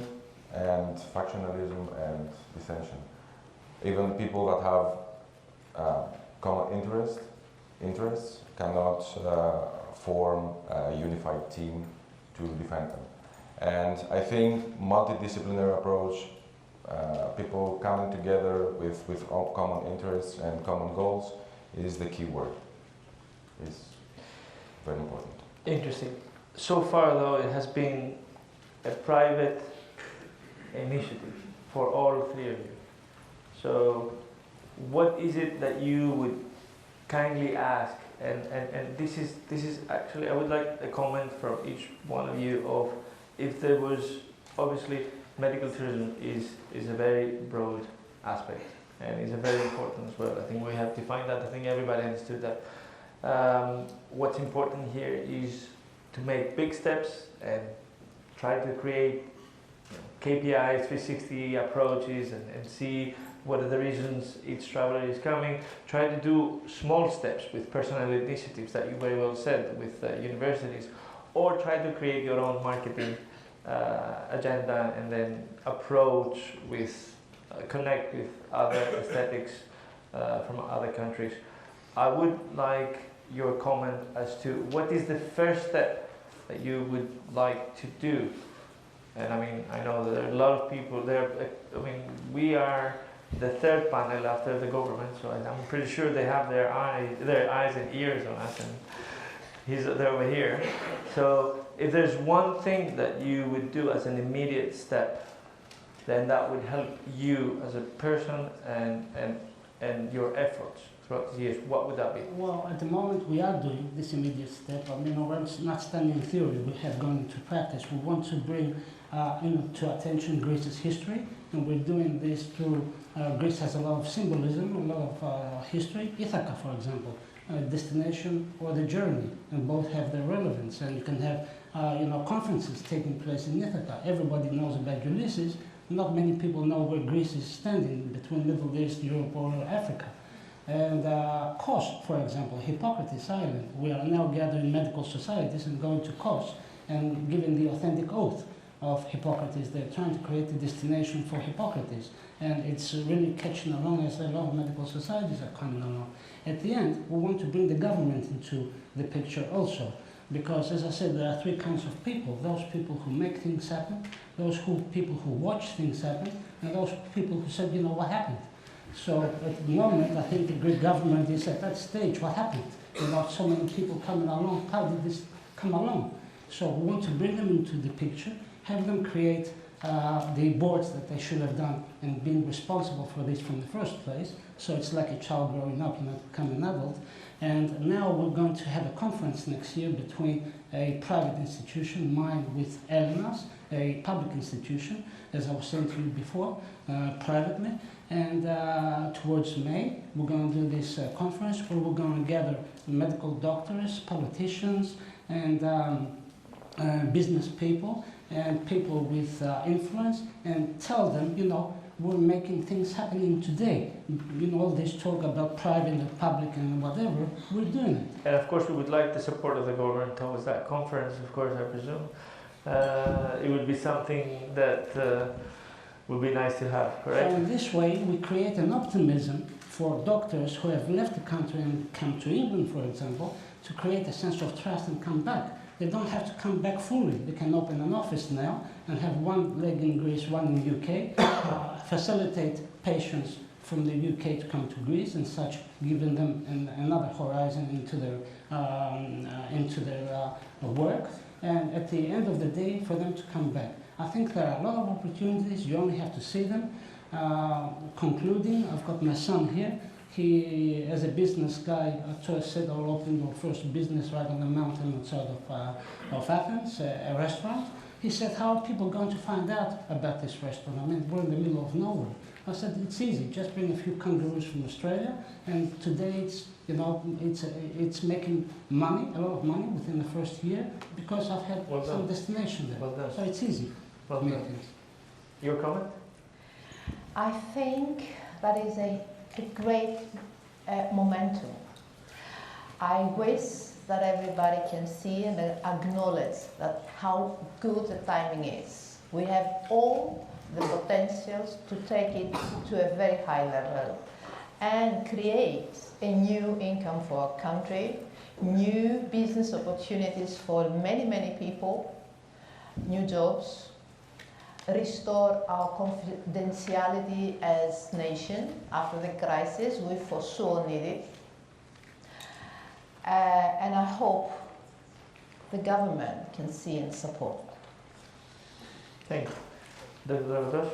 and factionalism and dissension. Even people that have common interests cannot form a unified team to defend them. And I think multidisciplinary approach, people coming together with common interests and common goals is the key word. is very important. Interesting. So far, though, it has been a private initiative for all three of you. So, what is it that you would kindly ask? And this is actually, I would like a comment from each one of you of if there was, obviously, medical tourism is a very broad aspect and is a very important as well. I think we have defined that. I think everybody understood that. What's important here is to make big steps and try to create KPIs, 360 approaches, and see what are the reasons each traveler is coming. Try to do small steps with personal initiatives that you very well said with universities, or try to create your own marketing agenda and then approach with, connect with other aesthetics from other countries. I would like your comment as to what is the first step that you would like to do. And I mean, I know that there are a lot of people there. I mean, we are the third panel after the government, so I'm pretty sure they have their eyes and ears on us, and they're over here. So if there's one thing that you would do as an immediate step, then that would help you as a person and your efforts throughout the years. What would that be? Well, at the moment we are doing this immediate step. I mean, we're not standing in theory, we have gone into practice. We want to bring to attention Greece's history, and we're doing this through, Greece has a lot of symbolism, a lot of history. Ithaca, for example, destination or the journey, and both have their relevance. And you can have conferences taking place in Ithaca. Everybody knows about Ulysses. Not many people know where Greece is standing between Middle East, Europe, or Africa. And Kos, for example, Hippocrates Island. We are now gathering medical societies and going to Kos and giving the authentic oath of Hippocrates. They're trying to create a destination for Hippocrates. And it's really catching along as a lot of medical societies are coming along. At the end, we want to bring the government into the picture also. Because, as I said, there are three kinds of people. Those people who make things happen, those people who watch things happen, and those people who said, what happened? So at the moment, I think the Greek government is at that stage. What happened? So many people coming along. How did this come along? So we want to bring them into the picture, have them create the boards that they should have done and been responsible for this from the first place. So it's like a child growing up, become an adult. And now we're going to have a conference next year between a private institution, mine with Elena's, a public institution, as I was saying to you before, privately. And towards May, we're going to do this conference where we're going to gather medical doctors, politicians, and business people, and people with influence, and tell them, we're making things happening today. All this talk about private and public and whatever, we're doing it. And of course, we would like the support of the government towards that conference, of course, I presume. It would be something that would be nice to have, correct? So in this way, we create an optimism for doctors who have left the country and come to England, for example, to create a sense of trust and come back. They don't have to come back fully. They can open an office now and have one leg in Greece, one in the UK, facilitate patients from the UK to come to Greece and such, giving them another horizon into their work. And at the end of the day, for them to come back. I think there are a lot of opportunities. You only have to see them. Concluding, I've got my son here. He, as a business guy, said I'll open your first business right on the mountain outside of Athens, a restaurant. He said, how are people going to find out about this restaurant? I mean, we're in the middle of nowhere. I said, it's easy. Just bring a few kangaroos from Australia, and today it's making money, a lot of money within the first year, because I've had some destination there. So it's easy. Your comment? I think that is a great momentum. I wish that everybody can see and acknowledge that how good the timing is. We have all the potentials to take it to a very high level and create a new income for our country, new business opportunities for many, many people, new jobs, restore our confidentiality as nation after the crisis. We for sure need it. hope the government can see and support. Thank you. Dr.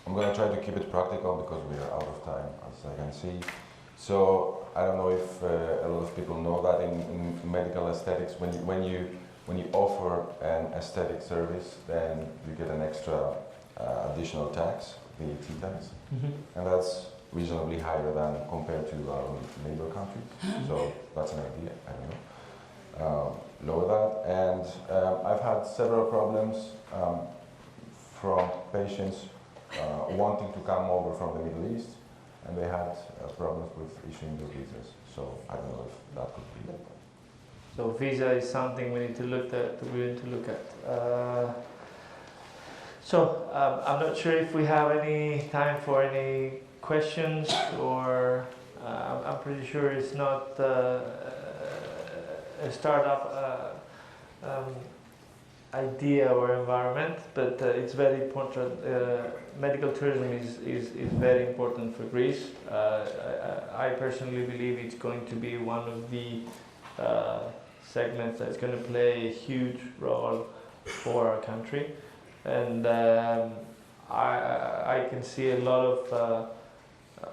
I'm going to try to keep it practical because we are out of time, as I can see. So I don't know if a lot of people know that in medical aesthetics, when you offer an aesthetic service, then you get an extra additional tax, VAT tax, and that's reasonably higher than compared to our neighbor countries. So that's an idea. I don't know. Lower that, and I've had several problems from patients wanting to come over from the Middle East, and they had problems with issuing their visas. So I don't know if that could be. So visa is something we need to look at. I'm not sure if we have any time for any questions, or I'm pretty sure it's not a startup idea or environment, but it's very important. Medical tourism is very important for Greece. I personally believe it's going to be one of the segments that's going to play a huge role for our country, and I can see a lot of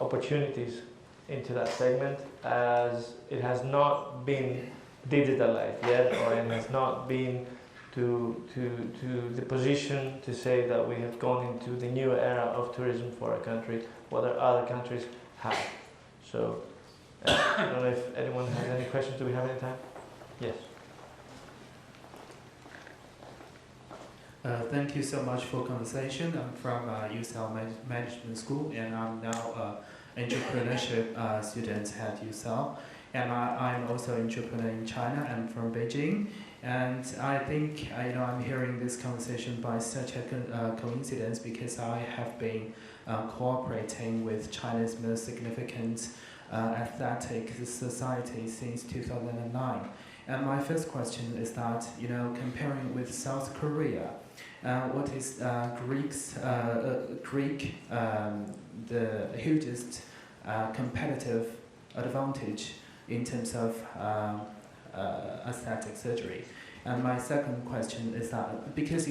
opportunities into that segment, as it has not been digitalized yet, or it has not been to the position to say that we have gone into the new era of tourism for our country, what other countries have. So I don't know if anyone has any questions. Do we have any time? Yes. Thank you so much for conversation. I'm from UCL Management School, and I'm now entrepreneurship student at UCL. And I'm also an entrepreneur in China. I'm from Beijing. And I think I'm hearing this conversation by such a coincidence, because I have been cooperating with China's most significant athletic society since 2009. And my first question is that, comparing with South Korea, what is the hugest competitive advantage in terms of aesthetic surgery? And my second question is that, because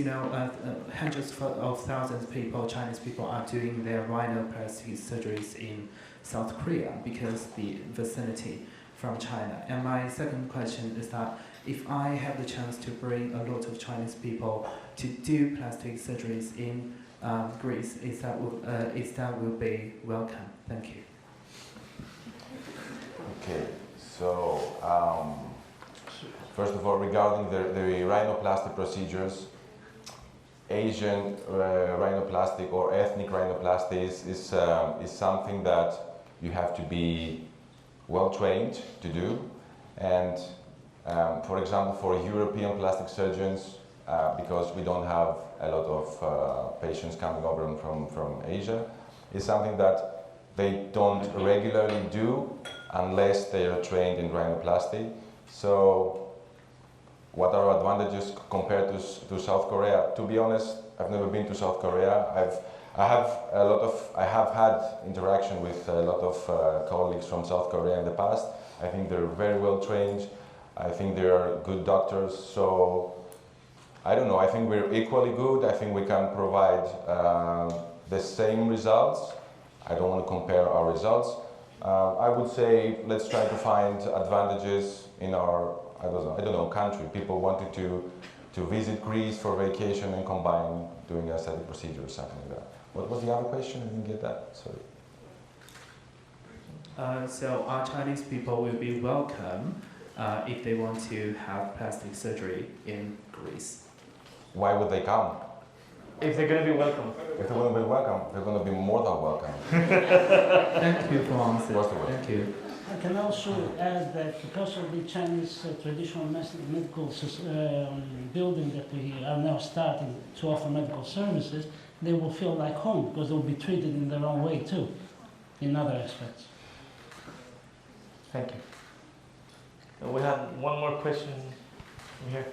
hundreds of thousands of people, Chinese people, are doing their rhinoplasty surgeries in South Korea because the vicinity from China. And my second question is that, if I have the chance to bring a lot of Chinese people to do plastic surgeries in Greece, is that will be welcome? Thank you. Okay, so first of all, regarding the rhinoplasty procedures, Asian rhinoplastic or ethnic rhinoplasty is something that you have to be well trained to do. And for example, for European plastic surgeons, because we don't have a lot of patients coming over from Asia, is something that they don't regularly do unless they are trained in rhinoplasty. So what are advantages compared to South Korea? To be honest, I've never been to South Korea. I have had interaction with a lot of colleagues from South Korea in the past. I think they're very well trained. I think they are good doctors. So I don't know. I think we're equally good. I think we can provide the same results. I don't want to compare our results. I would say let's try to find advantages in our I don't know country. People wanted to visit Greece for vacation and combine doing aesthetic procedure or something like that. What was the other question? I didn't get that. Sorry. So our Chinese people will be welcome if they want to have plastic surgery in Greece. Why would they come? If they're going to be welcome. If they're going to be welcome, they're going to be more than welcome. Thank you for answering. Thank you. I can also add that because of the Chinese traditional medical building that we are now starting to offer medical services, they will feel like home because they'll be treated in their own way too, in other aspects. Thank you. And we have one more question from here.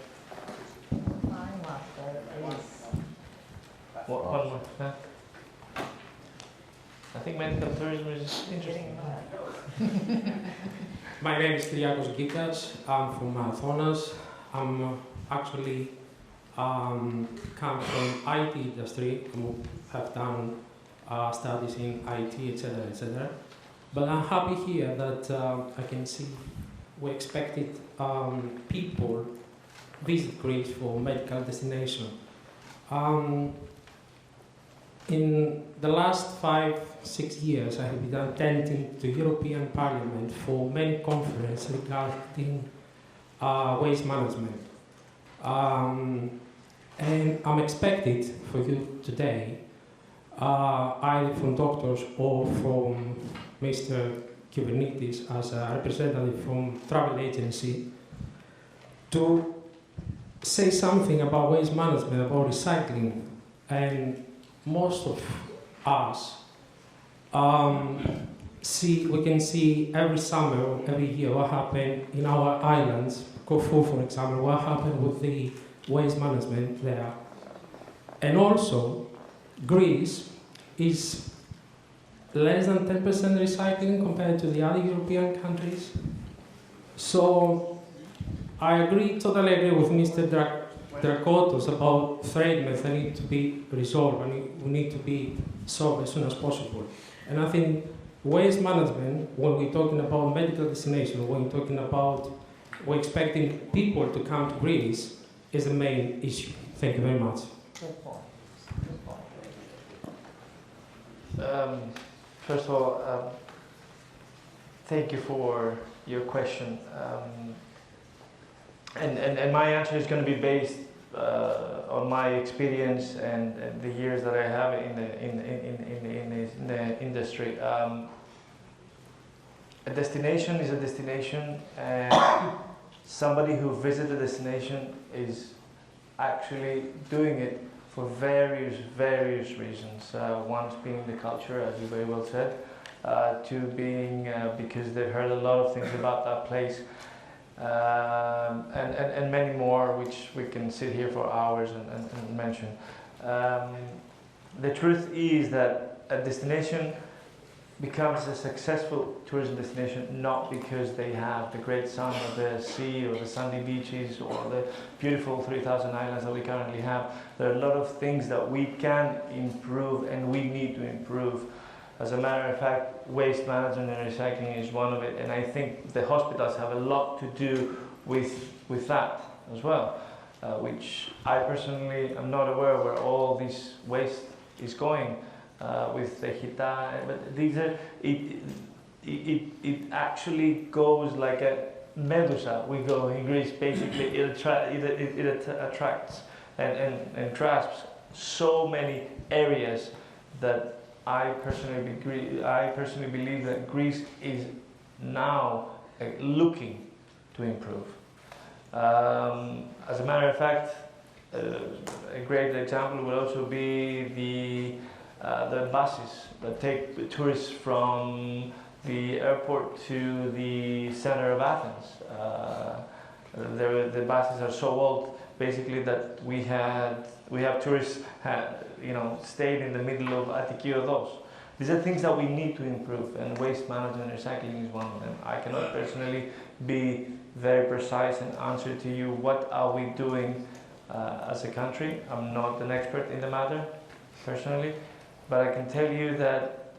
One more. Huh? I think medical tourism is interesting. My name is Kyriakos Gikas. I'm from Athens. I'm actually come from IT industry. I have done studies in IT, etc., etc. But I'm happy here that I can see we expected people visit Greece for medical destination. In the last 5-6 years, I have been attending the European Parliament for many conferences regarding waste management. And I'm expected for you today, either from doctors or from Mr. Kybernetes as a representative from travel agency, to say something about waste management, about recycling. And most of us we can see every summer, every year, what happened in our islands, Corfu, for example, what happened with the waste management there. And also, Greece is less than 10% recycling compared to the other European countries. So, I totally agree with Mr. Drakotos about trade methods that need to be resolved and we need to be solved as soon as possible. And I think waste management, when we're talking about medical destination, when we're talking about we're expecting people to come to Greece, is the main issue. Thank you very much. Good point. Good point. First of all, thank you for your question. And my answer is going to be based on my experience and the years that I have in the industry. A destination is a destination, and somebody who visits a destination is actually doing it for various reasons. One being the culture, as you very well said, two being because they've heard a lot of things about that place. And many more, which we can sit here for hours and mention. The truth is that a destination becomes a successful tourism destination not because they have the great sun or the sea or the sandy beaches or the beautiful 3,000 islands that we currently have. There are a lot of things that we can improve and we need to improve. As a matter of fact, waste management and recycling is one of it, and I think the hospitals have a lot to do with that as well, which I personally am not aware where all this waste is going with the HITA, but these are, it actually goes like a medusa. We go in Greece, basically, it attracts and grasps so many areas that I personally believe that Greece is now looking to improve. As a matter of fact, a great example would also be the buses that take tourists from the airport to the center of Athens. The buses are so old, basically, that we have tourists stayed in the middle of Attiki Odos. These are things that we need to improve, and waste management and recycling is one of them. I cannot personally be very precise and answer to you what are we doing as a country. I'm not an expert in the matter, personally, but I can tell you that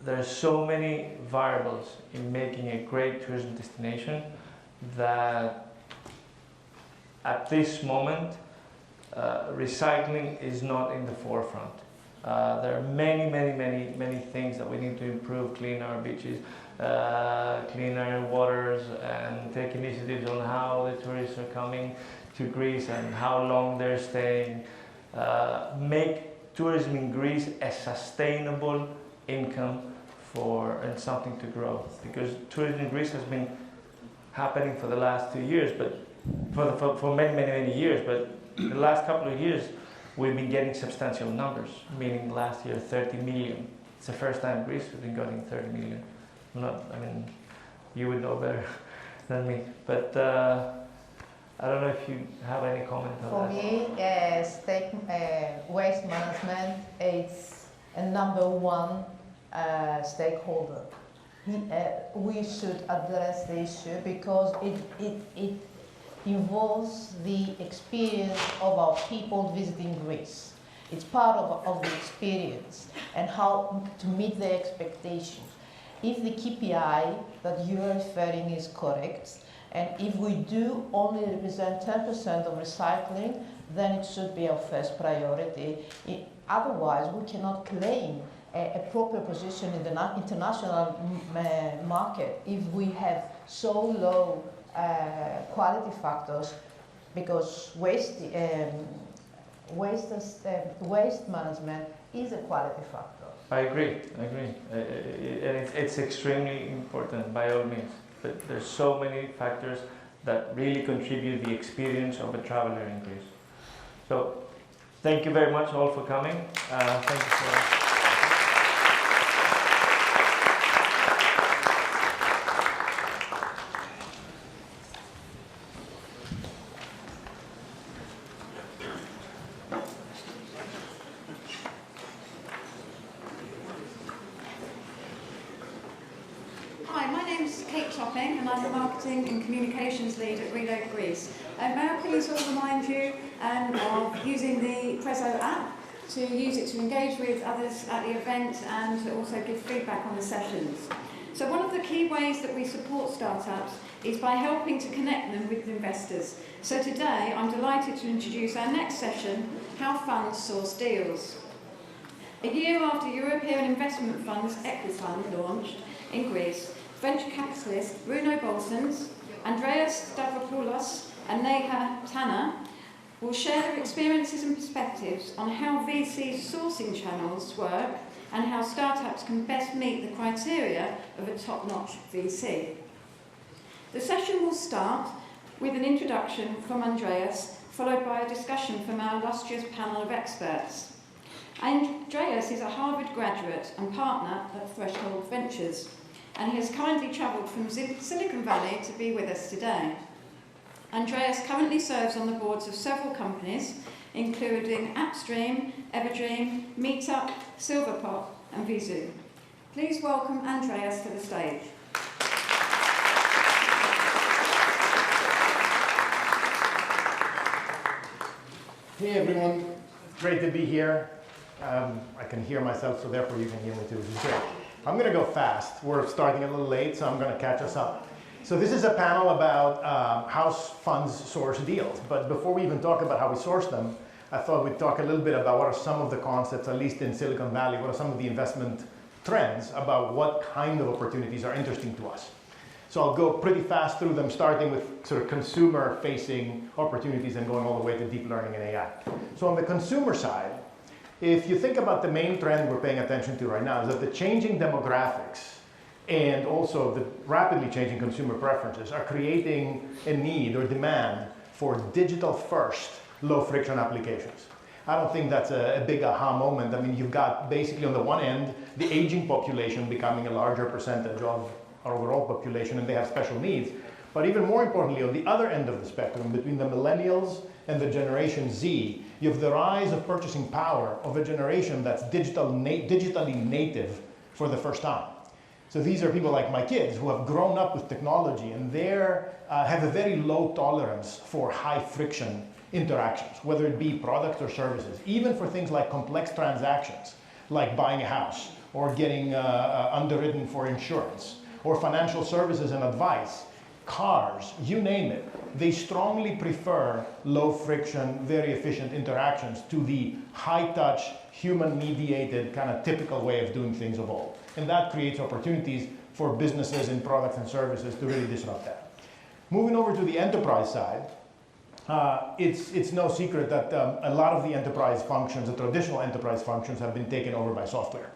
there are so many variables in making a great tourism destination that at this moment recycling is not in the forefront. There are many things that we need to improve: clean our beaches, clean our waters, and take initiatives on how the tourists are coming to Greece and how long they're staying. Make tourism in Greece a sustainable income and something to grow, because tourism in Greece has been happening for the last 2 years, but for many years, but the last couple of years we've been getting substantial numbers, meaning last year 30 million. It's the first time Greece has been getting 30 million. You would know better than me, but I don't know if you have any comment on For that. me, waste management is a #1 stakeholder we should address the issue because it involves the experience of our people visiting Greece. It's part of the experience and how to meet their expectations. If the KPI that you are referring is correct, and if we do only represent 10% of recycling, then it should be our first priority. Otherwise, we cannot claim a proper position in the international market if we have so low quality factors, because waste management is a quality factor. I agree. And it's extremely important by all means. But there's so many factors that really contribute the experience of a traveler in Greece. So thank you very much all for coming. Thank you for... I'm the Marketing and Communications Lead at ReloadGreece. May I please also remind you of using the Prezzo app to use it to engage with others at the event and to also give feedback on the sessions. So one of the key ways that we support startups is by helping to connect them with investors. So today I'm delighted to introduce our next session, How Funds Source Deals. A year after European Investment Fund's Equifund launched in Greece, venture capitalist Bruno Bolsons, Andreas Stavropoulos and Neha Tanner will share their experiences and perspectives on how VC sourcing channels work and how startups can best meet the criteria of a top-notch VC. The session will start with an introduction from Andreas, followed by a discussion from our illustrious panel of experts. Andreas is a Harvard graduate and partner at Threshold Ventures, and he has kindly travelled from Silicon Valley to be with us today. Andreas currently serves on the boards of several companies, including AppStream, Everdream, Meetup, Silverpop, and Vizu. Please welcome Andreas to the stage. Hey everyone, great to be here. I can hear myself, so therefore you can hear me too, which is great. I'm going to go fast. We're starting a little late, so I'm going to catch us up. So this is a panel about how funds source deals. But before we even talk about how we source them, I thought we'd talk a little bit about what are some of the concepts, at least in Silicon Valley, what are some of the investment trends about what kind of opportunities are interesting to us. So I'll go pretty fast through them, starting with sort of consumer-facing opportunities and going all the way to deep learning and AI. So on the consumer side, if you think about the main trend we're paying attention to right now is that the changing demographics and also the rapidly changing consumer preferences are creating a need or demand for digital-first, low-friction applications. I don't think that's a big aha moment. I mean, you've got basically on the one end, the aging population becoming a larger percentage of our overall population, and they have special needs. But even more importantly, on the other end of the spectrum, between the millennials and the Generation Z, you have the rise of purchasing power of a generation that's digitally native for the first time. So these are people like my kids who have grown up with technology and they have a very low tolerance for high friction interactions, whether it be products or services, even for things like complex transactions, like buying a house or getting underwritten for insurance, or financial services and advice, cars, you name it. They strongly prefer low friction, very efficient interactions to the high touch, human mediated kind of typical way of doing things of old. And that creates opportunities for businesses and products and services to really disrupt that. Moving over to the enterprise side, it's no secret that a lot of the enterprise functions, the traditional enterprise functions, have been taken over by software.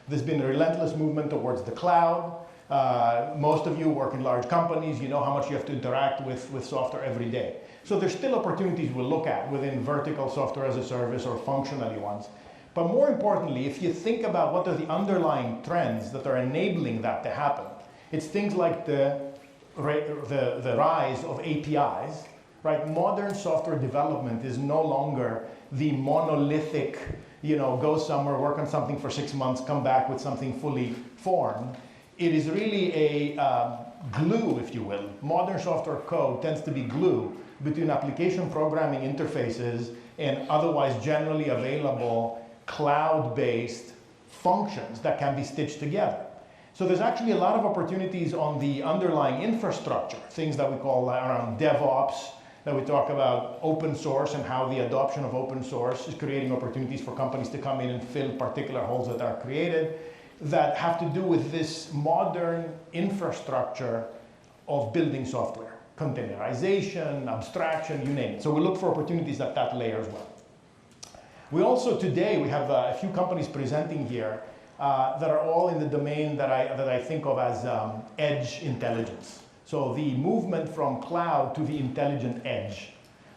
There's been a relentless movement towards the cloud. Most of you work in large companies, you know how much you have to interact with software every day. So there's still opportunities we'll look at within vertical software as a service or functionally ones. But more importantly, if you think about what are the underlying trends that are enabling that to happen, it's things like the rise of APIs, right? Modern software development is no longer the monolithic, go somewhere, work on something for 6 months, come back with something fully formed. it is really a glue, if you will. Modern software code tends to be glue between application programming interfaces and otherwise generally available cloud-based functions that can be stitched together. So there's actually a lot of opportunities on the underlying infrastructure, things that we call around DevOps, that we talk about open source and how the adoption of open source is creating opportunities for companies to come in and fill particular holes that are created that have to do with this modern infrastructure of building software, containerization, abstraction, you name it. So we look for opportunities at that layer as well. We also today, we have a few companies presenting here that are all in the domain that I think of as edge intelligence. So the movement from cloud to the intelligent edge.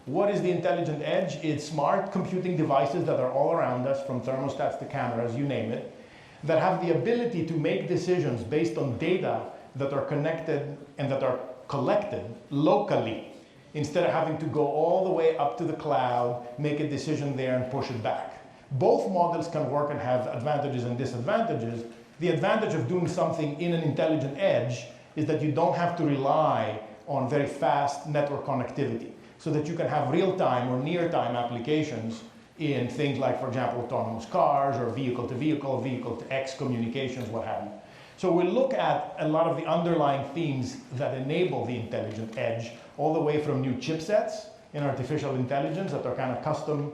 What is the intelligent edge? It's smart computing devices that are all around us, from thermostats to cameras, you name it, that have the ability to make decisions based on data that are connected and that are collected locally, instead of having to go all the way up to the cloud, make a decision there and push it back. Both models can work and have advantages and disadvantages. The advantage of doing something in an intelligent edge is that you don't have to rely on very fast network connectivity, so that you can have real-time or near-time applications in things like, for example, autonomous cars or vehicle-to-vehicle, vehicle-to-X communications, what have you. So we look at a lot of the underlying themes that enable the intelligent edge, all the way from new chipsets in artificial intelligence that are kind of custom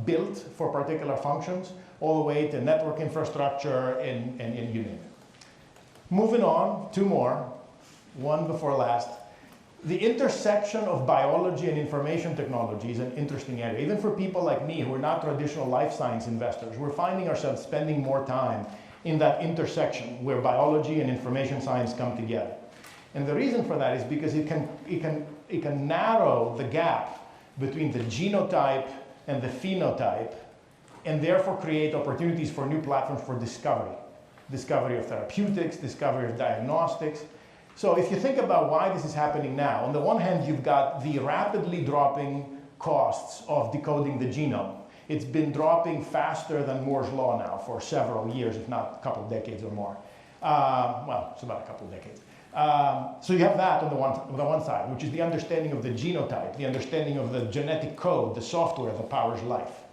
built for particular functions, all the way to network infrastructure and you name it. Moving on, two more, one before last. The intersection of biology and information technology is an interesting area. Even for people like me who are not traditional life science investors, we're finding ourselves spending more time in that intersection where biology and information science come together. And the reason for that is because it can narrow the gap between the genotype and the phenotype, and therefore create opportunities for new platforms for discovery. Discovery of therapeutics, discovery of diagnostics. So if you think about why this is happening now, on the one hand, you've got the rapidly dropping costs of decoding the genome. It's been dropping faster than Moore's Law now for several years, if not a couple of decades or more. Well, it's about a couple of decades. So you have that on the one side, which is the understanding of the genotype, the understanding of the genetic code, the software that powers life.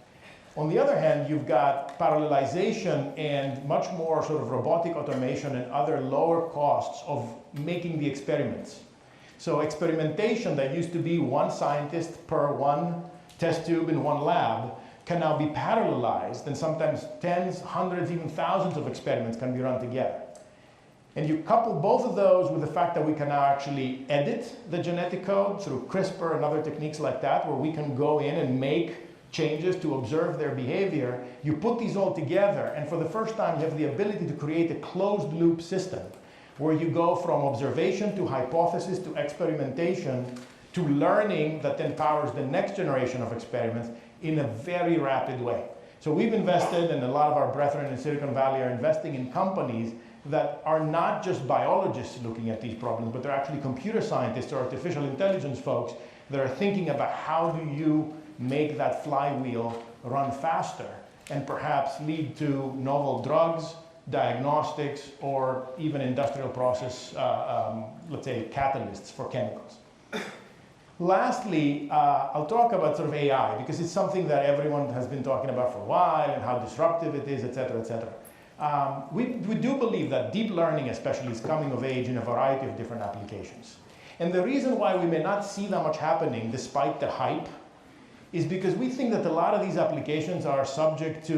On the other hand, you've got parallelization and much more sort of robotic automation and other lower costs of making the experiments. So experimentation that used to be one scientist per one test tube in one lab can now be parallelized, and sometimes tens, hundreds, even thousands of experiments can be run together. And you couple both of those with the fact that we can now actually edit the genetic code through CRISPR and other techniques like that, where we can go in and make changes to observe their behavior. You put these all together, and for the first time, you have the ability to create a closed loop system where you go from observation to hypothesis to experimentation to learning that then powers the next generation of experiments in a very rapid way. So we've invested, and a lot of our brethren in Silicon Valley are investing in companies that are not just biologists looking at these problems, but they're actually computer scientists or artificial intelligence folks that are thinking about how do you make that flywheel run faster and perhaps lead to novel drugs, diagnostics, or even industrial process, let's say, catalysts for chemicals. Lastly, I'll talk about sort of AI, because it's something that everyone has been talking about for a while and how disruptive it is, et cetera, et cetera. We do believe that deep learning especially is coming of age in a variety of different applications. And the reason why we may not see that much happening despite the hype is because we think that a lot of these applications are subject to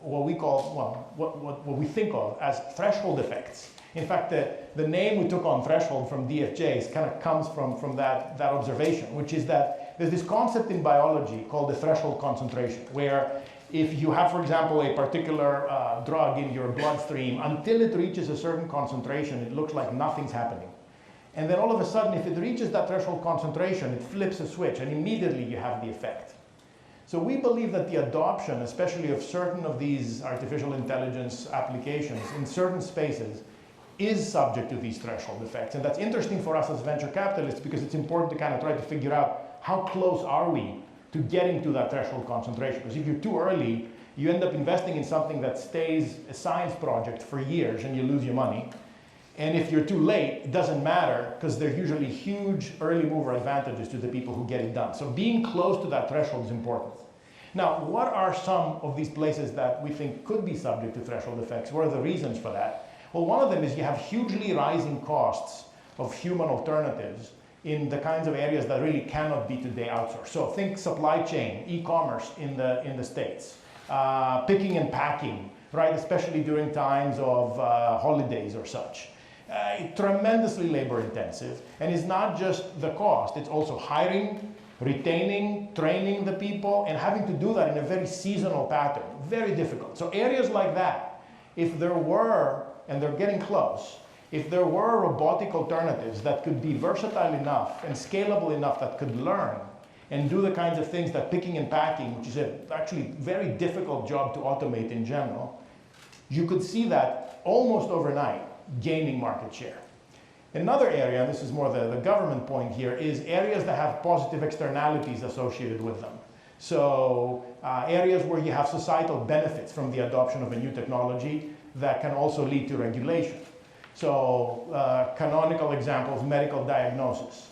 what we call, well, what we think of as threshold effects. In fact, the name we took on threshold from DFJ kind of comes from that observation, which is that there's this concept in biology called the threshold concentration, where if you have, for example, a particular drug in your bloodstream, until it reaches a certain concentration, it looks like nothing's happening. And then all of a sudden, if it reaches that threshold concentration, it flips a switch, and immediately you have the effect. So we believe that the adoption, especially of certain of these artificial intelligence applications in certain spaces, is subject to these threshold effects. And that's interesting for us as venture capitalists, because it's important to kind of try to figure out how close are we to getting to that threshold concentration. Because if you're too early, You end up investing in something that stays a science project for years and you lose your money. And if you're too late, it doesn't matter because there's usually huge early mover advantages to the people who get it done. So being close to that threshold is important. Now, what are some of these places that we think could be subject to threshold effects? What are the reasons for that? Well, one of them is you have hugely rising costs of human alternatives in the kinds of areas that really cannot be today outsourced. So think supply chain, e-commerce in the States, picking and packing, right? Especially during times of holidays or such. Tremendously labor intensive, and it's not just the cost, it's also hiring, retaining, training the people, and having to do that in a very seasonal pattern. Very difficult. So areas like that, if there were, and they're getting close, if there were robotic alternatives that could be versatile enough and scalable enough that could learn and do the kinds of things that picking and packing, which is a actually very difficult job to automate in general, you could see that almost overnight gaining market share. Another area, and this is more the government point here, is areas that have positive externalities associated with them. So areas where you have societal benefits from the adoption of a new technology that can also lead to regulation. So canonical examples, medical diagnosis.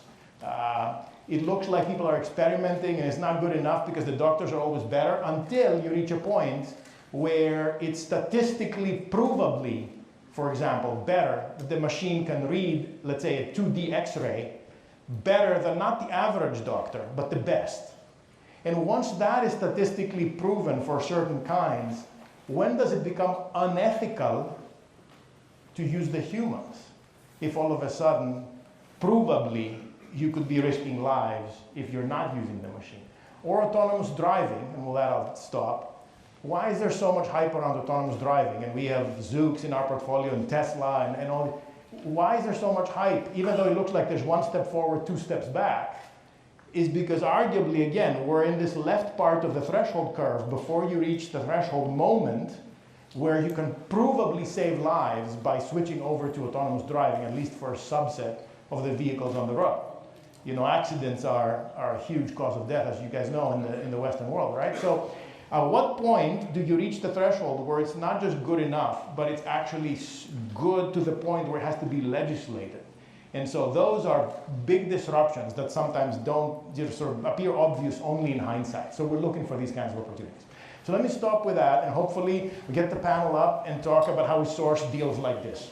It looks like people are experimenting and it's not good enough because the doctors are always better until you reach a point where it's statistically provably, for example, better that the machine can read, let's say, a 2D X-ray better than not the average doctor, but the best. And once that is statistically proven for certain kinds, when does it become unethical to use the humans? If all of a sudden, provably, you could be risking lives if you're not using the machine. Or autonomous driving, and with that I'll stop. Why is there so much hype around autonomous driving? And we have Zoox in our portfolio and Tesla and all. Why is there so much hype? Even though it looks like there's one step forward, two steps back, is because arguably, again, we're in this left part of the threshold curve before you reach the threshold moment where you can provably save lives by switching over to autonomous driving, at least for a subset of the vehicles on the road. You know, accidents are a huge cause of death, as you guys know, in the Western world, right? So at what point do you reach the threshold where it's not just good enough, but it's actually good to the point where it has to be legislated? And so those are big disruptions that sometimes don't just sort of appear obvious only in hindsight. So we're looking for these kinds of opportunities. So let me stop with that, and hopefully we get the panel up and talk about how we source deals like this.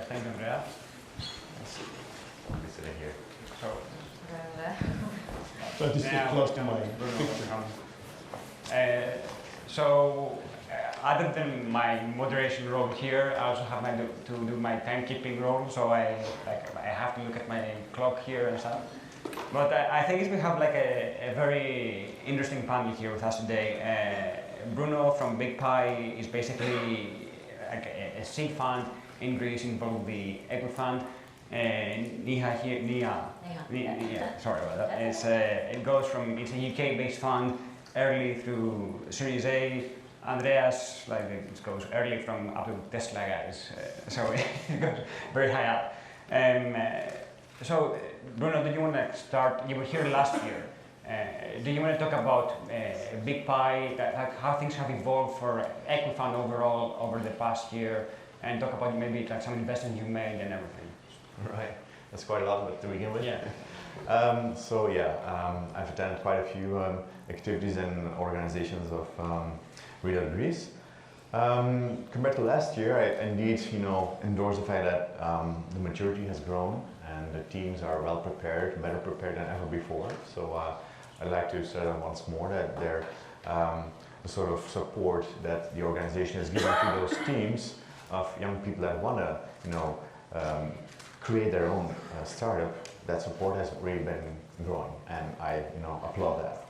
Thank you, Andrea. I'll be sitting here. So just sit close to my picture. Other than my moderation role here, I also have to do my timekeeping role. So I have to look at my clock here and stuff. But I think we have like a very interesting panel here with us today. Bruno from Big Pie is basically like a seed fund in Greece involved the equity fund. Sorry about that. It goes from, it's a UK-based fund, early through Series A. Andreas, like it goes early from up to Tesla guys, so it goes very high up. So Bruno, do you want to start? You were here last year. Do you want to talk about Big Pie, like how things have evolved for equity fund overall over the past year, and talk about maybe like some investments you made and everything? Right, that's quite a lot of it to begin with. Yeah. I've attended quite a few activities and organizations of ReloadGreece. Compared to last year, I indeed, endorse the fact that the maturity has grown and the teams are well prepared, better prepared than ever before. So I'd like to say once more that the sort of support that the organization has given to those teams of young people that want to, create their own startup, that support has really been growing, and I, applaud that.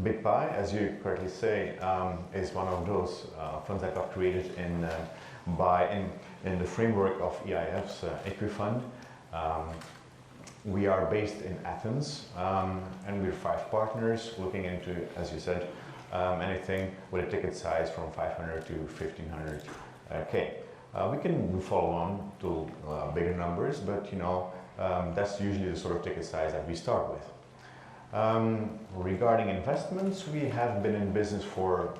Big Pie, as you correctly say, is one of those funds that got created in the framework of E.A.F's equity fund. We are based in Athens, and we're 5 partners looking into, as you said, anything with a ticket size from 500 to 1500K. We can do follow-on to bigger numbers, but that's usually the sort of ticket size that we start with. Regarding investments, we have been in business for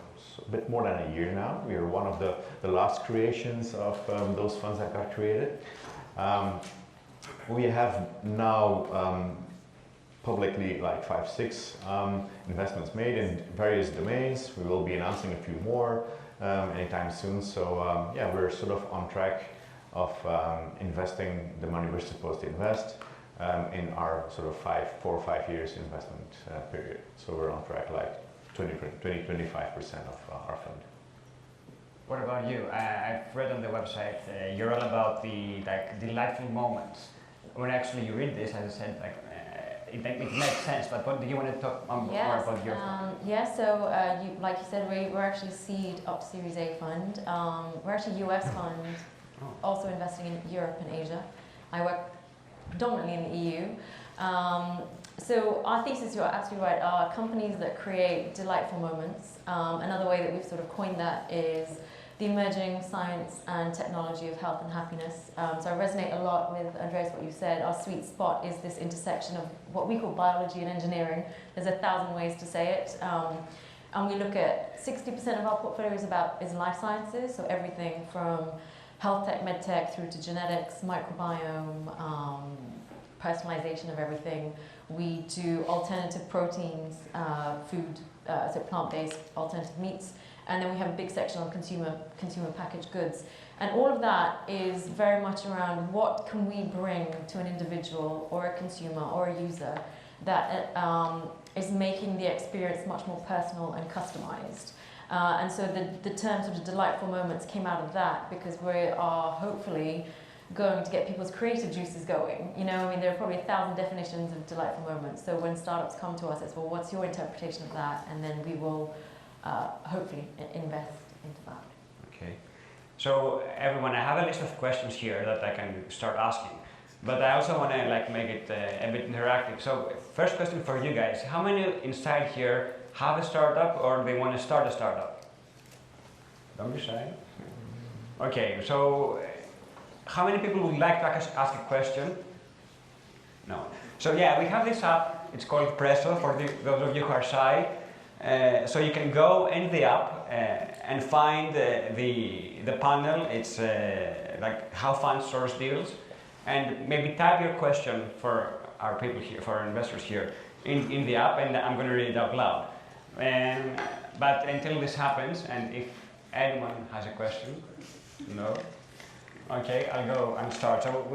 a bit more than a year now. We are one of the last creations of those funds that got created. We have now publicly like 5-6 investments made in various domains. We will be announcing a few more anytime soon. So yeah, we're sort of on track of investing the money we're supposed to invest in our sort of 4 or 5 years investment period. So we're on track like 20-25% of our fund. What about you? I've read on the website you're all about the delightful moments. When actually you read this, as I said, it makes sense. But what do you want to talk more about your fund? Yeah, so like you said, we're actually seed up Series A fund. We're actually a US fund, also investing in Europe and Asia. I work predominantly in the EU. So our thesis, you're absolutely right, are companies that create delightful moments. Another way that we've sort of coined that is the emerging science and technology of health and happiness. So I resonate a lot with, Andreas, what you said. Our sweet spot is this intersection of what we call biology and engineering. There's 1,000 ways to say it. And we look at 60% of our portfolio is life sciences, so everything from health tech, med tech, through to genetics, microbiome, personalization of everything. We do alternative proteins, food, so plant-based alternative meats. And then we have a big section on consumer packaged goods. And all of that is very much around what can we bring to an individual or a consumer or a user that is making the experience much more personal and customized. And so the term sort of delightful moments came out of that, because we are hopefully going to get people's creative juices going. There are probably 1,000 definitions of delightful moments. So when startups come to us, it's, well, what's your interpretation of that? And then we will hopefully invest into that. Okay. So everyone, I have a list of questions here that I can start asking. But I also want to make it a bit interactive. So first question for you guys. How many inside here have a startup or they want to start a startup? Don't be shy. Okay, so how many people would like to ask a question? No. So yeah, we have this app. It's called Presso for those of you who are shy. So you can go in the app and find the panel. It's like how funds source deals, and maybe type your question for our people here, for our investors here, in the app, and I'm going to read it out loud. But until this happens, and if anyone has a question, no. Okay, I'll go and start. So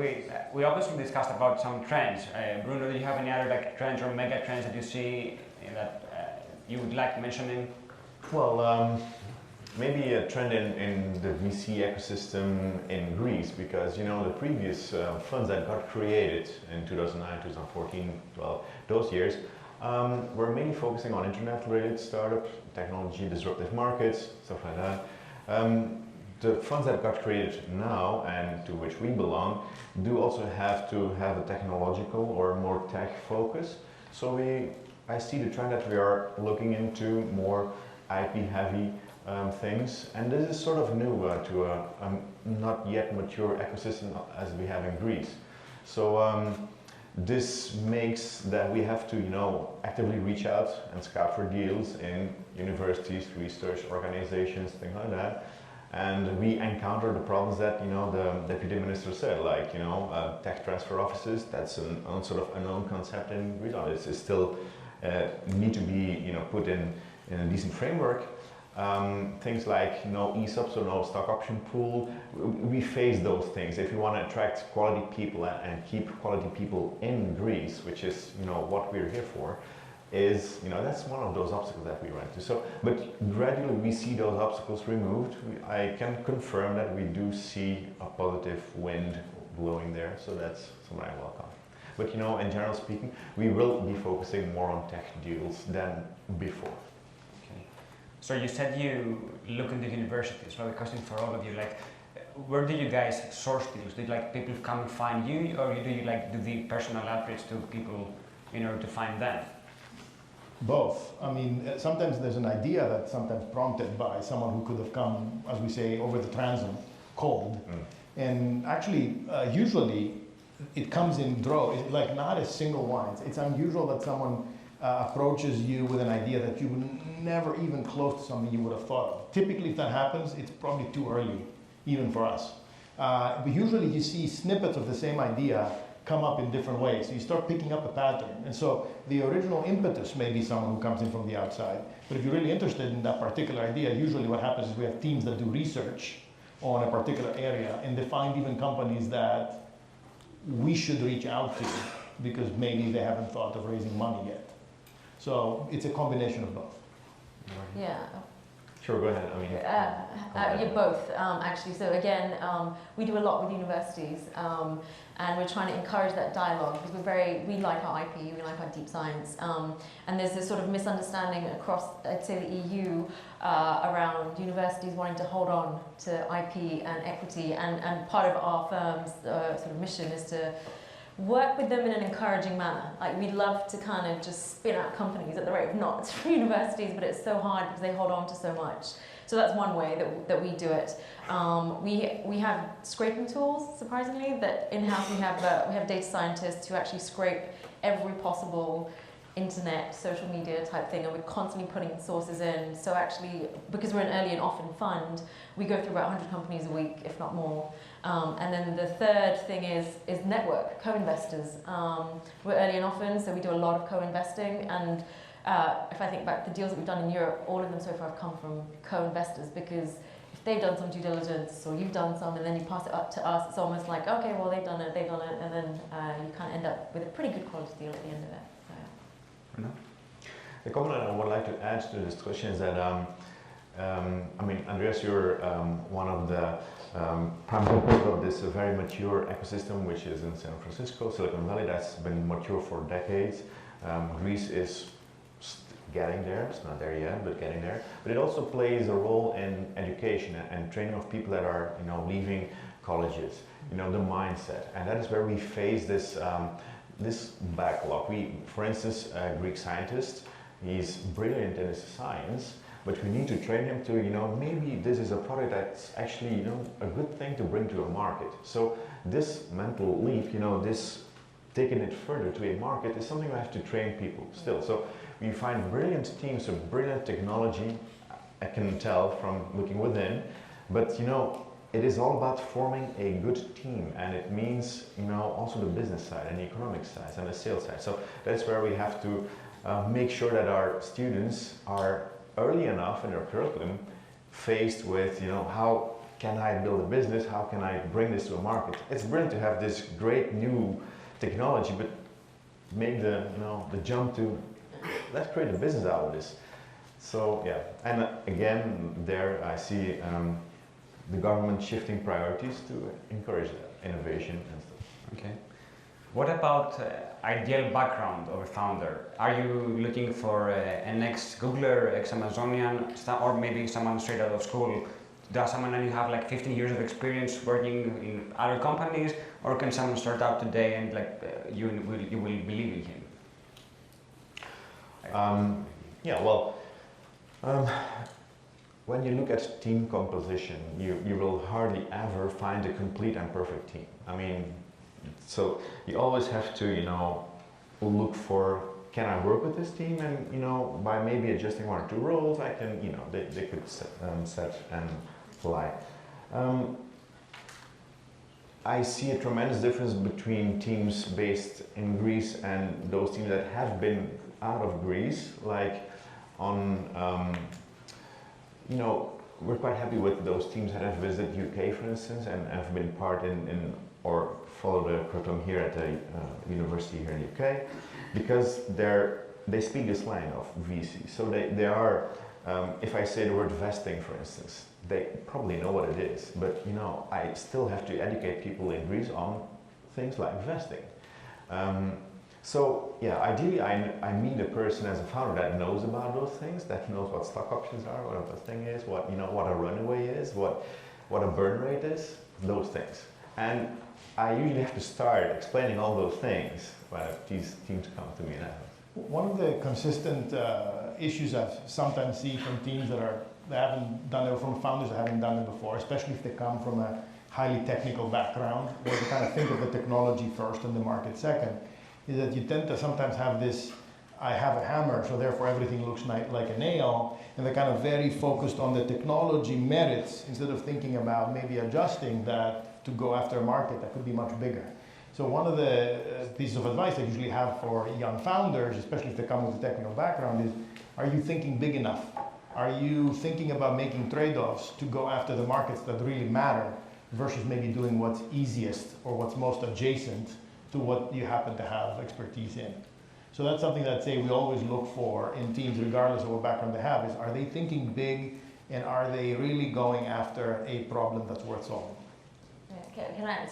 we obviously discussed about some trends. Bruno, do you have any other trends or mega trends that you see that you would like mentioning? Well, maybe a trend in the VC ecosystem in Greece, because the previous funds that got created in 2009, 2014, 12, those years were mainly focusing on internet-related startups, technology, disruptive markets, stuff like that. The funds that got created now, and to which we belong, do also have to have a technological or more tech focus. So I see the trend that we are looking into more IP-heavy things, and this is sort of new to a not yet mature ecosystem as we have in Greece. So this makes that we have to, actively reach out and scout for deals in universities, research organizations, things like that. And we encounter the problems that the deputy minister said, like tech transfer offices. That's a sort of unknown concept in Greece. It's still need to be put in a decent framework. Things like no ESOPs or no stock option pool. We face those things. If we want to attract quality people and keep quality people in Greece, which is what we're here for, is that's one of those obstacles that we run into. So, but gradually we see those obstacles removed. I can confirm that we do see a positive wind blowing there. So that's something I welcome. But in general speaking, we will be focusing more on tech deals than before. Okay. So you said you look into universities. So the question for all of you, where do you guys source deals? Do people come and find you, or do you do the personal outreach to people in order to find them? Both. I mean, sometimes there's an idea that's sometimes prompted by someone who could have come, as we say, over the transom cold. And actually, usually it comes in droves, like not as single ones. It's unusual that someone approaches you with an idea that you would never even close to something you would have thought of. Typically, if that happens, it's probably too early, even for us. But usually you see snippets of the same idea come up in different ways. So you start picking up a pattern. And so the original impetus may be someone who comes in from the outside. But if you're really interested in that particular idea, usually what happens is we have teams that do research on a particular area, and they find even companies that we should reach out to because maybe they haven't thought of raising money yet. So it's a combination of both. Yeah. Sure, go ahead. You're both, actually. So again, we do a lot with universities, and we're trying to encourage that dialogue because we like our IP, we like our deep science, and there's this sort of misunderstanding across, I'd say, the EU around universities wanting to hold on to IP and equity, and part of our firm's sort of mission is to work with them in an encouraging manner. Like, we'd love to kind of just spin out companies at the rate of knots for universities, but it's so hard because they hold on to so much. So that's one way that we do it. We have scraping tools, surprisingly, that in-house we have data scientists who actually scrape every possible internet, social media type thing, and we're constantly putting sources in. So actually, because we're an early and often fund, we go through about 100 companies a week, if not more. And then the third thing is network, co-investors. We're early and often, so we do a lot of co-investing. And if I think back, the deals that we've done in Europe, all of them so far have come from co-investors, because if they've done some due diligence, or you've done some, and then you pass it up to us, it's almost like, okay, well, they've done it, and then you kind of end up with a pretty good quality deal at the end of it. The comment I would like to add to this question is that, I mean, Andreas, you're one of the prime supporters of this very mature ecosystem, which is in San Francisco, Silicon Valley, that's been mature for decades. Greece is getting there, it's not there yet, but getting there. But it also plays a role in education and training of people that are, leaving colleges, the mindset. And that is where we face this this backlog. For instance, a Greek scientist, he's brilliant in his science, but we need to train him to, maybe this is a product that's actually, a good thing to bring to a market. So this mental leap, this taking it further to a market is something we have to train people still. So we find brilliant teams with brilliant technology, I can tell from looking within, but it is all about forming a good team, and it means, also the business side and the economic side and the sales side. So that's where we have to make sure that our students are early enough in their curriculum faced with, how can I build a business? How can I bring this to a market? It's brilliant to have this great new technology, but make the jump to, let's create a business out of this. So yeah, and again, there I see the government shifting priorities to encourage that innovation and stuff. Okay. What about ideal background of a founder? Are you looking for an ex-Googler, ex-Amazonian, or maybe someone straight out of school? Does someone you have like 15 years of experience working in other companies, or can someone start out today and you will believe in him? Yeah, well, when you look at team composition, you will hardly ever find a complete and perfect team. I mean, so you always have to, look for, can I work with this team? And, by maybe adjusting one or two roles, I can, they could set and fly. I see a tremendous difference between teams based in Greece and those teams that have been out of Greece, like on, we're quite happy with those teams that have visited UK, for instance, and have been part in or follow the curriculum here at the university here in the UK, because they speak this line of VC. So they are, if I say the word vesting, for instance, they probably know what it is, but I still have to educate people in Greece on things like vesting. So yeah, ideally I meet a person as a founder that knows about those things, that knows what stock options are, what a vesting is, what what a runaway is, what a burn rate is, those things. And I usually have to start explaining all those things when these teams come to me now. One of the consistent issues I sometimes see from teams that haven't done it, or from founders that haven't done it before, especially if they come from a highly technical background, where they kind of think of the technology first and the market second, is that you tend to sometimes have this, I have a hammer, so therefore everything looks like a nail, and they're kind of very focused on the technology merits instead of thinking about maybe adjusting that to go after a market that could be much bigger. So one of the pieces of advice I usually have for young founders, especially if they come with a technical background, is, are you thinking big enough? Are you thinking about making trade-offs to go after the markets that really matter versus maybe doing what's easiest or what's most adjacent to what you happen to have expertise in? So that's something that, say, we always look for in teams, regardless of what background they have, is, are they thinking big, and are they really going after a problem that's worth solving?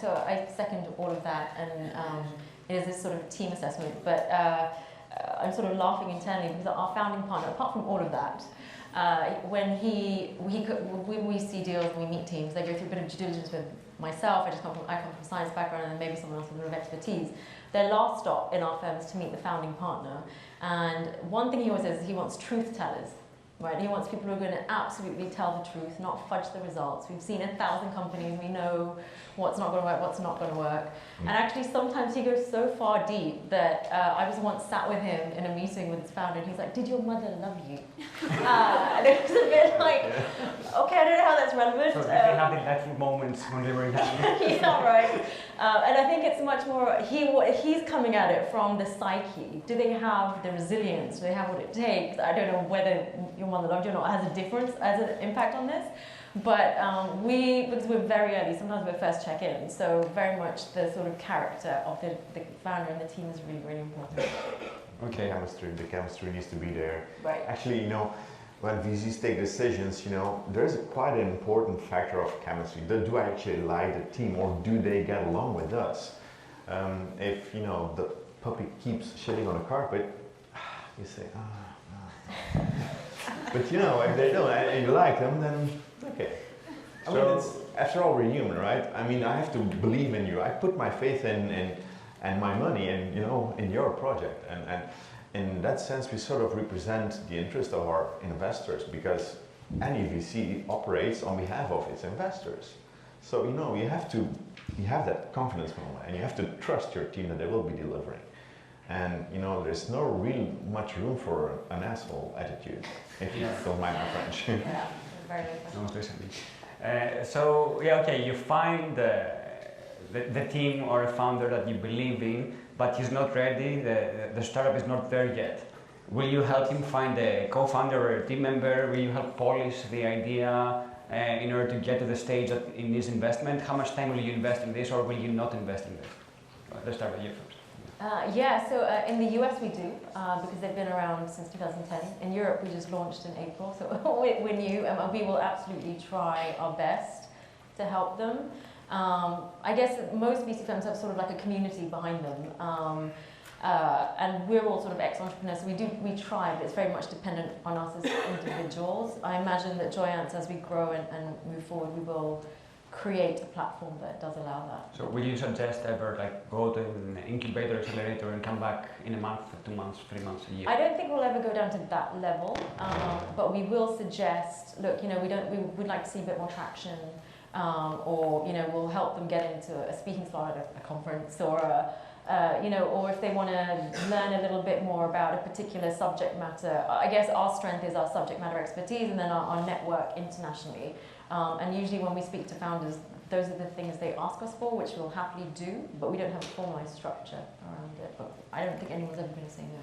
So I second all of that, and it is this sort of team assessment, but I'm sort of laughing internally because our founding partner, apart from all of that, when we see deals and we meet teams, they go through a bit of due diligence with myself. I come from a science background, and maybe someone else with a bit of expertise. Their last stop in our firm is to meet the founding partner, and one thing he always says is he wants truth tellers. Right? He wants people who are going to absolutely tell the truth, not fudge the results. We've seen 1,000 companies, we know what's not going to work, what's not going to work. And actually sometimes he goes so far deep that I was once sat with him in a meeting with his founder, and he's like, "Did your mother love you?" And it was a bit like, okay, I don't know how that's relevant. So they have the little moments when they were in that. Yeah, right. And I think it's much more, he's coming at it from the psyche. Do they have the resilience? Do they have what it takes? I don't know whether your mother loved you or not has a difference, has an impact on this. But because we're very early, sometimes we're first check-in, so very much the sort of character of the founder and the team is really, really important. Okay, the chemistry needs to be there. Right. Actually, when VCs take decisions, there's quite an important factor of chemistry. Do I actually like the team, or do they get along with us? If, the puppy keeps shitting on the carpet, you say, But, if they don't, and you like them, then, okay. I mean, after all, we're human, right? I mean, I have to believe in you. I put my faith in my money and, in your project. And in that sense, we sort of represent the interest of our investors, because any VC operates on behalf of its investors. So, you have that confidence moment, and you have to trust your team that they will be delivering. And, there's no really much room for an asshole attitude, if you don't mind my French. Yeah, very good. So, okay, you find the team or a founder that you believe in, but he's not ready, the startup is not there yet. Will you help him find a co-founder or a team member? Will you help polish the idea in order to get to the stage that it needs investment? How much time will you invest in this, or will you not invest in this? Let's start with you first. So in the US we do, because they've been around since 2010. In Europe we just launched in April, so we're new, and we will absolutely try our best to help them. I guess most VC firms have sort of like a community behind them, and we're all sort of ex-entrepreneurs, so we try, but it's very much dependent on us as individuals. I imagine that Joyance, as we grow and move forward, we will create a platform that does allow that. So will you suggest ever go to an incubator, accelerator, and come back in a month, 2 months, 3 months, a year? I don't think we'll ever go down to that level, but we will suggest, look, we'd like to see a bit more traction, or we'll help them get into a speaking slot at a conference, or or if they want to learn a little bit more about a particular subject matter. I guess our strength is our subject matter expertise, and then our network internationally. And usually when we speak to founders, those are the things they ask us for, which we'll happily do, but we don't have a formalized structure around it. But I don't think anyone's ever going to say no.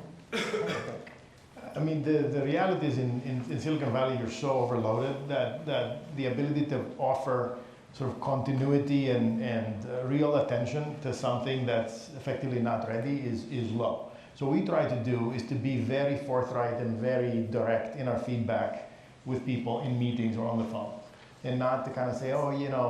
I mean, the reality is in Silicon Valley, you're so overloaded that the ability to offer sort of continuity and real attention to something that's effectively not ready is low. So what we try to do is to be very forthright and very direct in our feedback with people in meetings or on the phone. And not to kind of say,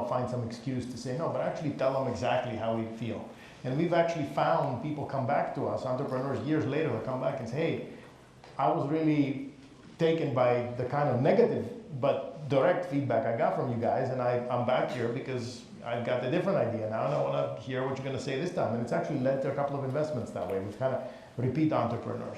find some excuse to say no, but actually tell them exactly how we feel. And we've actually found people come back to us, entrepreneurs years later, will come back and say, hey, I was really taken by the kind of negative but direct feedback I got from you guys, and I'm back here because I've got a different idea now, and I want to hear what you're going to say this time. And it's actually led to a couple of investments that way. We've kind of repeat entrepreneurs.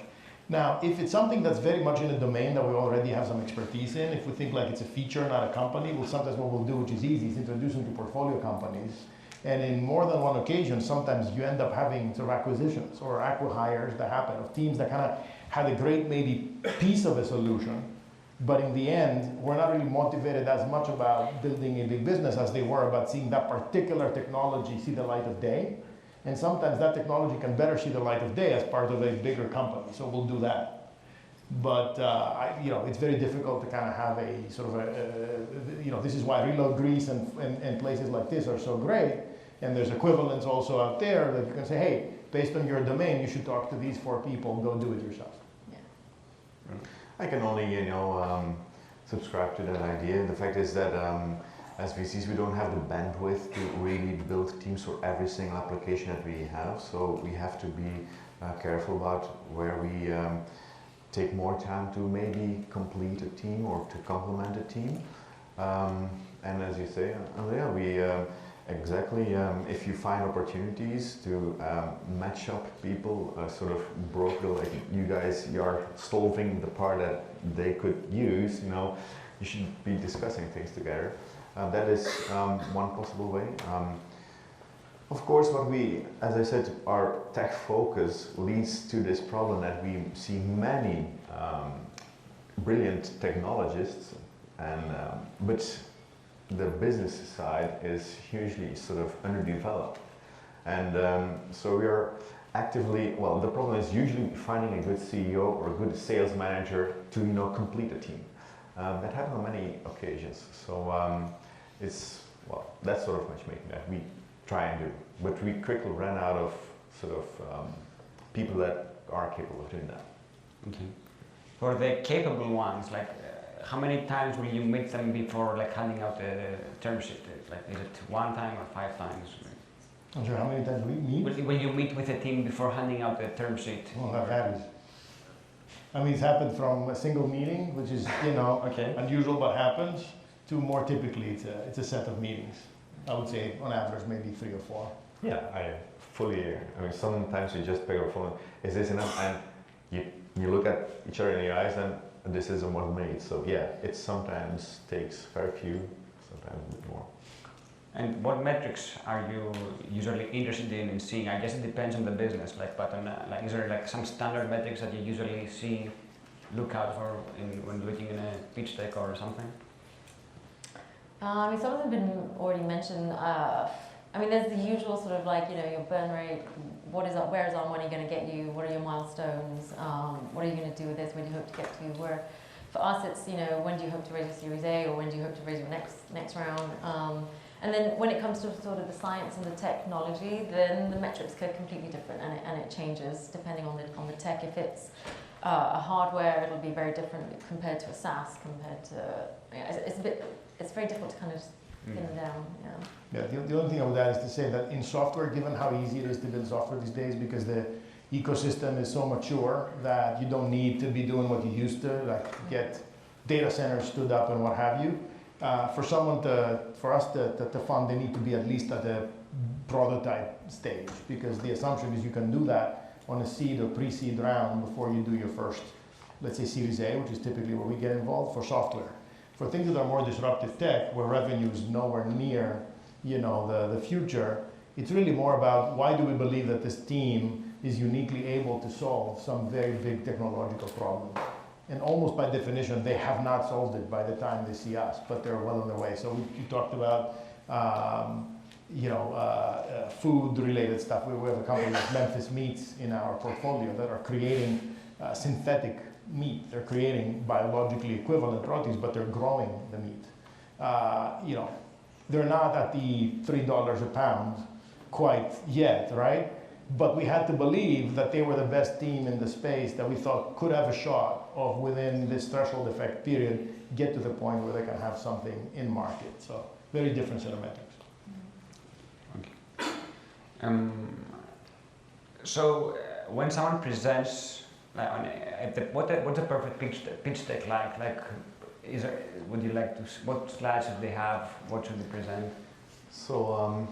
Now, if it's something that's very much in a domain that we already have some expertise in, if we think like it's a feature, not a company, well, sometimes what we'll do, which is easy, is introduce them to portfolio companies. And in more than one occasion, sometimes you end up having sort of acquisitions or acqui-hires that happen of teams that kind of had a great maybe piece of a solution, but in the end, we're not really motivated as much about building a big business as they were about seeing that particular technology see the light of day. And sometimes that technology can better see the light of day as part of a bigger company, so we'll do that. But it's very difficult to kind of have a sort of this is why ReloadGreece and places like this are so great. And there's equivalents also out there that you can say, hey, based on your domain, you should talk to these 4 people, go do it yourself. Yeah. I can only, subscribe to that idea. The fact is that as VCs, we don't have the bandwidth to really build teams for every single application that we have. So we have to be careful about where we take more time to maybe complete a team or to complement a team. And as you say, Andrea, we exactly, if you find opportunities to match up people, sort of broker, like you guys, you are solving the part that they could use, you should be discussing things together. That is one possible way. Of course, what we, as I said, our tech focus leads to this problem that we see many brilliant technologists, and but the business side is hugely sort of underdeveloped. And so we are actively, well, the problem is usually finding a good CEO or a good sales manager to, complete a team. That happens on many occasions. So it's, well, that's sort of matchmaking that we try and do. But we quickly ran out of sort of people that are capable of doing that. Okay. For the capable ones, like how many times will you meet them before like handing out the term sheet? Like, is it 1 time or 5 times? I'm sorry, how many times we meet? Will you meet with the team before handing out the term sheet? Well, that varies. I mean, it's happened from a single meeting, which is, okay, unusual but happens, to more typically it's a set of meetings. I would say on average maybe 3 or 4. Yeah, I fully, I mean, sometimes you just pick up the phone, is this enough? And you look at each other in the eyes and this isn't what's made. So yeah, it sometimes takes very few, sometimes a bit more. And what metrics are you usually interested in seeing? I guess it depends on the business, but like, is there like some standard metrics that you usually look out for when looking in a pitch deck or something? Some of them have been already mentioned. I mean, there's the usual sort of like, your burn rate, where is our money going to get you, what are your milestones, what are you going to do with this, where do you hope to get to, where, for us it's, when do you hope to raise your Series A, or when do you hope to raise your next round, and then when it comes to sort of the science and the technology, then the metrics are completely different, and it changes depending on the tech. If it's a hardware, it'll be very different compared to a SaaS, it's very difficult to kind of just pin them down, Yeah, the only thing I would add is to say that in software, given how easy it is to build software these days, because the ecosystem is so mature that you don't need to be doing what you used to, like get data centers stood up and what have you. For us to fund, they need to be at least at the prototype stage, because the assumption is you can do that on a seed or pre-seed round before you do your first, let's say, Series A, which is typically where we get involved for software. For things that are more disruptive tech, where revenue is nowhere near, the future, it's really more about why do we believe that this team is uniquely able to solve some very big technological problem. And almost by definition, they have not solved it by the time they see us, but they're well on their way. So we talked about, food-related stuff. We have a company like Memphis Meats in our portfolio that are creating synthetic meat. They're creating biologically equivalent proteins, but they're growing the meat. They're not at the $3 a pound quite yet, right? But we had to believe that they were the best team in the space that we thought could have a shot of, within this threshold effect period, get to the point where they can have something in market. So very different set of metrics. Okay. So when someone presents, what's a perfect pitch deck like? So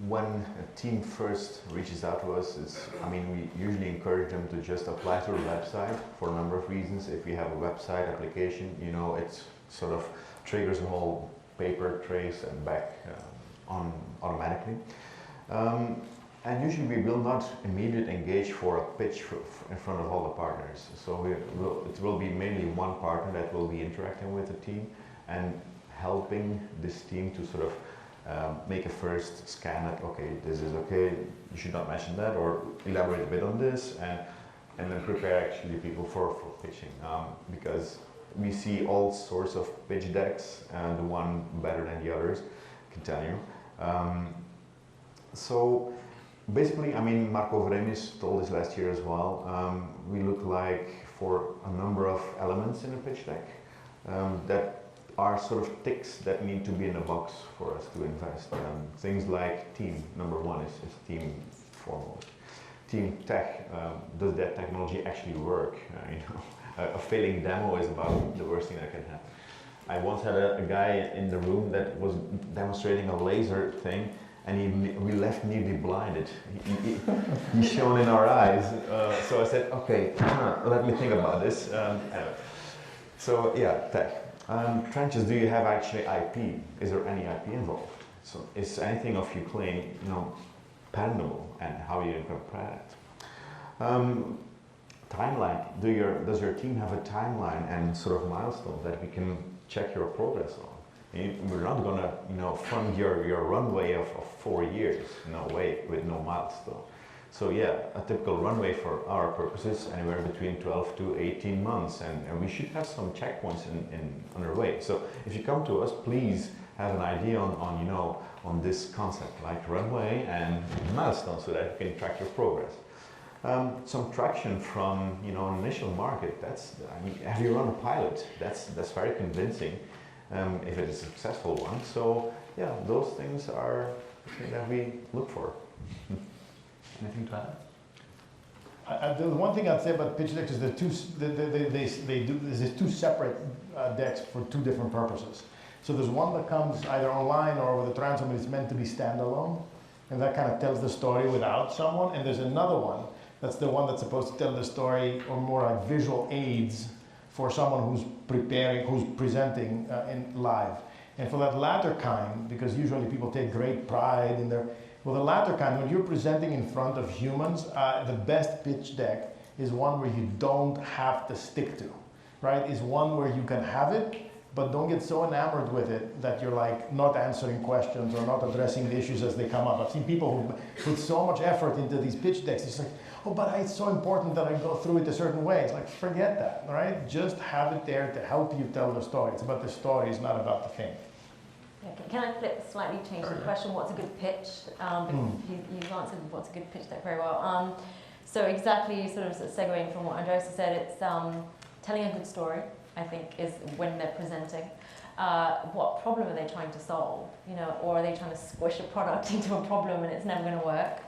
when a team first reaches out to us, we usually encourage them to just apply to our website for a number of reasons. If we have a website application, it sort of triggers the whole paper trace and back on automatically. And usually we will not immediately engage for a pitch in front of all the partners. So it will be mainly one partner that will be interacting with the team and helping this team to sort of make a first scan that, okay, this is okay, you should not mention that, or elaborate a bit on this, and then prepare actually people for pitching. Because we see all sorts of pitch decks, and the one better than the others, I can tell you. So basically, Marco Vremis told us last year as well, we look like for a number of elements in a pitch deck that are sort of ticks that need to be in a box for us to invest. Things like team, number one is team foremost. Team tech, does that technology actually work? A failing demo is about the worst thing that can happen. I once had a guy in the room that was demonstrating a laser thing, and we left nearly blinded. He's shown in our eyes. So I said, okay, let me think about this. Anyway. So yeah, tech. Trenches, do you have actually IP? Is there any IP involved? So is anything of you claim, patentable, and how are you going to patent it? Timeline, does your team have a timeline and sort of milestones that we can check your progress on? We're not going to, fund your runway of 4 years, no way, with no milestone. So yeah, a typical runway for our purposes, anywhere between 12 to 18 months, and we should have some checkpoints on our way. So if you come to us, please have an idea on this concept, like runway and milestones, so that you can track your progress. Some traction from an initial market. Have you run a pilot? That's very convincing if it is a successful one. So yeah, those things are the things that we look for. Anything to add? The one thing I'd say about pitch decks is there's two separate decks for two different purposes. So there's one that comes either online or over the transom, and it's meant to be standalone, and that kind of tells the story without someone. And there's another one that's the one that's supposed to tell the story, or more like visual aids for someone who's presenting in live. And for that latter kind, because usually people take great pride in their, well, the latter kind, when you're presenting in front of humans, the best pitch deck is one where you don't have to stick to, right? Is one where you can have it, but don't get so enamored with it that you're like not answering questions or not addressing the issues as they come up. I've seen people who put so much effort into these pitch decks. It's like, oh, but it's so important that I go through it a certain way. It's like, forget that, right? Just have it there to help you tell the story. It's about the story, it's not about the thing. Yeah, can I slightly change the question, what's a good pitch? You've answered what's a good pitch deck very well. So exactly sort of segueing from what Andreas said, it's telling a good story, I think, is when they're presenting. What problem are they trying to solve? Or are they trying to squish a product into a problem and it's never going to work?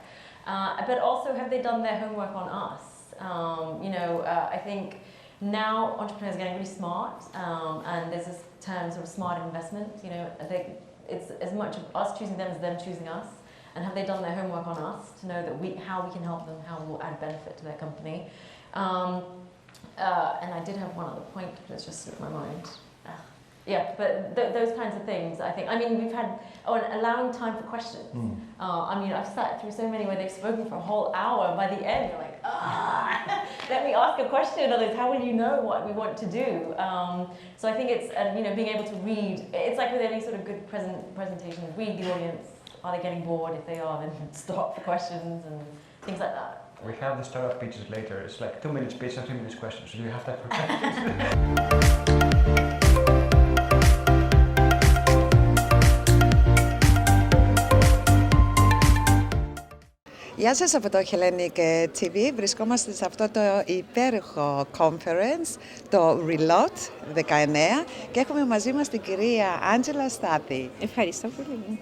But also, have they done their homework on us? I think now entrepreneurs are getting really smart, and there's this term sort of smart investment. It's as much of us choosing them as them choosing us. And have they done their homework on us to know that how we can help them, how we'll add benefit to their company? And I did have one other point, but it's just slipped my mind. Yeah, but those kinds of things, I think. We've had, allowing time for questions. I've sat through so many where they've spoken for a whole hour. By the end, you're like, let me ask a question. Otherwise, how will you know what we want to do? So I think it's, being able to read. It's like with any sort of good presentation, read the audience. Are they getting bored? If they are, then stop for questions and things like that. We have the startup pitches later. It's like 2 minutes pitch and 2 minutes questions. So you have that prepared. Γεια σας από το Hellenic TV. Βρισκόμαστε σε αυτό το υπέροχο conference, το Reload 19, και έχουμε μαζί μας την κυρία Άντζελα Στάθη. Ευχαριστώ πολύ.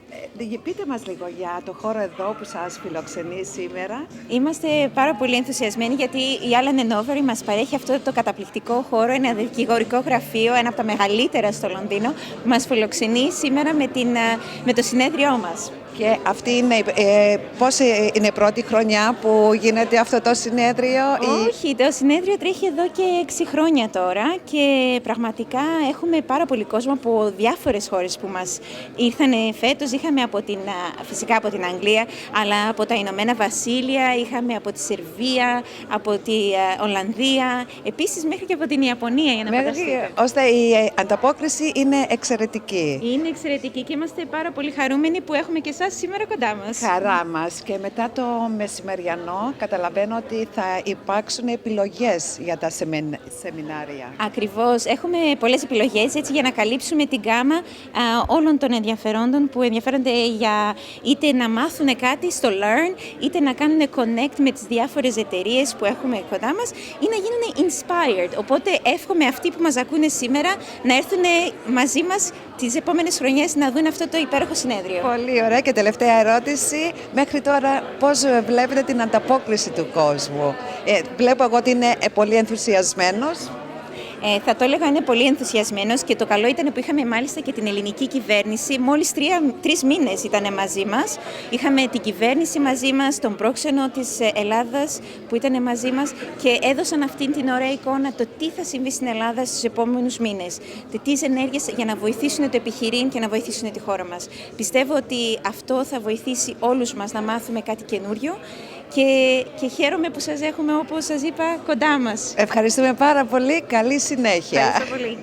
Πείτε μας λίγο για το χώρο εδώ που σας φιλοξενεί σήμερα. Είμαστε πάρα πολύ ενθουσιασμένοι γιατί η Allen Overy μας παρέχει αυτό το καταπληκτικό χώρο, ένα δικηγορικό γραφείο, ένα από τα μεγαλύτερα στο Λονδίνο, που μας φιλοξενεί σήμερα με το συνέδριό μας. Και αυτή είναι, πώς είναι η πρώτη χρονιά που γίνεται αυτό το συνέδριο? Όχι, το συνέδριο τρέχει εδώ και 6 χρόνια τώρα και πραγματικά έχουμε πάρα πολύ κόσμο από διάφορες χώρες που μας ήρθαν φέτος. Είχαμε φυσικά από την Αγγλία, αλλά από τα Ηνωμένα Βασίλεια, είχαμε από τη Σερβία, από τη Ολλανδία, επίσης μέχρι και από την Ιαπωνία, για να φανταστείτε. Ώστε η ανταπόκριση είναι εξαιρετική. Είναι εξαιρετική και είμαστε πάρα πολύ χαρούμενοι που έχουμε και εσάς σήμερα κοντά μας. Χαρά μας. Και μετά το μεσημεριανό καταλαβαίνω ότι θα υπάρξουν επιλογές για τα σεμινάρια. Ακριβώς. Έχουμε πολλές επιλογές έτσι, για να καλύψουμε την γκάμα όλων των ενδιαφερόντων που ενδιαφέρονται για είτε να μάθουν κάτι στο Learn, είτε να κάνουν connect με τις διάφορες εταιρείες που έχουμε κοντά μας ή να γίνουν inspired. Οπότε εύχομαι αυτοί που μας ακούνε σήμερα να έρθουν μαζί μας τις επόμενες χρονιές να δουν αυτό το υπέροχο συνέδριο. Πολύ ωραία. Και τελευταία ερώτηση. Μέχρι τώρα πώς βλέπετε την ανταπόκριση του κόσμου? Βλέπω εγώ ότι είναι πολύ ενθουσιασμένος. Θα το έλεγα είναι πολύ ενθουσιασμένος και το καλό ήταν που είχαμε μάλιστα και την ελληνική κυβέρνηση. Μόλις 3 μήνες ήταν μαζί μας. Είχαμε την κυβέρνηση μαζί μας, τον πρόξενο της Ελλάδας που ήταν μαζί μας και έδωσαν αυτήν την ωραία εικόνα το τι θα συμβεί στην Ελλάδα στους επόμενους μήνες. Τι ενέργειες για να βοηθήσουν το επιχειρήν και να βοηθήσουν τη χώρα μας. Πιστεύω ότι αυτό θα βοηθήσει όλους μας να μάθουμε κάτι καινούριο. Και χαίρομαι που σας έχουμε, όπως σας είπα, κοντά μας. Ευχαριστούμε πάρα πολύ. Καλή συνέχεια. Ευχαριστώ πολύ.